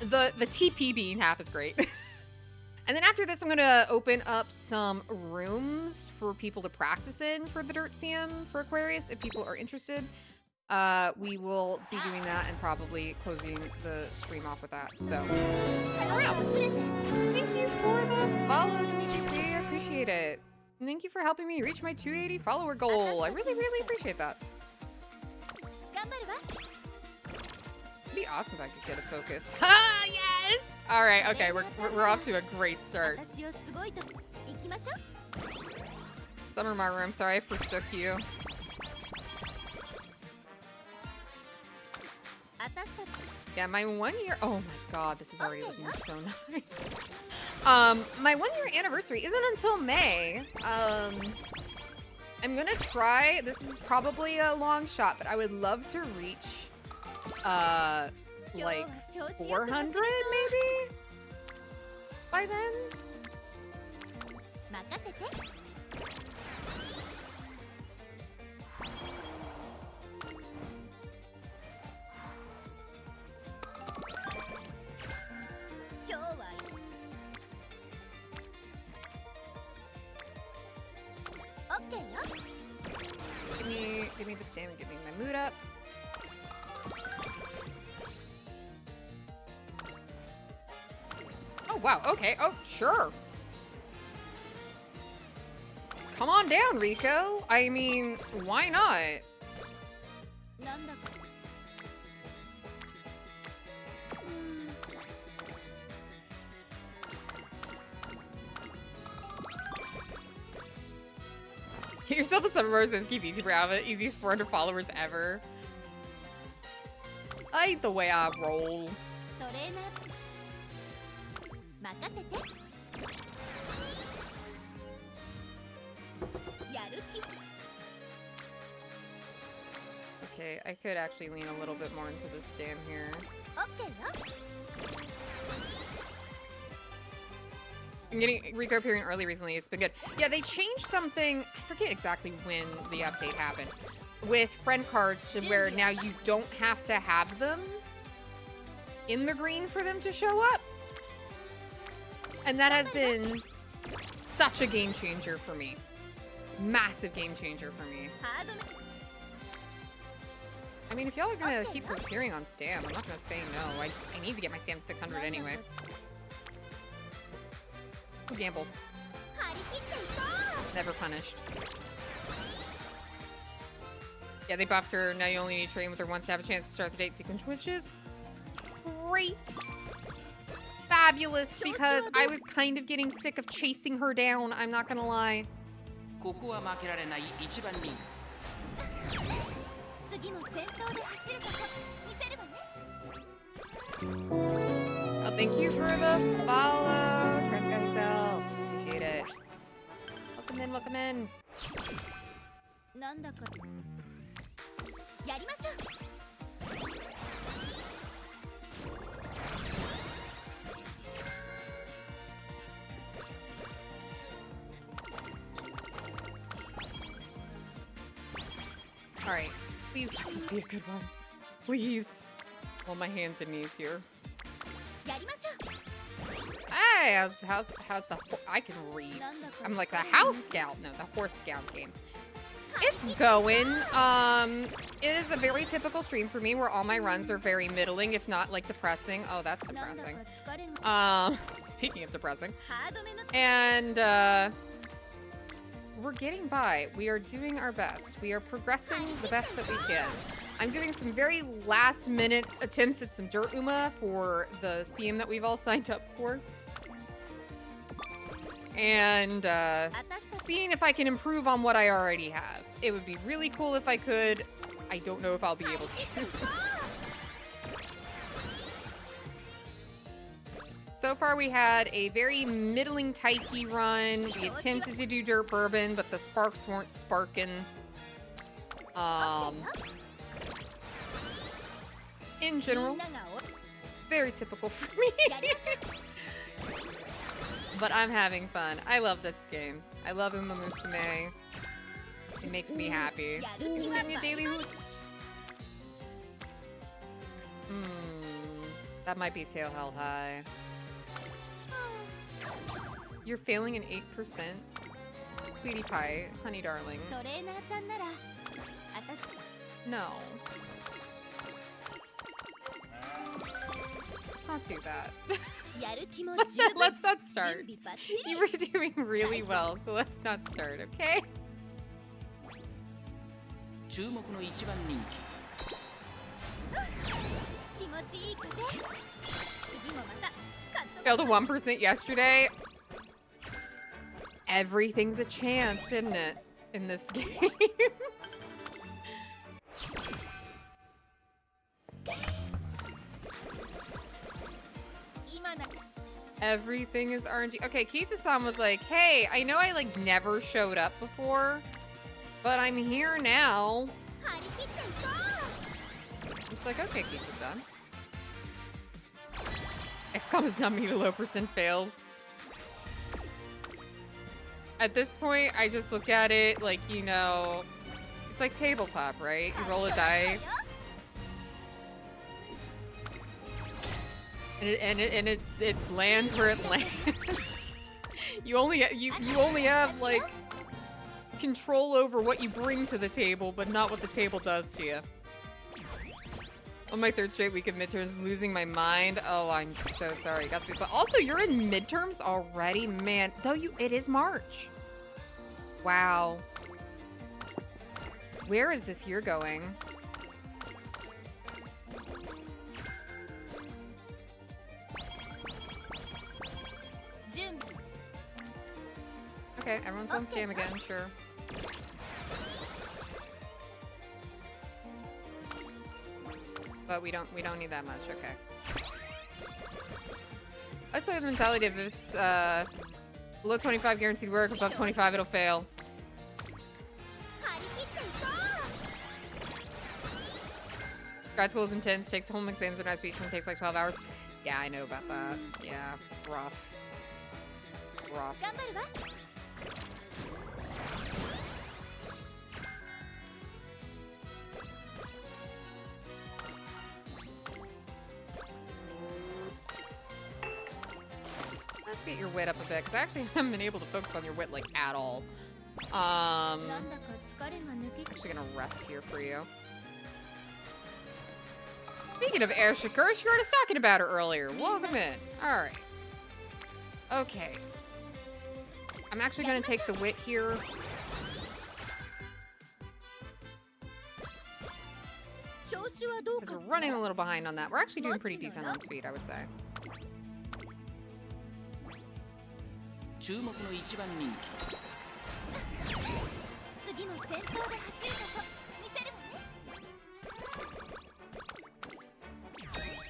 The TP being half is great. And then after this, I'm gonna open up some rooms for people to practice in for the Dirt CM for Aquarius if people are interested. We will be doing that and probably closing the stream off with that. So stick around. Thank you for the follow, DGC. I appreciate it. And thank you for helping me reach my 280 follower goal. I really, really appreciate that. It'd be awesome if I could get a focus. Ah, yes! All right, okay, we're off to a great start. Summer Maru, I'm sorry I forsook you. Yeah, my 1 year. Oh my god, this is already looking so nice. My 1 year anniversary isn't until May. I'm gonna try. This is probably a long shot, but I would love to reach like 400 maybe by then. Give me the stamina, give me my mood up. Oh, wow, okay, oh, sure. Come on down, Rico. I mean, why not? Get yourself a Summer Maru Senski VTuber outfit. Easiest 400 followers ever. I hate the way I roll. Okay, I could actually lean a little bit more into this stand here. I'm getting Rico appearing early recently. It's been good. Yeah, they changed something. I forget exactly when the update happened. With friend cards to where now you don't have to have them in the green for them to show up. And that has been such a game changer for me. Massive game changer for me. I mean, if y'all are gonna keep appearing on Stam, I'm not gonna say no. I need to get my Stam 600 anyway. Who gambled? Never punished. Yeah, they buffed her. Now you only need to train with her once to have a chance to start the date sequence, which is great. Fabulous, because I was kind of getting sick of chasing her down. I'm not gonna lie. Oh, thank you for the follow. Trust God yourself. Appreciate it. Welcome in, welcome in. All right, please just be a good one. Please. On my hands and knees here. Hey, how's the I can read. I'm like the house scout. No, the horse scout game. It's going. It is a very typical stream for me where all my runs are very middling, if not like depressing. Oh, that's depressing. Speaking of depressing. And we're getting by. We are doing our best. We are progressing the best that we can. I'm doing some very last minute attempts at some dirt Uma for the CM that we've all signed up for. And seeing if I can improve on what I already have. It would be really cool if I could. I don't know if I'll be able to. So far we had a very middling Taiki run. We attempted to do dirt bourbon, but the sparks weren't sparking. In general, very typical for me. But I'm having fun. I love this game. I love Umamusume. It makes me happy. Just getting a daily hoots. That might be tail held high. You're failing an 8%? Sweetie pie, honey darling. No. Let's not do that. let's not start. You were doing really well, so let's not start, okay? Failed a 1% yesterday. Everything's a chance, isn't it? In this game. Everything is RNG. Okay, Kita-san was like, hey, I know I like never showed up before, but I'm here now. It's like, okay, Kita-san. XCOM is not me to low percent fails. At this point, I just look at it like, you know, it's like tabletop, right? You roll a die. And it lands where it lands. you only have like control over what you bring to the table, but not what the table does to you. On my third straight week of midterms, losing my mind. Oh, I'm so sorry, Gatsby. But also, you're in midterms already, man. Though it is March. Wow. Where is this year going? Okay, everyone's on Steam again, sure. But we don't need that much, okay. I just play with the mentality of if it's below 25 guaranteed work, above 25 it'll fail. Grad school is intense, takes home exams are nice, but each one takes like 12 hours. Yeah, I know about that. Yeah, rough. rough. 頑張るわ Let's get your wit up a bit, because I actually haven't been able to focus on your wit, like, at all. なんだか疲れが抜け Actually gonna rest here for you. Speaking of Air Shakura, you were just talking about her earlier. Welcome in. Alright. Okay. I'm actually gonna take the wit here. Because we're running a little behind on that. We're actually doing pretty decent on speed, I would say. 注目の一番人気 次も先頭で走るとこ見せるわ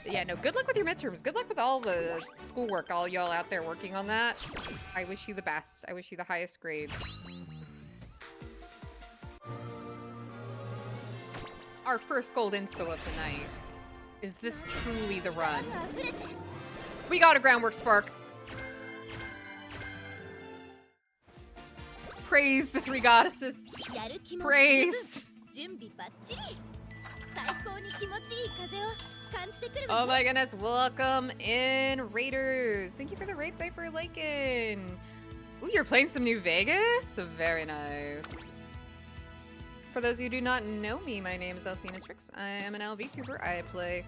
ね Yeah, no, good luck with your midterms. Good luck with all the schoolwork, all y'all out there working on that. I wish you the best. I wish you the highest grades. Our first gold inspo of the night. Is this truly the run? We got a groundwork spark. Praise the three goddesses. やる気も Praise. 準備バッチリ最高に気持ちいい風を感じてくるわ Oh my goodness, welcome in, Raiders. Thank you for the raid site for liking. Ooh, you're playing some New Vegas? Very nice. For those of you who do not know me, my name is Alcina Strix. I am an LVTuber. I play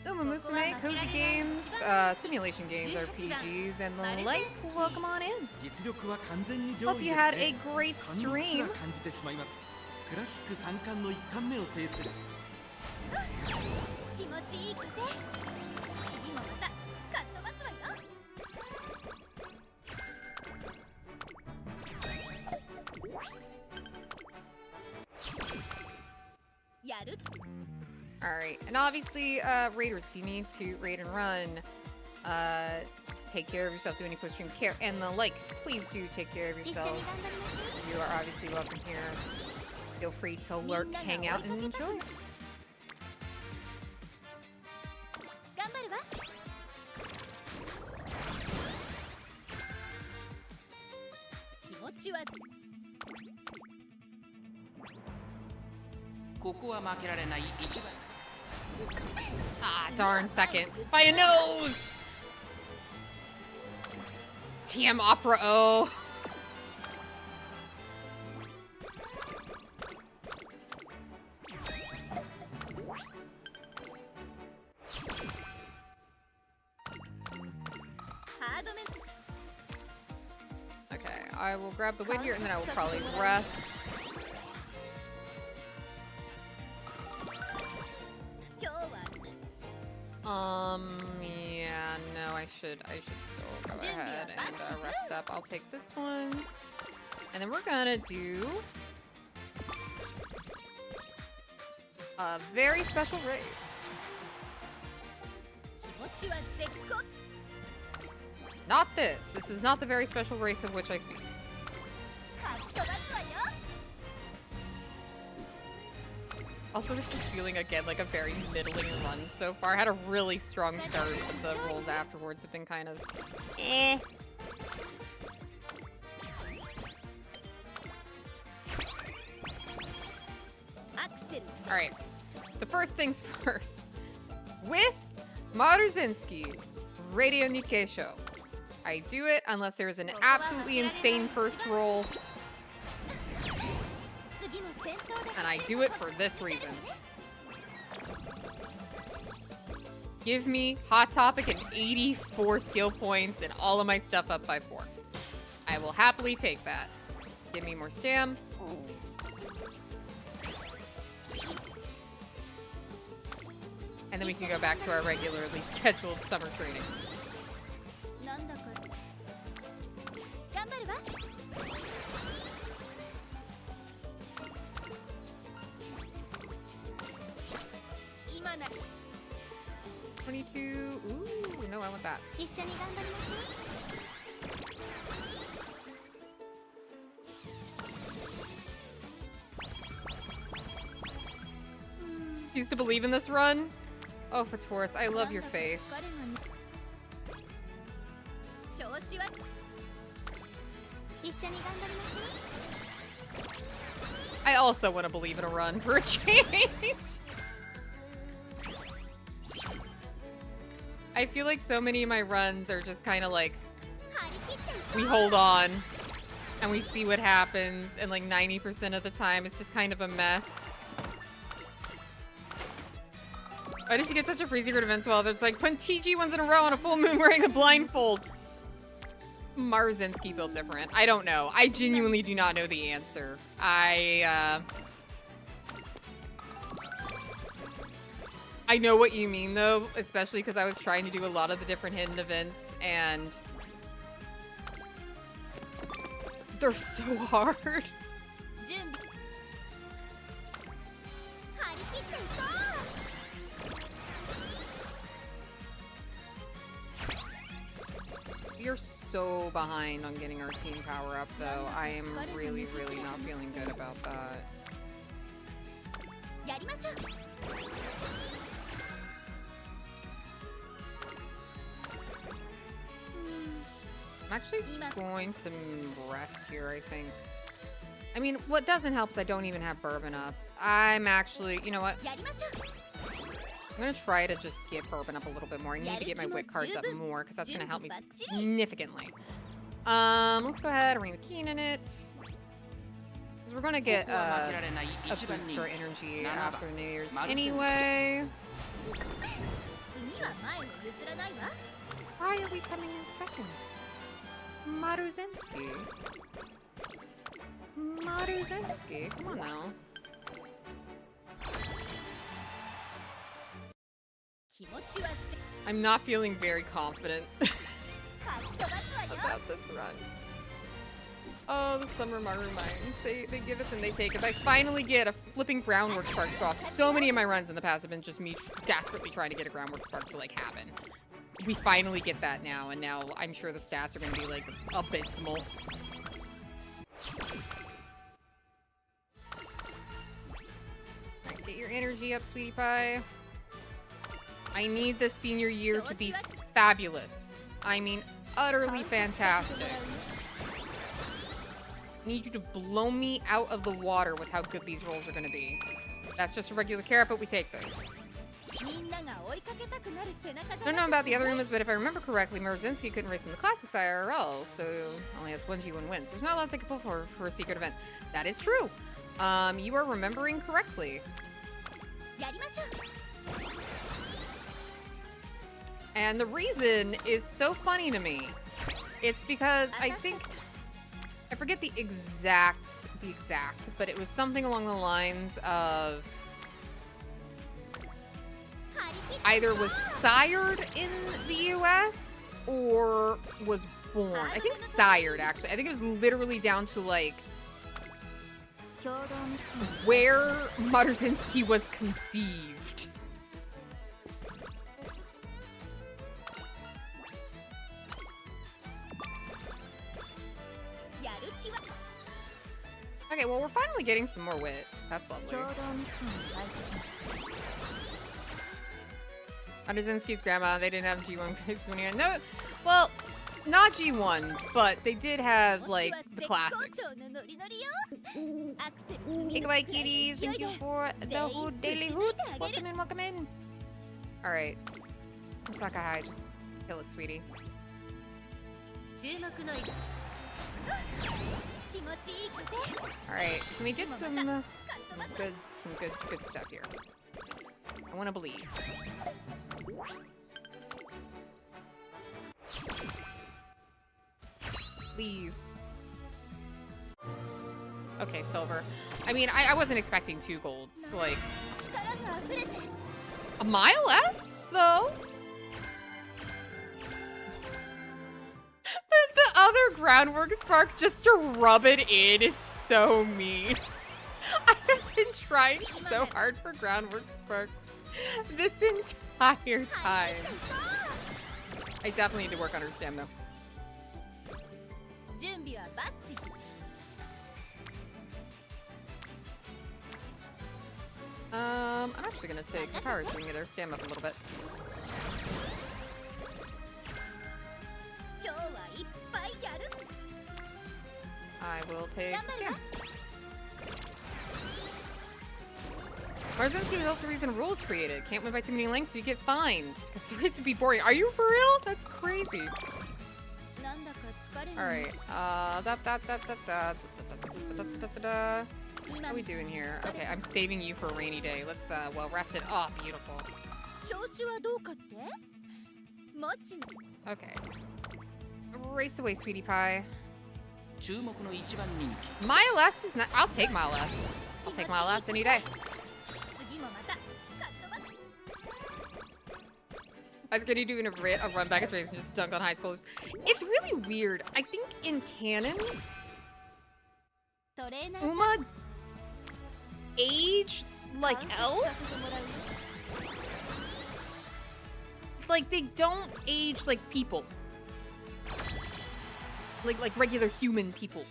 Umamusume, cozy games, simulation games, RPGs, and the like. Welcome on in. 実力は完全に上 Hope 位 you です had ね a great 貫禄す stream. ら感じてしまいますクラシック三冠の一冠目を制する気持ちいい風次もまたかっ飛ばすわよ やる Alright, and obviously, Raiders, if you need to raid and run, take care of yourself, do any post-stream care, and the like, please do take care of 一緒に頑張 yourselves. りましょ You are obviously welcome here. Feel free to lurk, hang out, and enjoy. う頑張るわ気持ちはここは負けられない一番 Ah, darn second. By a nose! TM Opera O. Okay, I will grab the win here and then I will probably rest. 今日は Yeah, no, I should still go ahead and rest up. I'll take this one. And then we're gonna do a very special race. 気持ちは絶好 Not this. This is not the very special race of which I speak. かっ飛ばすわよ Also, just this feeling again like a very middling run so far. I had a really strong start, but the rolls afterwards have been kind of eh. Alright, so first things first. With Marusensky, Radio Nikkei Show. I do it unless there's an absolutely insane first roll, 次も先頭で and I do it for this reason. Give me Hot Topic and 84 skill points and all of my stuff up by 4. I will happily take that. Give me more stam. And then we can go back to our regularly scheduled summer training. なんだか頑張るわ今なら 22. Ooh, no, I want that. 一緒に頑張りましょ Used to believe in this run. Oh, for Taurus, I love your faith. 調子は I also want to believe in a run for a change. I feel like so many of my runs are just kind of like, we hold on and we see what happens, and like 90% of the time it's just kind of a mess. Why did she get such a free secret event swell? It's like when TG ones in a row on a full moon wearing a blindfold. Maruzinski built different. I don't know. I genuinely do not know the answer. I know what you mean though, especially because I was trying to do a lot of the different hidden events and they're so hard. You're so behind on getting our team power up though. I am really, really not feeling good about that. I'm actually going to rest here, I think. I mean, what doesn't help is I don't even have Bourbon up. I'm actually, you know what? I'm gonna try to just get Bourbon up a little bit more. I need to get my Wit cards up more because that's gonna help me significantly. Let's go ahead and Keen in it. Because we're gonna get a boost for energy after New Year's anyway. Why are we coming in second? Maruzinski. Maruzinski, come on now. I'm not feeling very confident about this run. Oh, the Summer Maru Mines. They give it and they take it. I finally get a flipping groundwork spark to go off. So many of my runs in the past have been just me desperately trying to get a groundwork spark to like happen. We finally get that now, and now I'm sure the stats are going to be like abysmal. Right, get your energy up, sweetie pie. I need this senior year to be fabulous. I mean, utterly fantastic. I need you to blow me out of the water with how good these rolls are going to be. That's just a regular carrot, but we take those. I don't know about the other Umas, but if I remember correctly, Maruzinski couldn't race in the Classics IRL, so only has one G1 win. So there's not a lot to pull for a secret event. That is true. You are remembering correctly. And the reason is so funny to me. It's because I think, I forget the exact, but it was something along the lines of either was sired in the US or was born. I think sired, actually. I think it was literally down to like where Maruzinski was conceived. Okay, well, we're finally getting some more wit. That's lovely. Maruzinski's grandma, they didn't have G1 cases when he went. No, well, not G1s, but they did have, like, the classics. Gigabyte kitties, thank you for the hoot daily hoot. Welcome in, welcome in. Alright. Osaka High, just kill it, sweetie. Alright, can we get some good stuff here? I want to believe. Please. Okay, silver. I mean, I wasn't expecting 2 golds. Like, a mile less, though. The other groundwork spark just to rub it in is so mean. I have been trying so hard for groundwork sparks this entire time. I definitely need to work on her stam though. I'm actually gonna take the power so we can get her stam up a little bit. will take the stand. Marzinski was also the reason a rule was created. Can't win by too many lengths, so you get fined. Because the race would be boring. Are you for real? That's crazy. Alright. What are we doing here? Okay, I'm saving you for a rainy day. Let's, well, rest it. Oh, beautiful. Okay. Race away, sweetie pie. 注目の一番人気 Mile S is not. I'll take Mile S. I'll take Mile S any day. I was gonna do a run back at race and just dunk on high schoolers. It's really weird. I think in canon, Uma age like elves. Like they don't age like people. Like regular human people.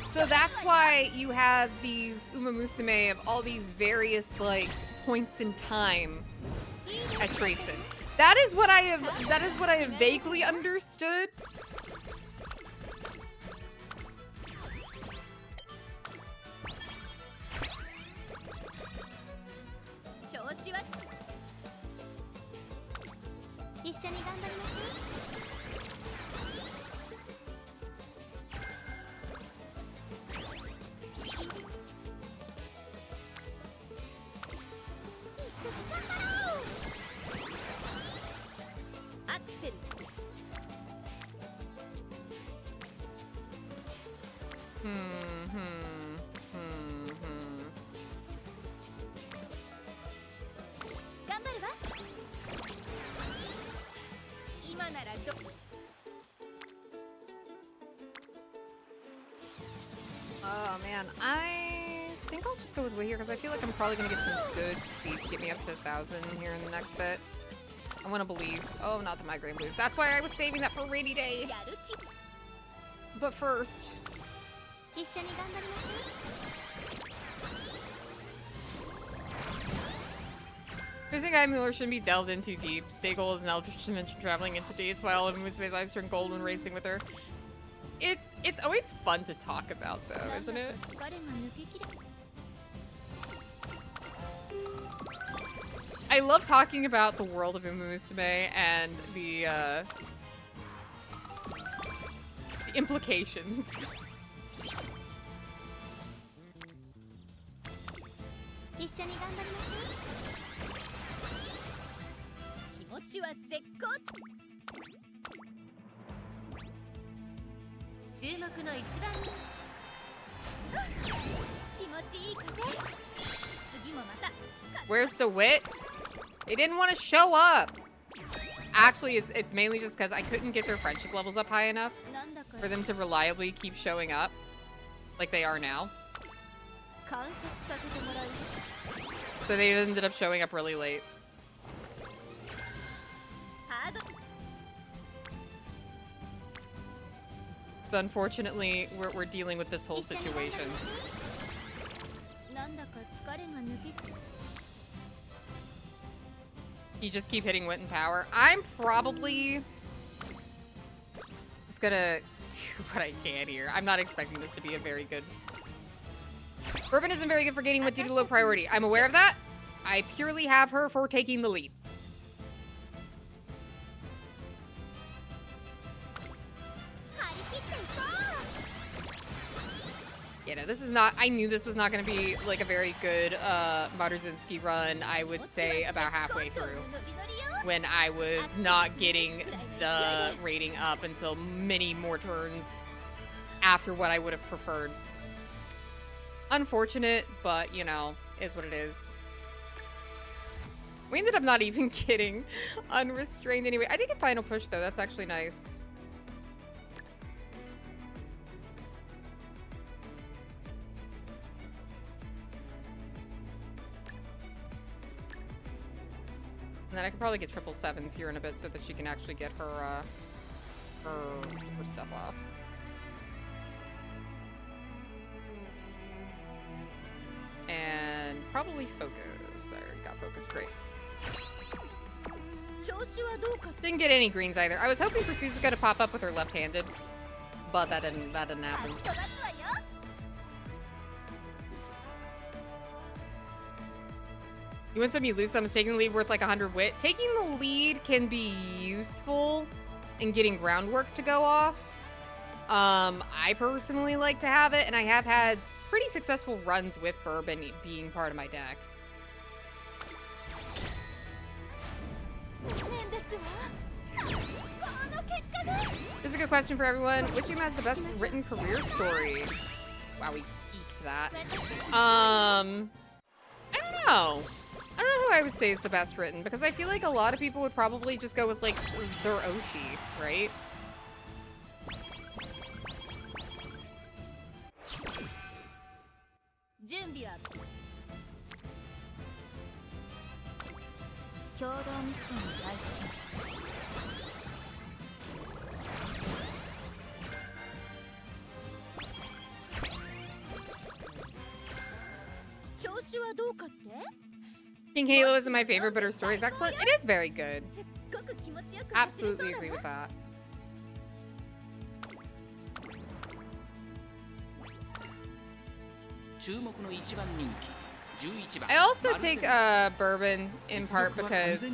So that's why you have these Umamusume of all these various like points in time at tracing. That is what I have vaguely understood. Oh man, I think I'll just go with Wii here because I feel like I'm probably gonna get some good speed to get me up to 1,000 here in the next bit. I want to believe. Oh, not the migraine blues. That's why I was saving that for a rainy day. But first. There's a guy Mueller shouldn't be delved in too deep. Stagel is an eldritch dimension traveling into dates while Musume's eyes turn gold when racing with her. It's always fun to talk about though, isn't it? I love talking about the world of Umamusume and the implications. Where's the wit? They didn't want to show up. Actually, it's mainly just because I couldn't get their friendship levels up high enough for them to reliably keep showing up like they are now. So they ended up showing up really late. So unfortunately, we're dealing with this whole situation. You just keep hitting wit and power. I'm probably just gonna do what I can here. I'm not expecting this to be a very good... Bourbon isn't very good for gaining wit due to low priority. I'm aware of that. I purely have her for taking the lead. You know, this is not... I knew this was not going to be, like, a very good Marzinski run, I would say, about halfway through. When I was not getting the rating up until many more turns after what I would have preferred. Unfortunate, but, you know, is what it is. We ended up not even getting unrestrained anyway. I did get final push, though. That's actually nice. And then I could probably get 777s here in a bit so that she can actually get her, her stuff off. And probably focus. I got focus, great. Didn't get any greens either. I was hoping for Suzuka to pop up with her left-handed, but that didn't happen. You win some, you lose some. Is taking the lead worth like 100 wit? Taking the lead can be useful in getting groundwork to go off. I personally like to have it, and I have had pretty successful runs with Bourbon being part of my deck. Here's a good question for everyone. Which team has the best written career story? Wow, we eked that. I don't know. I don't know who I would say is the best written, because I feel like a lot of people would probably just go with, like, their Oshi, right? Pink Halo isn't my favorite, but her story is excellent. It is very good. Absolutely agree with that. I also take Bourbon in part because,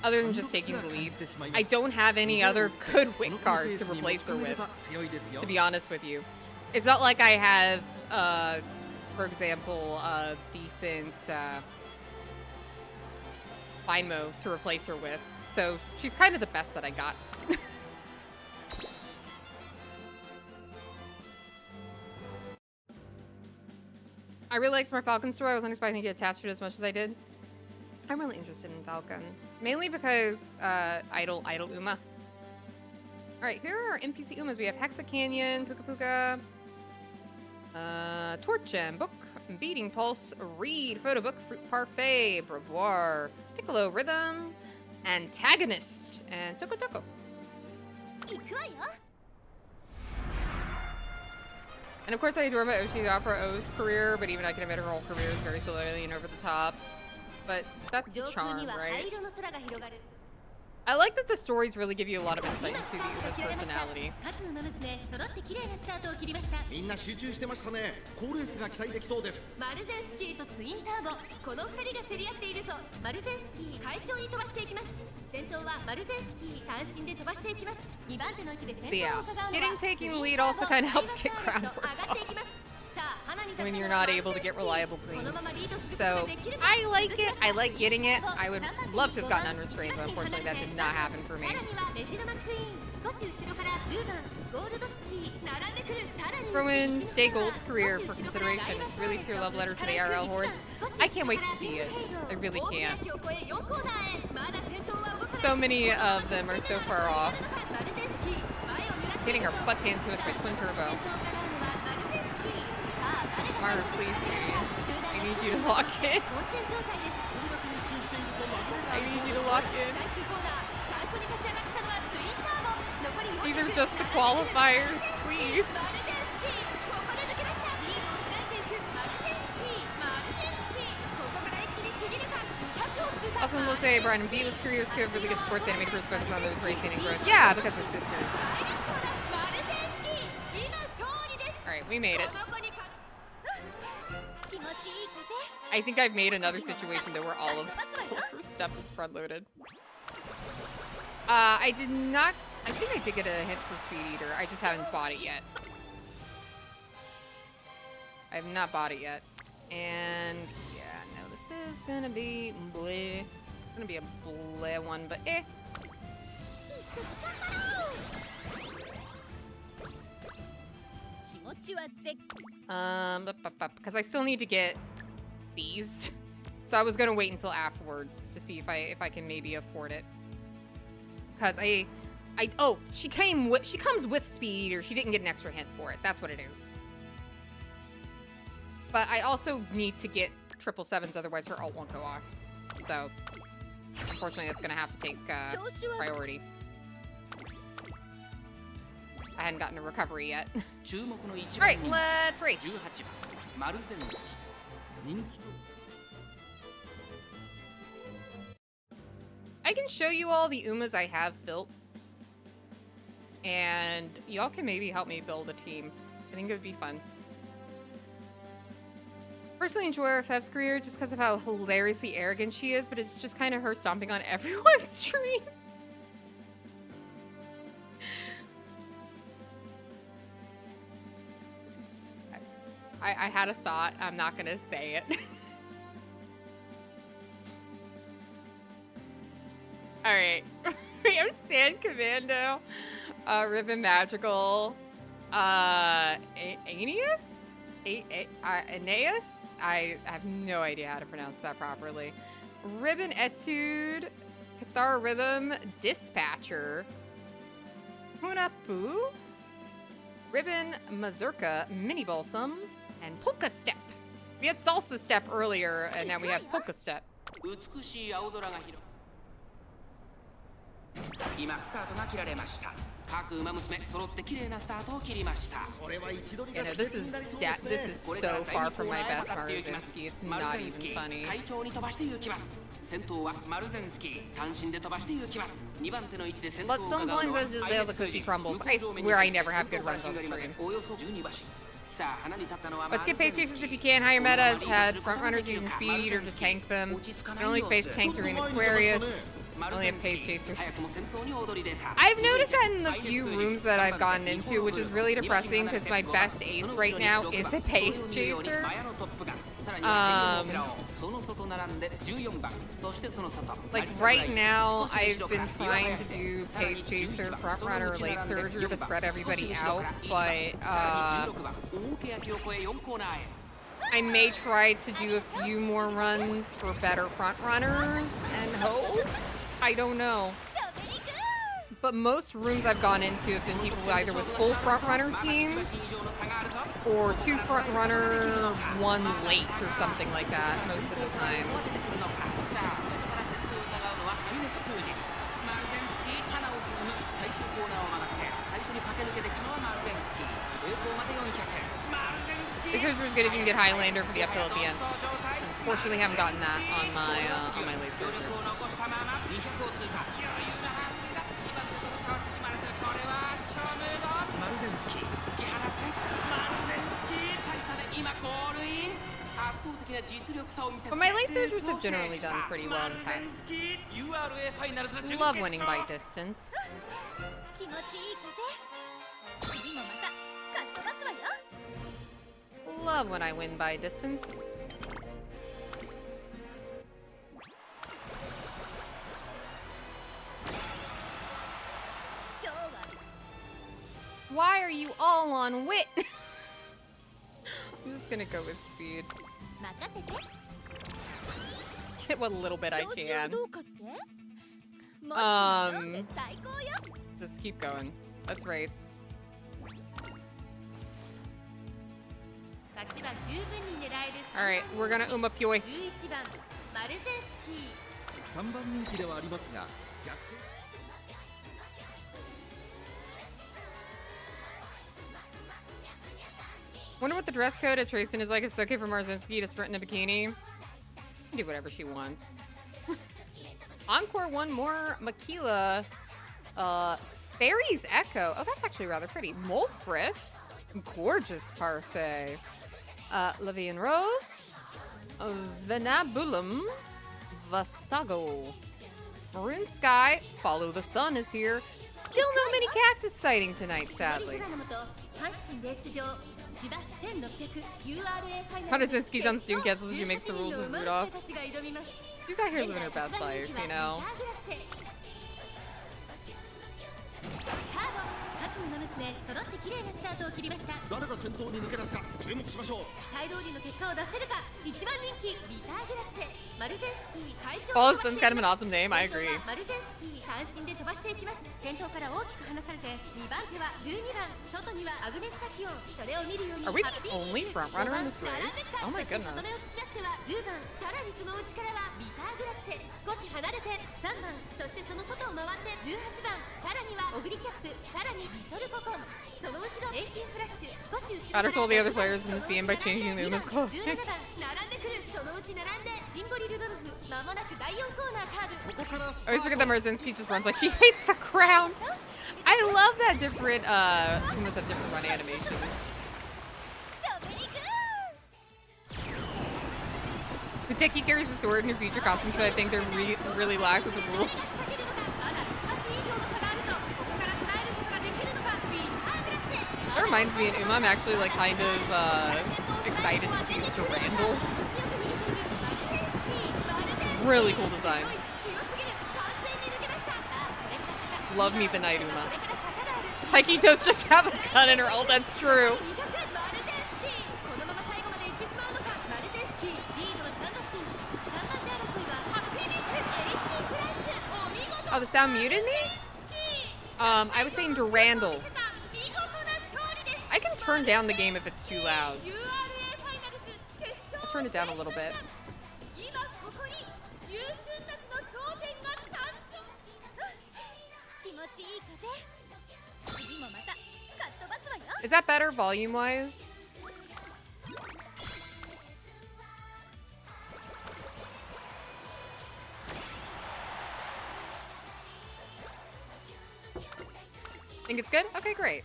other than just taking the lead, I don't have any other good win card to replace her with, to be honest with you. It's not like I have, for example, a decent Mo to replace her with, so she's kind of the best that I got. I really like Smart Falcon's story. I wasn't expecting to get attached to it as much as I did. I'm really interested in Falcon, mainly because Idol Uma. All right, here are our NPC Umas. We have Hexa Canyon, Puka Puka, Torch Gem, Book, Beating Pulse, Reed, Photo Book, Fruit Parfait, Brevoire, Piccolo Rhythm, Antagonist, and Toko Toko. And of course I adore my Oshi Opera O's career, but even I can admit her whole career is very slowly and over the top. But that's the charm, right? I like that the stories really give you a lot of insight into the Uma's personality. みんな集中してましたね。好レースが期待できそうです。マルゼンスキーとツインターボ、この2人が競り合っているぞ。マルゼンスキー快調に飛ばしていきます。先頭はマルゼンスキー単身で飛ばしていきます。2番手の位置で先頭を伺うのは Getting taking the lead also kind of helps get groundwork off when you're not able to get reliable greens. So I like it. I like getting it. I would love to have gotten unrestrained, but unfortunately that did not happen for me. Throw in Stay Gold's career for consideration. It's really pure love letter to the RL horse. I can't wait to see it. I really can't. So many of them are so far off. Getting our butts handed to us by Twin Turbo. Marta, please, sweetie. I need you to lock in. I need you to lock in. These are just the qualifiers, please. Also, let's say Brian and Beavis careers too have really good sports animators focused on the racing and growth. Yeah, because they're sisters. Alright, we made it. I think I've made another situation though where all of her stuff is front-loaded. I did not... I think I did get a hint for Speed Eater. I just haven't bought it yet. I have not bought it yet. And yeah, no, this is gonna be bleh. It's gonna be a bleh one, but eh. Because I still need to get these. So I was gonna wait until afterwards to see if I can maybe afford it. Because oh, she comes with Speed Eater. She didn't get an extra hint for it. That's what it is. But I also need to get 777s, otherwise her ult won't go off. So, unfortunately, that's gonna have to take priority. I hadn't gotten a recovery yet. Alright, let's race. I can show you all the Umas I have built. And y'all can maybe help me build a team. I think it would be fun. Personally enjoy Fev's career just because of how hilariously arrogant she is, but it's just kind of her stomping on everyone's dreams. I had a thought. I'm not going to say it. All right. We have Sand Commando, Ribbon Magical, Aeneas? Aeneas? I have no idea how to pronounce that properly. Ribbon Etude, Cathar Rhythm, Dispatcher, Hunapu, Ribbon Mazurka, Mini Balsam, and Polka Step. We had Salsa Step earlier, and now we have Polka Step. 美しい青空が広今スタートが切られました各馬娘揃って綺麗なスタートを切りました Yeah, no, this is so far from my best Marzinski. It's not even funny. 快調に飛ばして行きます先頭はマルゼンスキー単身で飛ばして行きます2番手の位置で先頭 But sometimes as Giselle the cookie crumbles. I swear I never have good runs on the stream. およそ12馬身 Let's get pace chasers if you can. Higher metas had front runners using speed or just tank them. You can only face tank during Aquarius. Only have pace chasers. I've noticed that in the few rooms that I've gotten into, which is really depressing because my best ace right now is a pace chaser. Like right now, I've been trying to do pace chaser, front runner, late surger to spread everybody out, but I may try to do a few more runs for better front runners and hope. I don't know. But most rooms I've gone into have been people either with full front runner teams or 2 front runner, 1 late or something like that most of the time. This is good if you can get Highlander for the uphill at the end. Unfortunately, haven't gotten that on my late surger. But my late surgers have generally done pretty well in tests. Love winning by distance. Love when I win by distance. Why are you all on wit? I'm just gonna go with speed. Get what little bit I can. Just keep going. Let's race. Alright, we're gonna Umamusume. 3番人気ではありますが Wonder what the dress code at Trayson is like. It's okay for Marzinski to sprint in a bikini. She can do whatever she wants. Encore one more. Makila. Fairy's Echo. Oh, that's actually rather pretty. Molfrith. Gorgeous parfait. Lavian Rose. Venabulum. Vasago. Maroon Sky. Follow the Sun is here. Still no mini cactus sighting tonight, sadly. Marzinski's on student cancels she makes the rules of Rudolph. She's out here living her best life, you know. 揃って綺麗なスタートを切りました誰が先頭に抜け出すか注目しましょう期待通りの結果を出せるか一番人気ビターグラッセマルゼンスキー会長 Boston's kind of an awesome name, I agree. マルゼンスキー単身で飛ばしていきます先頭から大きく離されて2番手は12番外にはアグネスタキオンそれを見るように Are we the only front runner in this race? Oh my goodness. 10番さらにその内からはビターグラッセ少し離れて3番そしてその外を回って18番さらにはオグリキャップさらにリトルココンその後ろエイシンフラッシュ少し後ろ Gotta told the other players in the scene by changing the Uma's clothes. 17番並んでくるそそのうち並んでシンボリルドルフまもなく第4コーナーカーブ。ここからス I タ always ー forget ト that Marzinski just runs like he hates the crown. I love that different Pumas have different run animations. ジョベリグ Hideki carries the sword in her future costume, so I think they're really lax with the rules. かけるのか、まだ1マス以上の差があるぞ。ここから捉えることができるのか。ビーハーグラスで That reminds me, in Uma, I'm actually like kind of excited to see Durandal. Really cool design. Love me the night Uma. Hikito's just have a gun in her ult, that's true. Oh, the sound muted me? I was saying Durandal. I can turn down the game if it's too loud. I'll turn it down a little bit. Is that better volume-wise? Think it's good? Okay, great.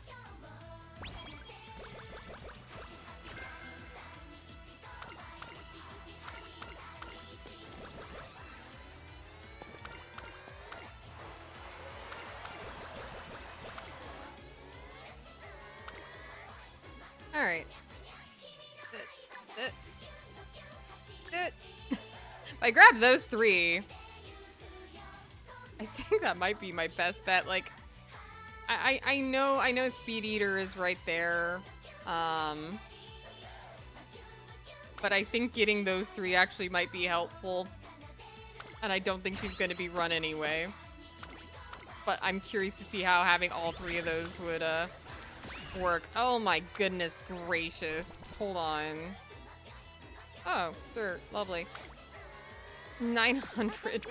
All right. If I grab those three, I think that might be my best bet. Like, I know Speed Eater is right there. But I think getting those three actually might be helpful. And I don't think she's gonna be run anyway. But I'm curious to see how having all three of those would work. Oh my goodness gracious. Hold on. Oh, dirt. Lovely. 900.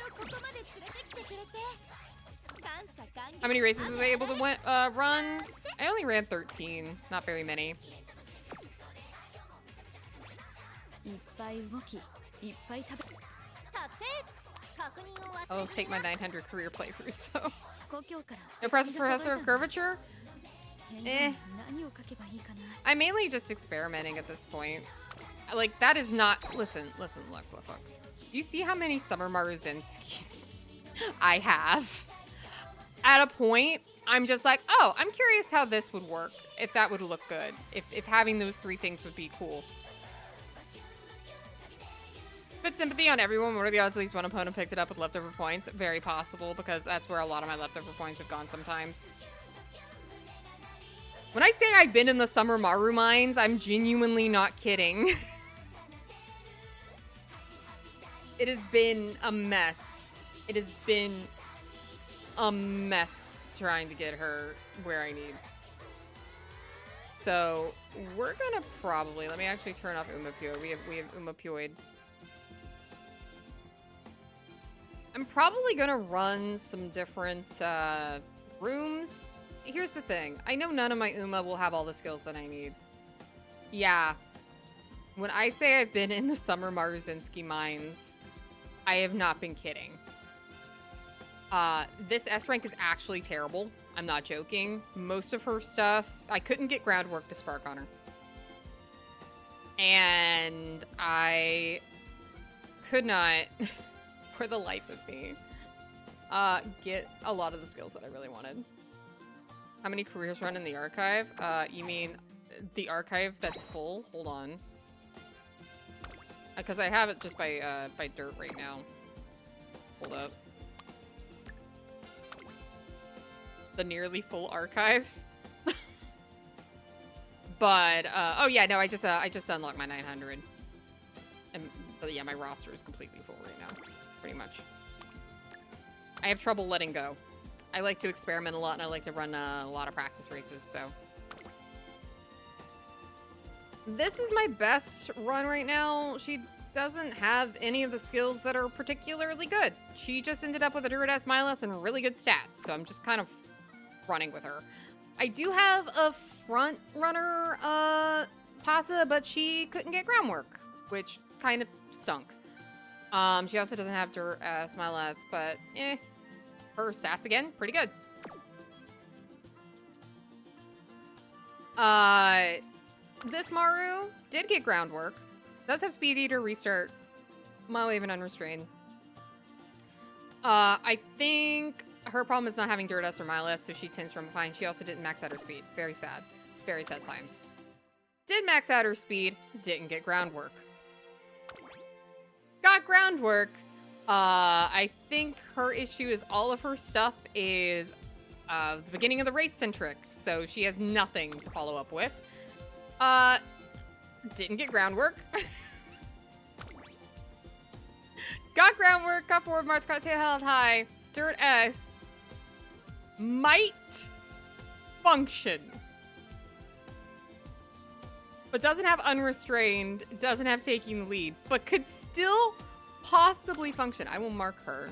How many races was I able to run? I only ran 13. Not very many. I'll take my 900 career playthroughs though. No professor of curvature? Eh. I'm mainly just experimenting at this point. Like, that is not... Listen, look. You see how many Summer Maruzinskis I have? At a point, I'm just like, oh, I'm curious how this would work. If that would look good. If having those three things would be cool. Put sympathy on everyone. What are the odds at least one opponent picked it up with leftover points? Very possible, because that's where a lot of my leftover points have gone sometimes. When I say I've been in the Summer Maru mines, I'm genuinely not kidding. It has been a mess. It has been a mess trying to get her where I need. So we're gonna probably, let me actually turn off Umapuoid. We have Umapuoid. I'm probably gonna run some different rooms. Here's the thing. I know none of my Uma will have all the skills that I need. Yeah. When I say I've been in the Summer Maruzinski mines, I have not been kidding. This S rank is actually terrible. I'm not joking. Most of her stuff, I couldn't get groundwork to spark on her. And I could not, for the life of me, get a lot of the skills that I really wanted. How many careers run in the archive? You mean the archive that's full? Hold on. Because I have it just by dirt right now. Hold up. The nearly full archive. But oh yeah, no, I just unlocked my 900. But yeah, my roster is completely full right now, pretty much. I have trouble letting go. I like to experiment a lot, and I like to run a lot of practice races, so. This is my best run right now. She doesn't have any of the skills that are particularly good. She just ended up with a Druidess, Milas, and really good stats, so I'm just kind of running with her. I do have a front runner, Pasa, but she couldn't get groundwork, which kind of stunk. She also doesn't have dirt as my last, but her stats again, pretty good. This Maru did get groundwork. Does have speed eater, restart, mile wave, and unrestrained. I think her problem is not having dirt S or Miles, so she tends from behind. She also didn't max out her speed. Very sad. Very sad times. Did max out her speed, didn't get groundwork. Got groundwork. I think her issue is all of her stuff is the beginning of the race centric, so she has nothing to follow up with. Didn't get groundwork. Got groundwork, got forward march, got tail held high. Dirt S might function. But doesn't have unrestrained, doesn't have taking the lead, but could still possibly function. I will mark her.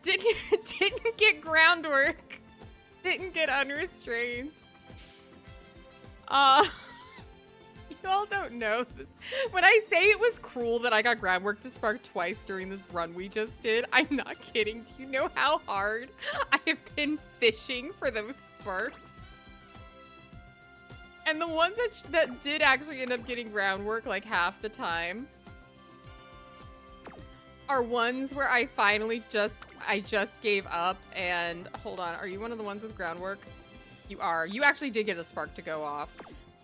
Didn't get groundwork. Didn't get unrestrained. You all don't know this. When I say it was cruel that I got groundwork to spark twice during this run we just did, I'm not kidding. Do you know how hard I have been fishing for those sparks? And the ones that did actually end up getting groundwork like half the time are ones where I finally just gave up and hold on, are you one of the ones with groundwork? You are. You actually did get a spark to go off.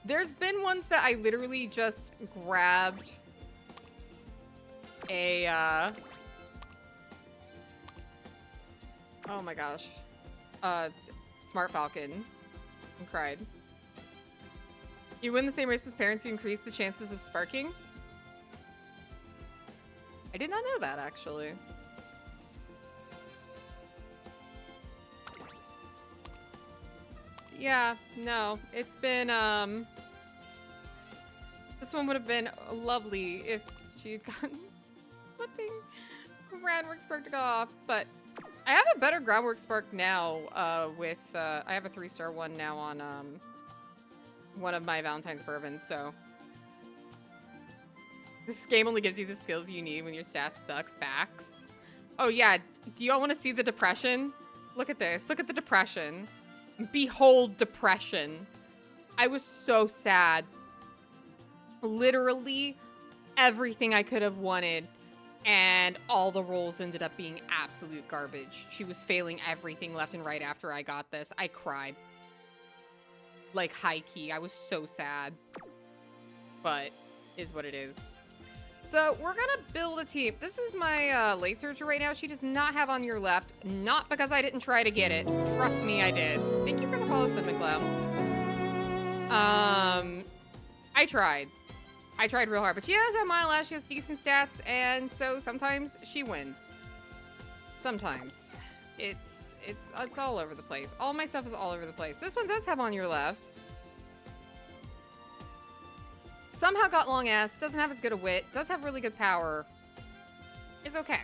There's been ones that I literally just grabbed a oh my gosh. Smart Falcon and cried. You win the same race as parents, you increase the chances of sparking. I did not know that, actually. Yeah, no. It's been, this one would have been lovely if she'd gotten flipping groundwork spark to go off, but I have a better groundwork spark now, with, I have a 3-star one now on, one of my Valentine's bourbons, so. This game only gives you the skills you need when your stats suck. Facts. Oh yeah, do y'all want to see the depression? Look at this. Look at the depression. Behold depression. I was so sad. Literally everything I could have wanted, and all the rolls ended up being absolute garbage. She was failing everything left and right after I got this. I cried. Like high key. I was so sad. But is what it is. So we're gonna build a team. This is my late searcher right now. She does not have on your left. Not because I didn't try to get it. Trust me, I did. Thank you for the follow, Sid McCloud. I tried. I tried real hard, but she has a mile left. She has decent stats, and so sometimes she wins. Sometimes. It's all over the place. All my stuff is all over the place. This one does have on your left. Somehow got long ass, doesn't have as good a wit, does have really good power. Is okay.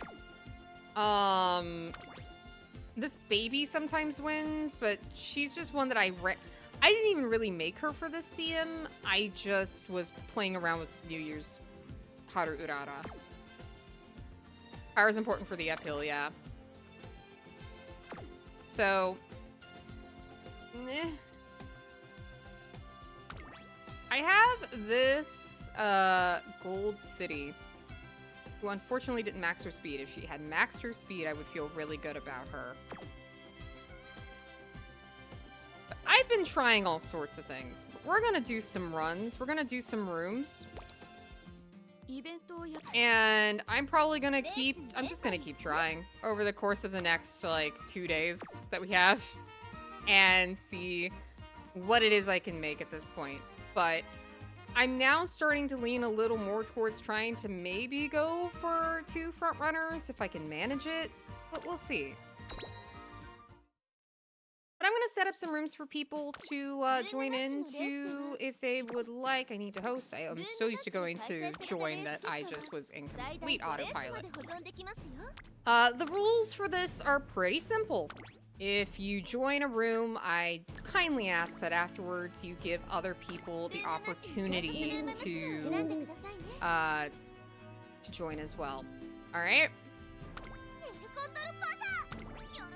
This baby sometimes wins, but she's just one that I didn't even really make her for this CM. I just was playing around with New Year's Haru Urara. Power is important for the uphill, yeah. So, I have this Gold City, who unfortunately didn't max her speed. If she had maxed her speed, I would feel really good about her. But I've been trying all sorts of things. But we're gonna do some runs. We're gonna do some rooms. And I'm probably gonna I'm just gonna keep trying over the course of the next, like, 2 days that we have. And see what it is I can make at this point. But I'm now starting to lean a little more towards trying to maybe go for 2 front runners if I can manage it, but we'll see. But I'm going to set up some rooms for people to join into if they would like. I need to host. I am so used to going to join that I just was in complete autopilot. The rules for this are pretty simple. If you join a room, I kindly ask that afterwards you give other people the opportunity to join as well. All right.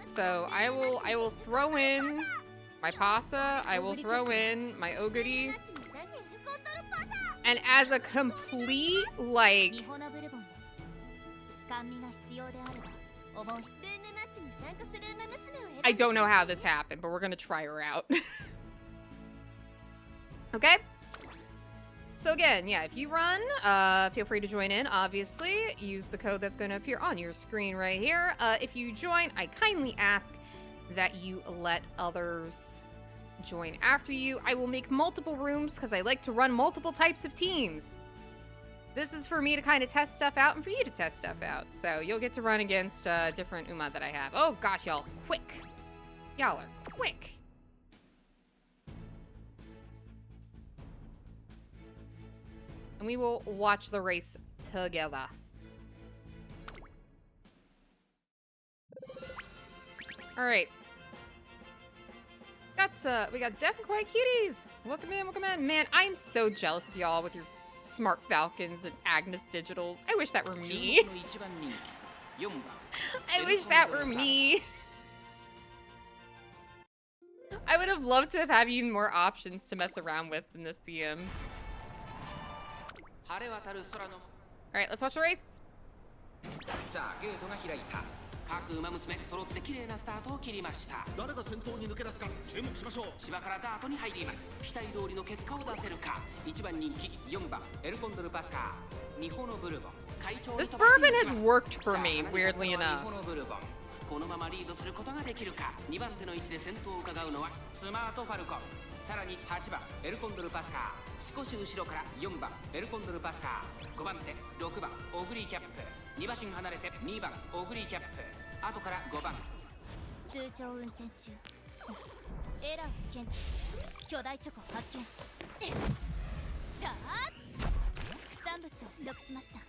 So I will throw in my pasa. I will throw in my oguri. And as a complete like. I don't know how this happened, but we're gonna try her out. Okay? So again, yeah, if you run, feel free to join in, obviously. Use the code that's gonna appear on your screen right here. If you join, I kindly ask that you let others join after you. I will make multiple rooms because I like to run multiple types of teams. This is for me to kind of test stuff out and for you to test stuff out. So you'll get to run against different Uma that I have. Oh gosh, y'all, quick. Y'all are quick. And we will watch the race together. All right. We got deaf and quiet cuties. Welcome in, welcome in. Man, I'm so jealous of y'all with your Smart Falcons and Agnes Digitals. I wish that were me. I wish that were me. I would have loved to have had even more options to mess around with in the CM. Alright, let's watch the race. さあゲートが開いた。各馬娘揃って綺麗なスタートを切りました。誰が先頭に抜け出すか注目しましょう。芝からダートに入ります。期待通りの結果を出せるか。1番人気4番エルコンドルパサー。日本のブルボン。This bourbon has worked for me, weirdly enough. このままリードすることができるか。2番手の位置で先頭を伺うのはスマートファルコン。さらに8番エルコンドルパサー。少し後ろから4番エルコンドルパサー。5番手6番オグリーキャップ。2馬身離れて2番オグリーキャップ。後から5番。通常運転中エラーを検知。巨大チョコ発見。たー副産物を取得しました。1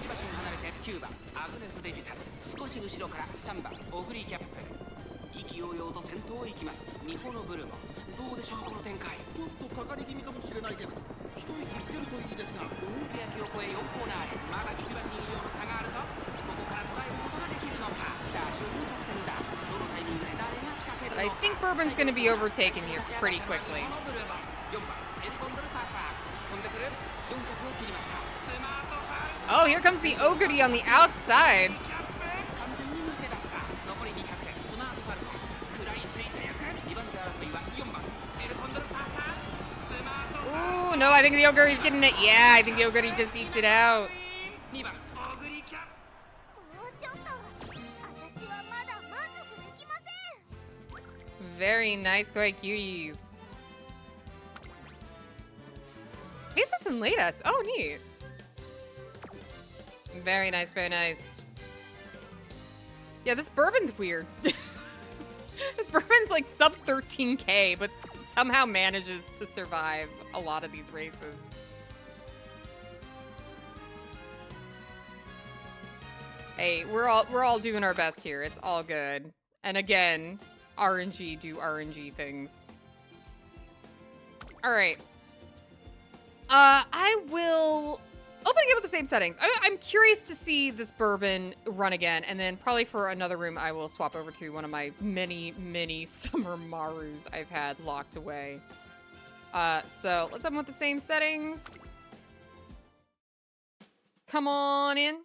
馬身離れて9番アグネスデジタル。少し後ろから3番オグリーキャップ。意気揚々と先頭を行きます日本のブルボン。どうでしょうこの展開。ちょっとかかり気味かもしれないです。一息つけるといいですが。大欅を越え4コーナーへ。まだ1馬身以上の差があるぞ。ここから捉えることができるのか。さあいよいよ直線だ。どのタイミングで誰が仕掛けるのか。 I think Bourbon's gonna be overtaken here pretty quickly. 4番エルコンドルパーサー。突っ込んでくる。4着を切りました。スマートファル。 Oh, here comes the Oguri on the outside. Ooh, no, I think the Oguri's getting it. Yeah, I think the Oguri just eked it out. Very nice, quite cuties. Asus and Latus. Oh, neat. Very nice, very nice. Yeah, this bourbon's weird. This bourbon's like sub 13k, but somehow manages to survive a lot of these races. Hey, we're all doing our best here. It's all good. And again, RNG do RNG things. All right. I will open again with the same settings. I'm curious to see this bourbon run again, and then probably for another room, I will swap over to one of my many summer Marus I've had locked away. So let's open with the same settings. Come on in.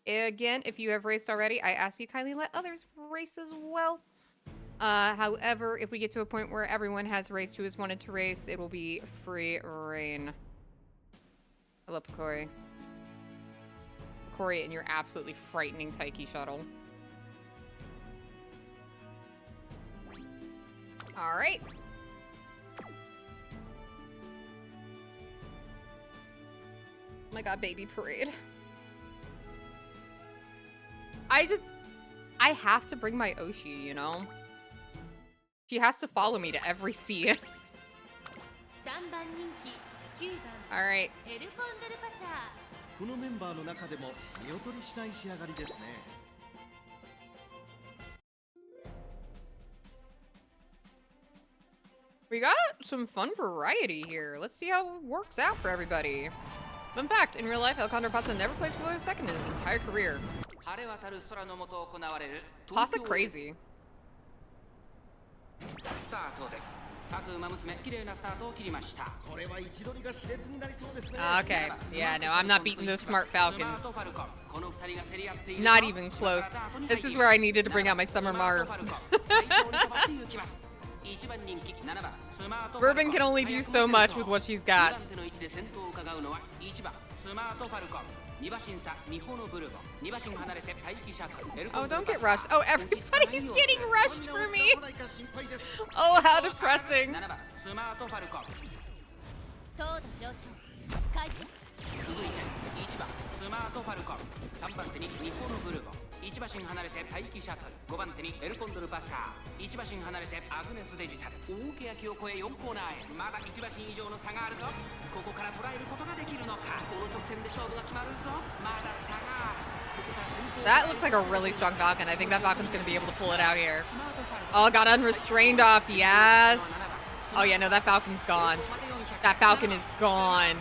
Again, if you have raced already, I ask you kindly let others race as well. However, if we get to a point where everyone has raced who has wanted to race, it will be free reign. Hello, Picori. Picori and your absolutely frightening Taiki shuttle. Alright. Oh my god, baby parade. I have to bring my Oshi, you know? She has to follow me to every sea. Alright. このメンバーの中でも見劣りしない仕上がりですね。We got some fun variety here. Let's see how it works out for everybody. Fun fact, in real life, El Condor Pasa never placed below second in his entire career. Pasa crazy. スタートです。各馬娘綺麗なスタートを切りました。これは位置取りが熾烈になりそうですね。 Okay, yeah, no, I'm not beating those smart Falcons. この二人が競り合っている。 Not even close. This is where I needed to bring out my Summer Mar. Bourbon can only do so much with what she's got. Oh, don't get rushed. Oh, everybody's getting rushed for me. Oh, how depressing. 続いて1番スマートファルコン、3番手に日本のブルボン、1馬身離れて待機シャトル、5番手にエルコンドルパサー、1馬身離れてアグネスデジタル。大欅を越え4コーナーへ、まだ1馬身以上の差があるぞ。ここから捉えることができるのか。この直線で勝負が決まるぞ。まだ差がある。 That looks like a really strong Falcon. I think that Falcon's going to be able to pull it out here. Oh, got unrestrained off. Yes. Oh, yeah, no, that Falcon's gone. That Falcon is gone.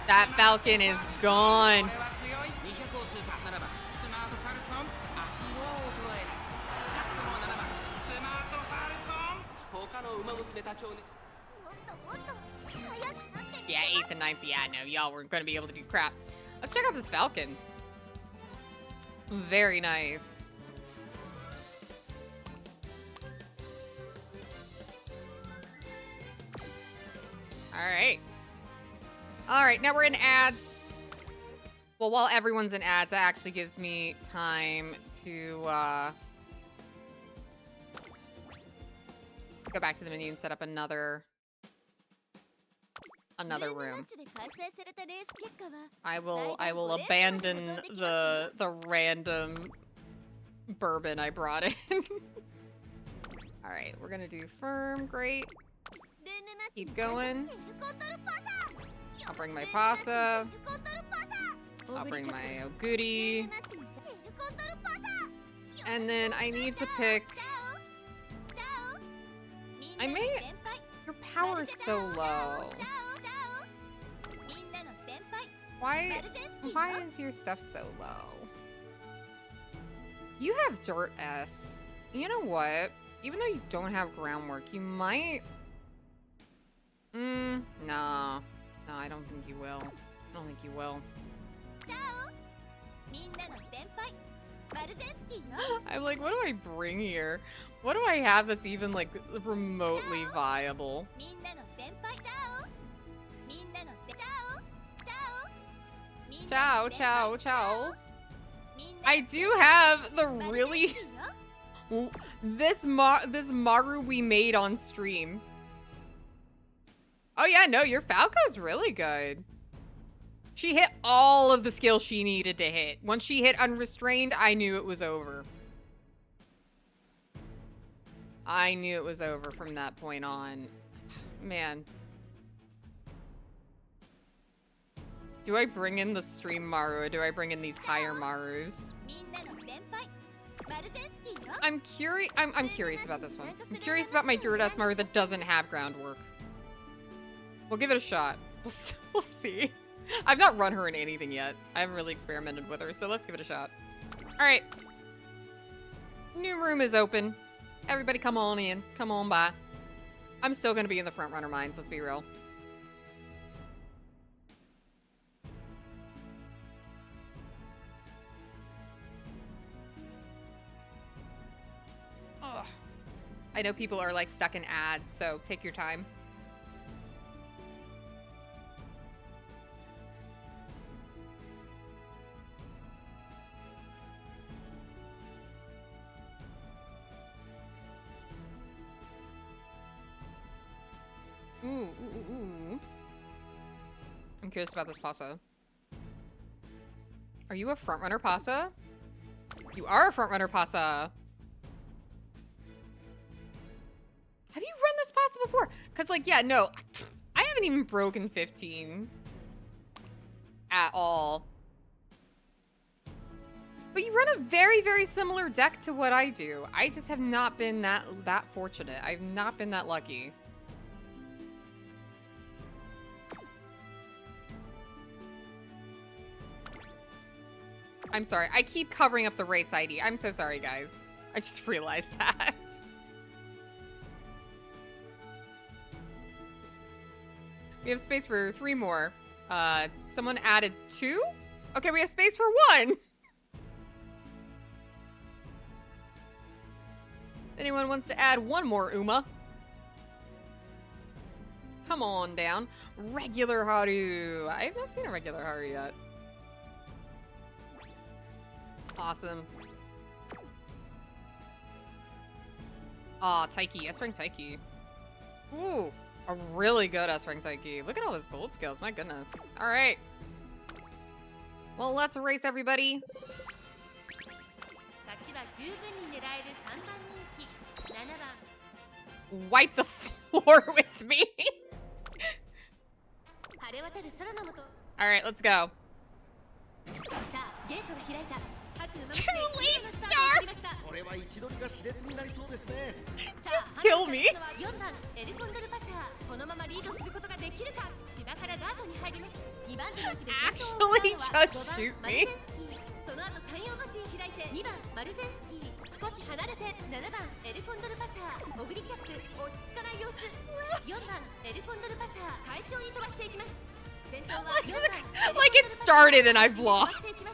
That Falcon is gone. Yeah, 8th and 9th. Yeah, no, y'all weren't going to be able to do crap. Let's check out this Falcon. Very nice. All right. All right, now we're in ads. Well, while everyone's in ads, that actually gives me time to go back to the menu and set up another room. I will abandon the random bourbon I brought in. All right, we're gonna do firm. Great. Keep going. I'll bring my pasa. I'll bring my oguri. And then I need to pick. I may. Your power is so low. Why is your stuff so low? You have Dirt S. You know what? Even though you don't have groundwork, you might... no. No, I don't think you will. I don't think you will. I'm like, what do I bring here? What do I have that's even, like, remotely viable? Ciao, ciao, ciao. I do have the really... this Maru we made on stream. Oh yeah, no, your Falco's really good. She hit all of the skills she needed to hit. Once she hit unrestrained, I knew it was over. I knew it was over from that point on. Man. Do I bring in the stream Maru or do I bring in these higher Marus? I'm curious about this one. I'm curious about my Duridas Maru that doesn't have groundwork. We'll give it a shot. We'll see. I've not run her in anything yet. I haven't really experimented with her, so let's give it a shot. All right. New room is open. Everybody come on in. Come on by. I'm still going to be in the front runner mines, let's be real. Ugh. I know people are like stuck in ads, so take your time. Ooh. I'm curious about this Pasa. Are you a frontrunner Pasa? You are a frontrunner Pasa. Have you run this Pasa before? Because, like, yeah, no. I haven't even broken 15. At all. But you run a very, very similar deck to what I do. I just have not been that fortunate. I've not been that lucky. I'm sorry. I keep covering up the race ID. I'm so sorry, guys. I just realized that. We have space for 3 more. Someone added 2? Okay, we have space for 1. Anyone wants to add 1 more Uma? Come on down. Regular Haru. I have not seen a regular Haru yet. Awesome. Aw, Taiki. S-Rank Taiki. Ooh, a really good S-Rank Taiki. Look at all those gold skills. My goodness. All right. Well, let's race, everybody. 勝ちは十分に狙える3番人気7番 Wipe the floor with me. 晴れ渡る空の下 All right, let's go. さあゲートが開いた各馬 Too まで late, のスタートを切りました これは位置取りが熾烈になりそうですね。 さあ kill me. 放って立つのは4番エルコンドルパサーこのままリードすることができるか芝からダートに入ります2番手のうちで先頭を Actually 行うのは just 5 shoot 番マル me. ゼンスキーその後山陽橋に開いて2番マルゼンスキー少し離れて7番エルコンドルパサーオグリキャップ落ち着かない様子4番エルコンドルパサー快調に飛ばしていきます先頭は4番 Like it started and I've lost.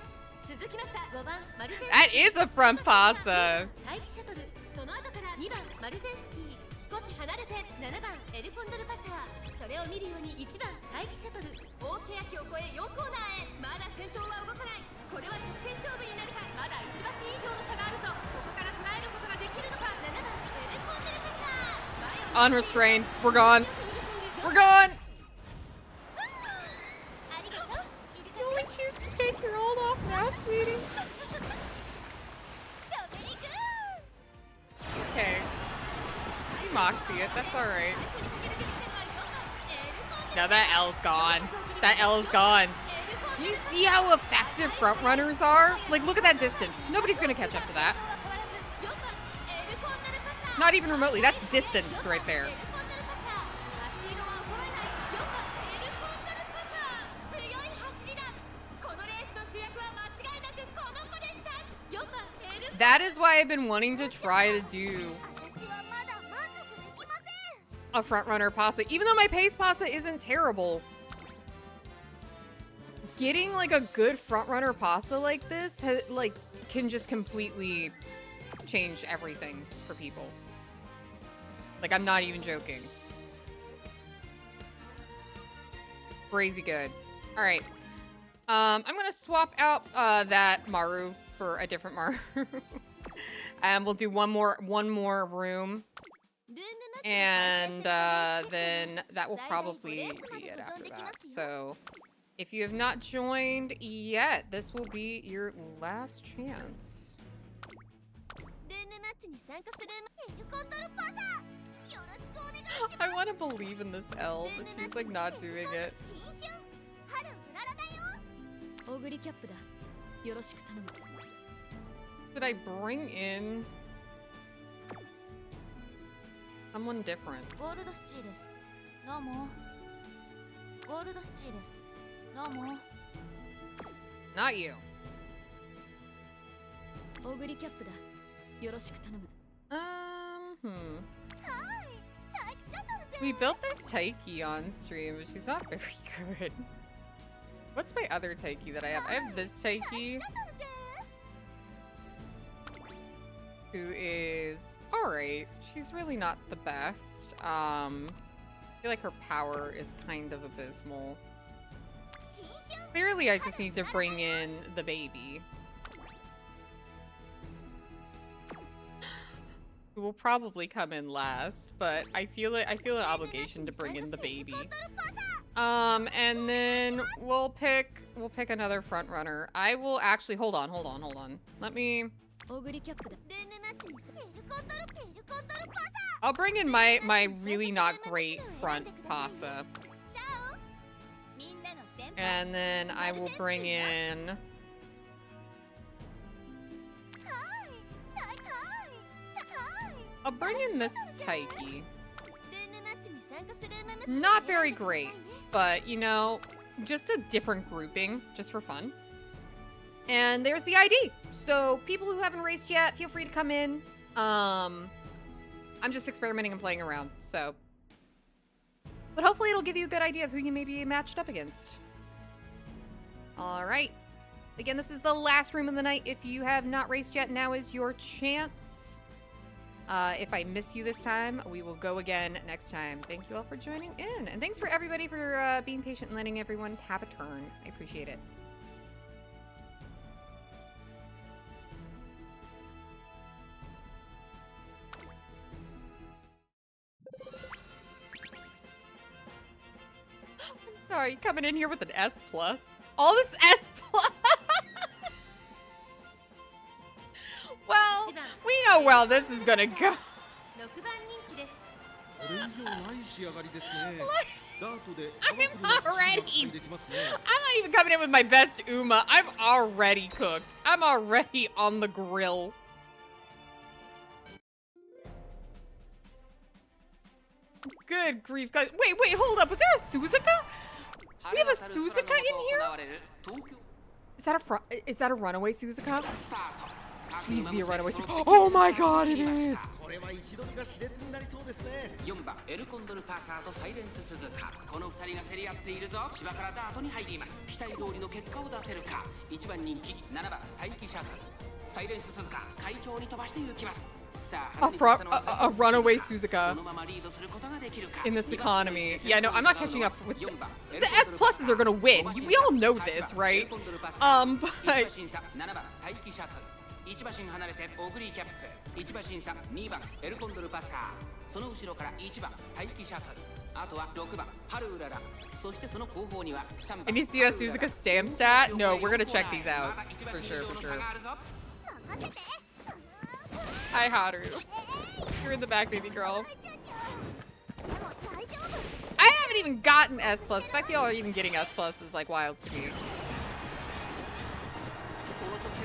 続きました5番マルゼンスキー That is a front passa. 待機シャトルその後から2番マルゼンスキー少し離れて7番エルコンドルパサーそれを見るように1番待機シャトル大欅を越え4コーナーへまだ先頭は動かないこれは直線勝負になるかまだ1馬身以上の差があるとここから捉えることができるのか7番エルコンドルパサー Unrestrained. We're gone. We're gone. ありがとうイルカ You only choose to take your ult off now, sweetie. ちょめりく Okay. You Moxie it. That's all right. 最初に駆け抜けてきたのは4番エルコンドル Now that L's gone. That L is gone. Do you see how effective front runners are? Like, look at that distance. Nobody's gonna catch up to that. Not even remotely. That's distance right there. That is why I've been wanting to try to do a front runner pasta, even though my pace pasta isn't terrible. Getting like a good front runner pasta like this can just completely change everything for people. Like, I'm not even joking. Crazy good. All right. I'm gonna swap out that Maru for a different Maru. And we'll do one more room. And then that will probably be it after that. So if you have not joined yet, this will be your last chance. I want to believe in this L, but she's like not doing it. Should I bring in someone different? Not you. We built this Taiki on stream, but she's not very good. What's my other Taiki that I have? I have this Taiki, who is alright. She's really not the best. I feel like her power is kind of abysmal. Clearly, I just need to bring in the baby, who will probably come in last, but I feel an obligation to bring in the baby. And then we'll pick another front runner. I will actually hold on. Let me. I'll bring in my really not great front pasa. And then I will bring in I'll bring in this Taiki. Not very great, but you know, just a different grouping, just for fun. And there's the ID. So people who haven't raced yet, feel free to come in. I'm just experimenting and playing around, so. But hopefully it'll give you a good idea of who you may be matched up against. All right. Again, this is the last room of the night. If you have not raced yet, now is your chance. If I miss you this time, we will go again next time. Thank you all for joining in. And thanks for everybody for being patient and letting everyone have a turn. I appreciate it. I'm sorry, coming in here with an S+. All this S+. Well, we know well this is gonna go. 6番人気です。これ以上ない仕上がりですね。ダートで I'm already. I'm not even coming in with my best Uma. I'm already cooked. I'm already on the grill. Good grief, guys. Wait, hold up. Was there a Suzuka? We have a Suzuka in here? Is that a runaway Suzuka? Please be a runaway Suzuka. Oh my god, it is. これは一度が熾烈になりそうですね。4番エルコンドルパーサーとサイレンス鈴鹿、この2人が競り合っているぞ。芝からダートに入ります。期待通りの結果を出せるか。1番人気7番待機シャトル、サイレンス鈴鹿快調に飛ばしていきます。 A runaway Suzuka in this economy. Yeah, no, I'm not catching up with the S pluses are gonna win. We all know this, right? But 1馬身離れてオグリーキャップ、1馬身差2番エルコンドルパッサー、その後ろから1番待機シャトル、あとは6番ハルウララ、そしてその後方には3番。 And you see that Suzuka stamp stat? No, we're gonna check these out for sure, for sure. Hi, Haru. You're in the back, baby girl. I haven't even gotten S plus. The fact y'all are even getting S plus is like wild to me.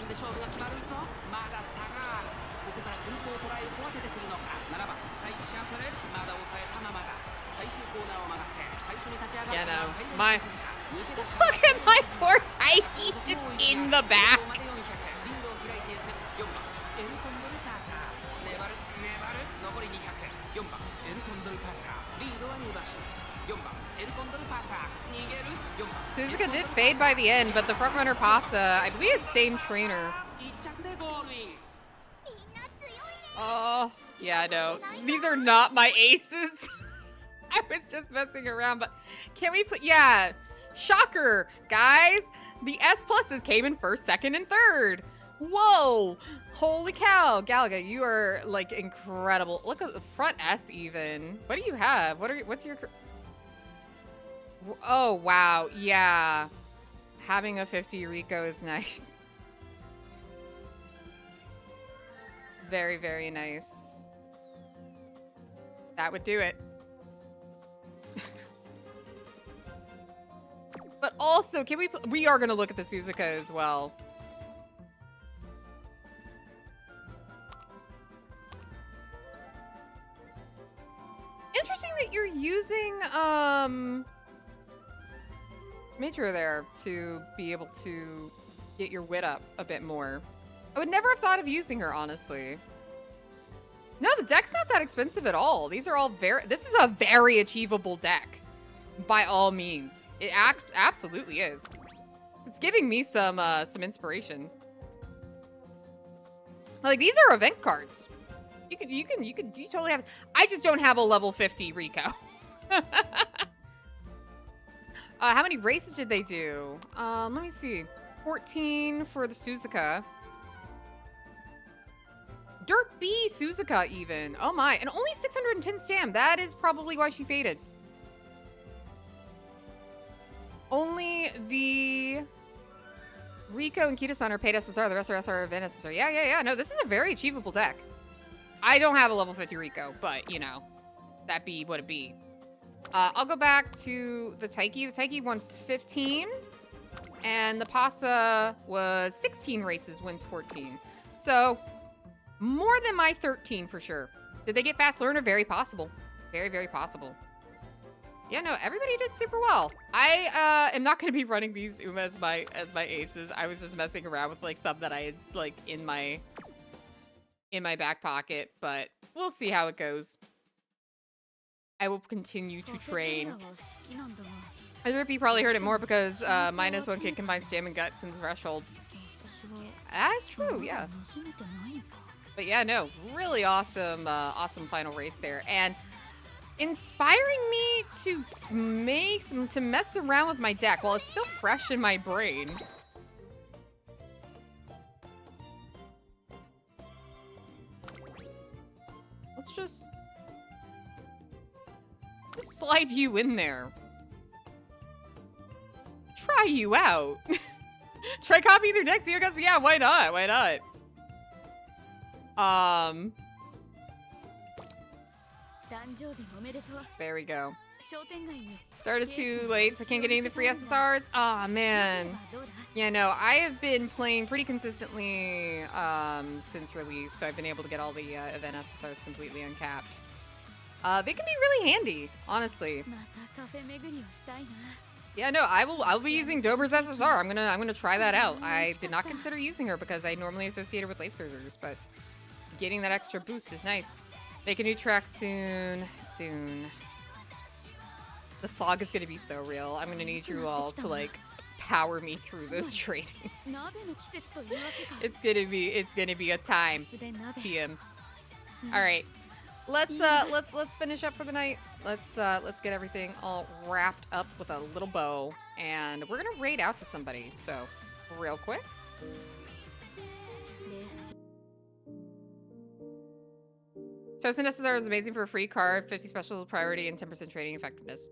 勝負が決まるぞ。まだ差がある。ここから先頭トライをこわけてくるのか。7番待機シャトル、まだ抑えたままだ。最終コーナーを曲がって最初に立ち上がった Yeah, no. サイレンス My 鈴鹿。 look at my poor Taiki just in the back. リンドを開いていく。4番エルコンドルパーサー。粘る残り200。4番エルコンドルパーサー。リードは2馬身。4番エルコンドルパーサー。逃げる。4番 Suzuka did fade by the end, but the frontrunner Pasa, I believe, is same trainer. 1着でゴールイン。 Oh, yeah, no. These are not my aces. I was just messing around, but can we put, yeah. Shocker, guys. The S pluses came in first, second, and third. Whoa. Holy cow. Galaga, you are like incredible. Look at the front S even. What do you have? What's your, oh, wow. Yeah. Having a 50 Rico is nice. Very, very nice. That would do it. But also, can we are going to look at the Suzuka as well. Interesting that you're using, Metro there to be able to get your wit up a bit more. I would never have thought of using her, honestly. No, the deck's not that expensive at all. These are all this is a very achievable deck. By all means. It absolutely is. It's giving me some inspiration. Like, these are event cards. You totally have, I just don't have a level 50 Rico. How many races did they do? Let me see. 14 for the Suzuka. Dirt B Suzuka even. Oh my. And only 610 stam. That is probably why she faded. Only the Rico and Kita-san are paid SSR. The rest are SR event SSR. Yeah. No, this is a very achievable deck. I don't have a level 50 Rico, but, you know, that be what it be. I'll go back to the Taiki. The Taiki won 15. And the Pasa was 16 races, wins 14. So, more than my 13 for sure. Did they get fast learner? Very possible. Very, very possible. Yeah, no, everybody did super well. I am not going to be running these Uma as my aces. I was just messing around with like some that I had like in my back pocket, but we'll see how it goes. I will continue to train. I hope you probably heard it more because -1 can combine stam and guts in the threshold. That's true, yeah. But yeah, no, really awesome, awesome final race there, and inspiring me to mess around with my deck while it's still fresh in my brain. Let's just slide you in there. Try you out. Try copying their decks. Yeah, why not? Why not? There we go. Started too late, so I can't get any of the free SSRs. Aw, man. Yeah, no, I have been playing pretty consistently since release, so I've been able to get all the event SSRs completely uncapped. They can be really handy, honestly. Yeah, no, I'll be using Dober's SSR. I'm gonna try that out. I did not consider using her because I normally associate her with late surgers, but getting that extra boost is nice. Make a new track soon. The slog is gonna be so real. I'm gonna need you all to like power me through those trainings. It's gonna be a time. TM. All right. Let's finish up for the night. Let's get everything all wrapped up with a little bow, and we're gonna raid out to somebody. So, real quick. Tosin SSR is amazing for a free card, 50 special priority, and 10% trading effectiveness.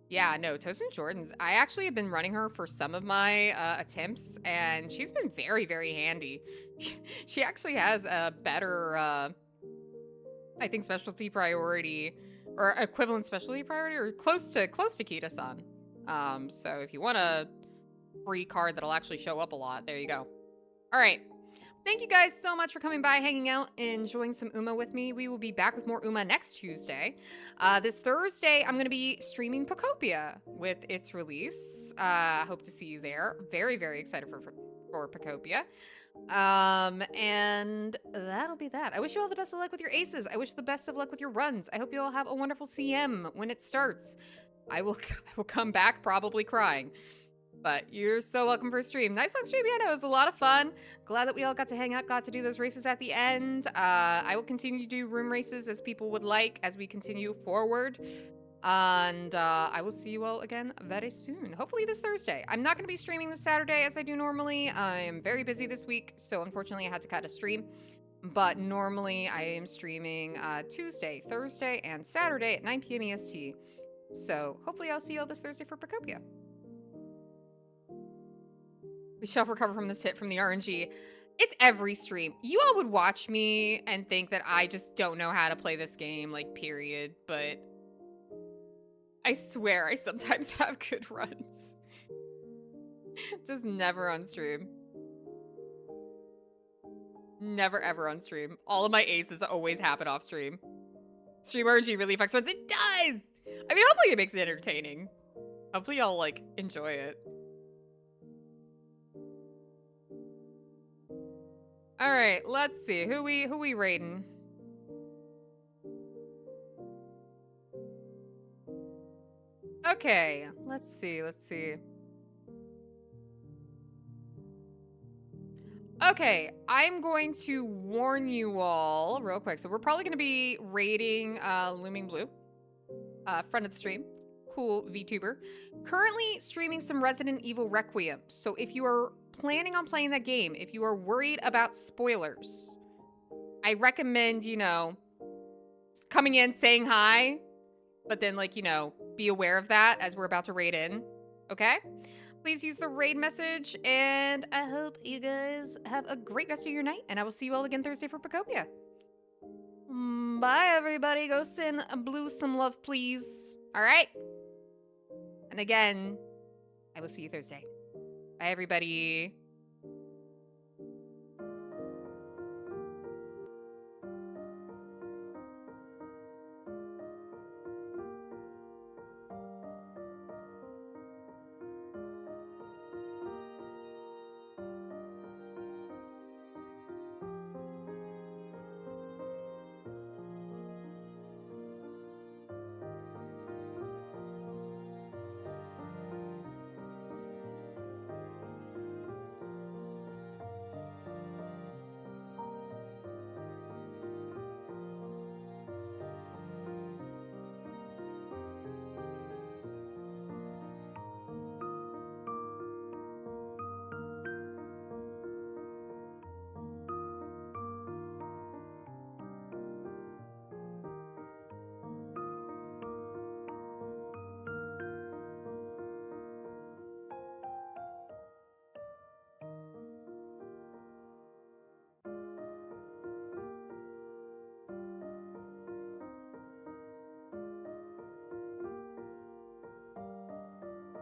Yeah, no, Tosin Jordan's. I actually have been running her for some of my attempts, and she's been very, very handy. She actually has a better, I think, specialty priority, or equivalent specialty priority, or close to Kita-san. So if you want a free card that'll actually show up a lot, there you go. All right. Thank you guys so much for coming by, hanging out, enjoying some Uma with me. We will be back with more Uma next Tuesday. This Thursday, I'm going to be streaming Pocopia with its release. Hope to see you there. Very, very excited for Pocopia. And that'll be that. I wish you all the best of luck with your aces. I wish the best of luck with your runs. I hope you all have a wonderful CM when it starts. I will come back probably crying. But you're so welcome for a stream. Nice long stream, yeah, no, it was a lot of fun. Glad that we all got to hang out, got to do those races at the end. I will continue to do room races as people would like as we continue forward. And I will see you all again very soon. Hopefully this Thursday. I'm not going to be streaming this Saturday as I do normally. I am very busy this week, so unfortunately I had to cut a stream. But normally I am streaming Tuesday, Thursday, and Saturday at 9 p.m. EST. So hopefully I'll see you all this Thursday for Pocopia. We shall recover from this hit from the RNG. It's every stream. You all would watch me and think that I just don't know how to play this game, like, period. But I swear I sometimes have good runs. Just never on stream. Never ever on stream. All of my aces always happen off stream. Stream RNG really affects runs. It does! I mean, hopefully it makes it entertaining. Hopefully y'all, like, enjoy it. All right, let's see. Who we raiding? Okay, let's see. Okay, I'm going to warn you all real quick. So we're probably going to be raiding Looming Blue, friend of the stream, cool VTuber. Currently streaming some Resident Evil Requiem. So if you are planning on playing that game, if you are worried about spoilers, I recommend, you know, coming in, saying hi, but then, like, you know, be aware of that as we're about to raid in, okay? Please use the raid message, and I hope you guys have a great rest of your night, and I will see you all again Thursday for Pocopia. Bye, everybody. Go send Blue some love, please. All right? And again, I will see you Thursday. Bye, everybody.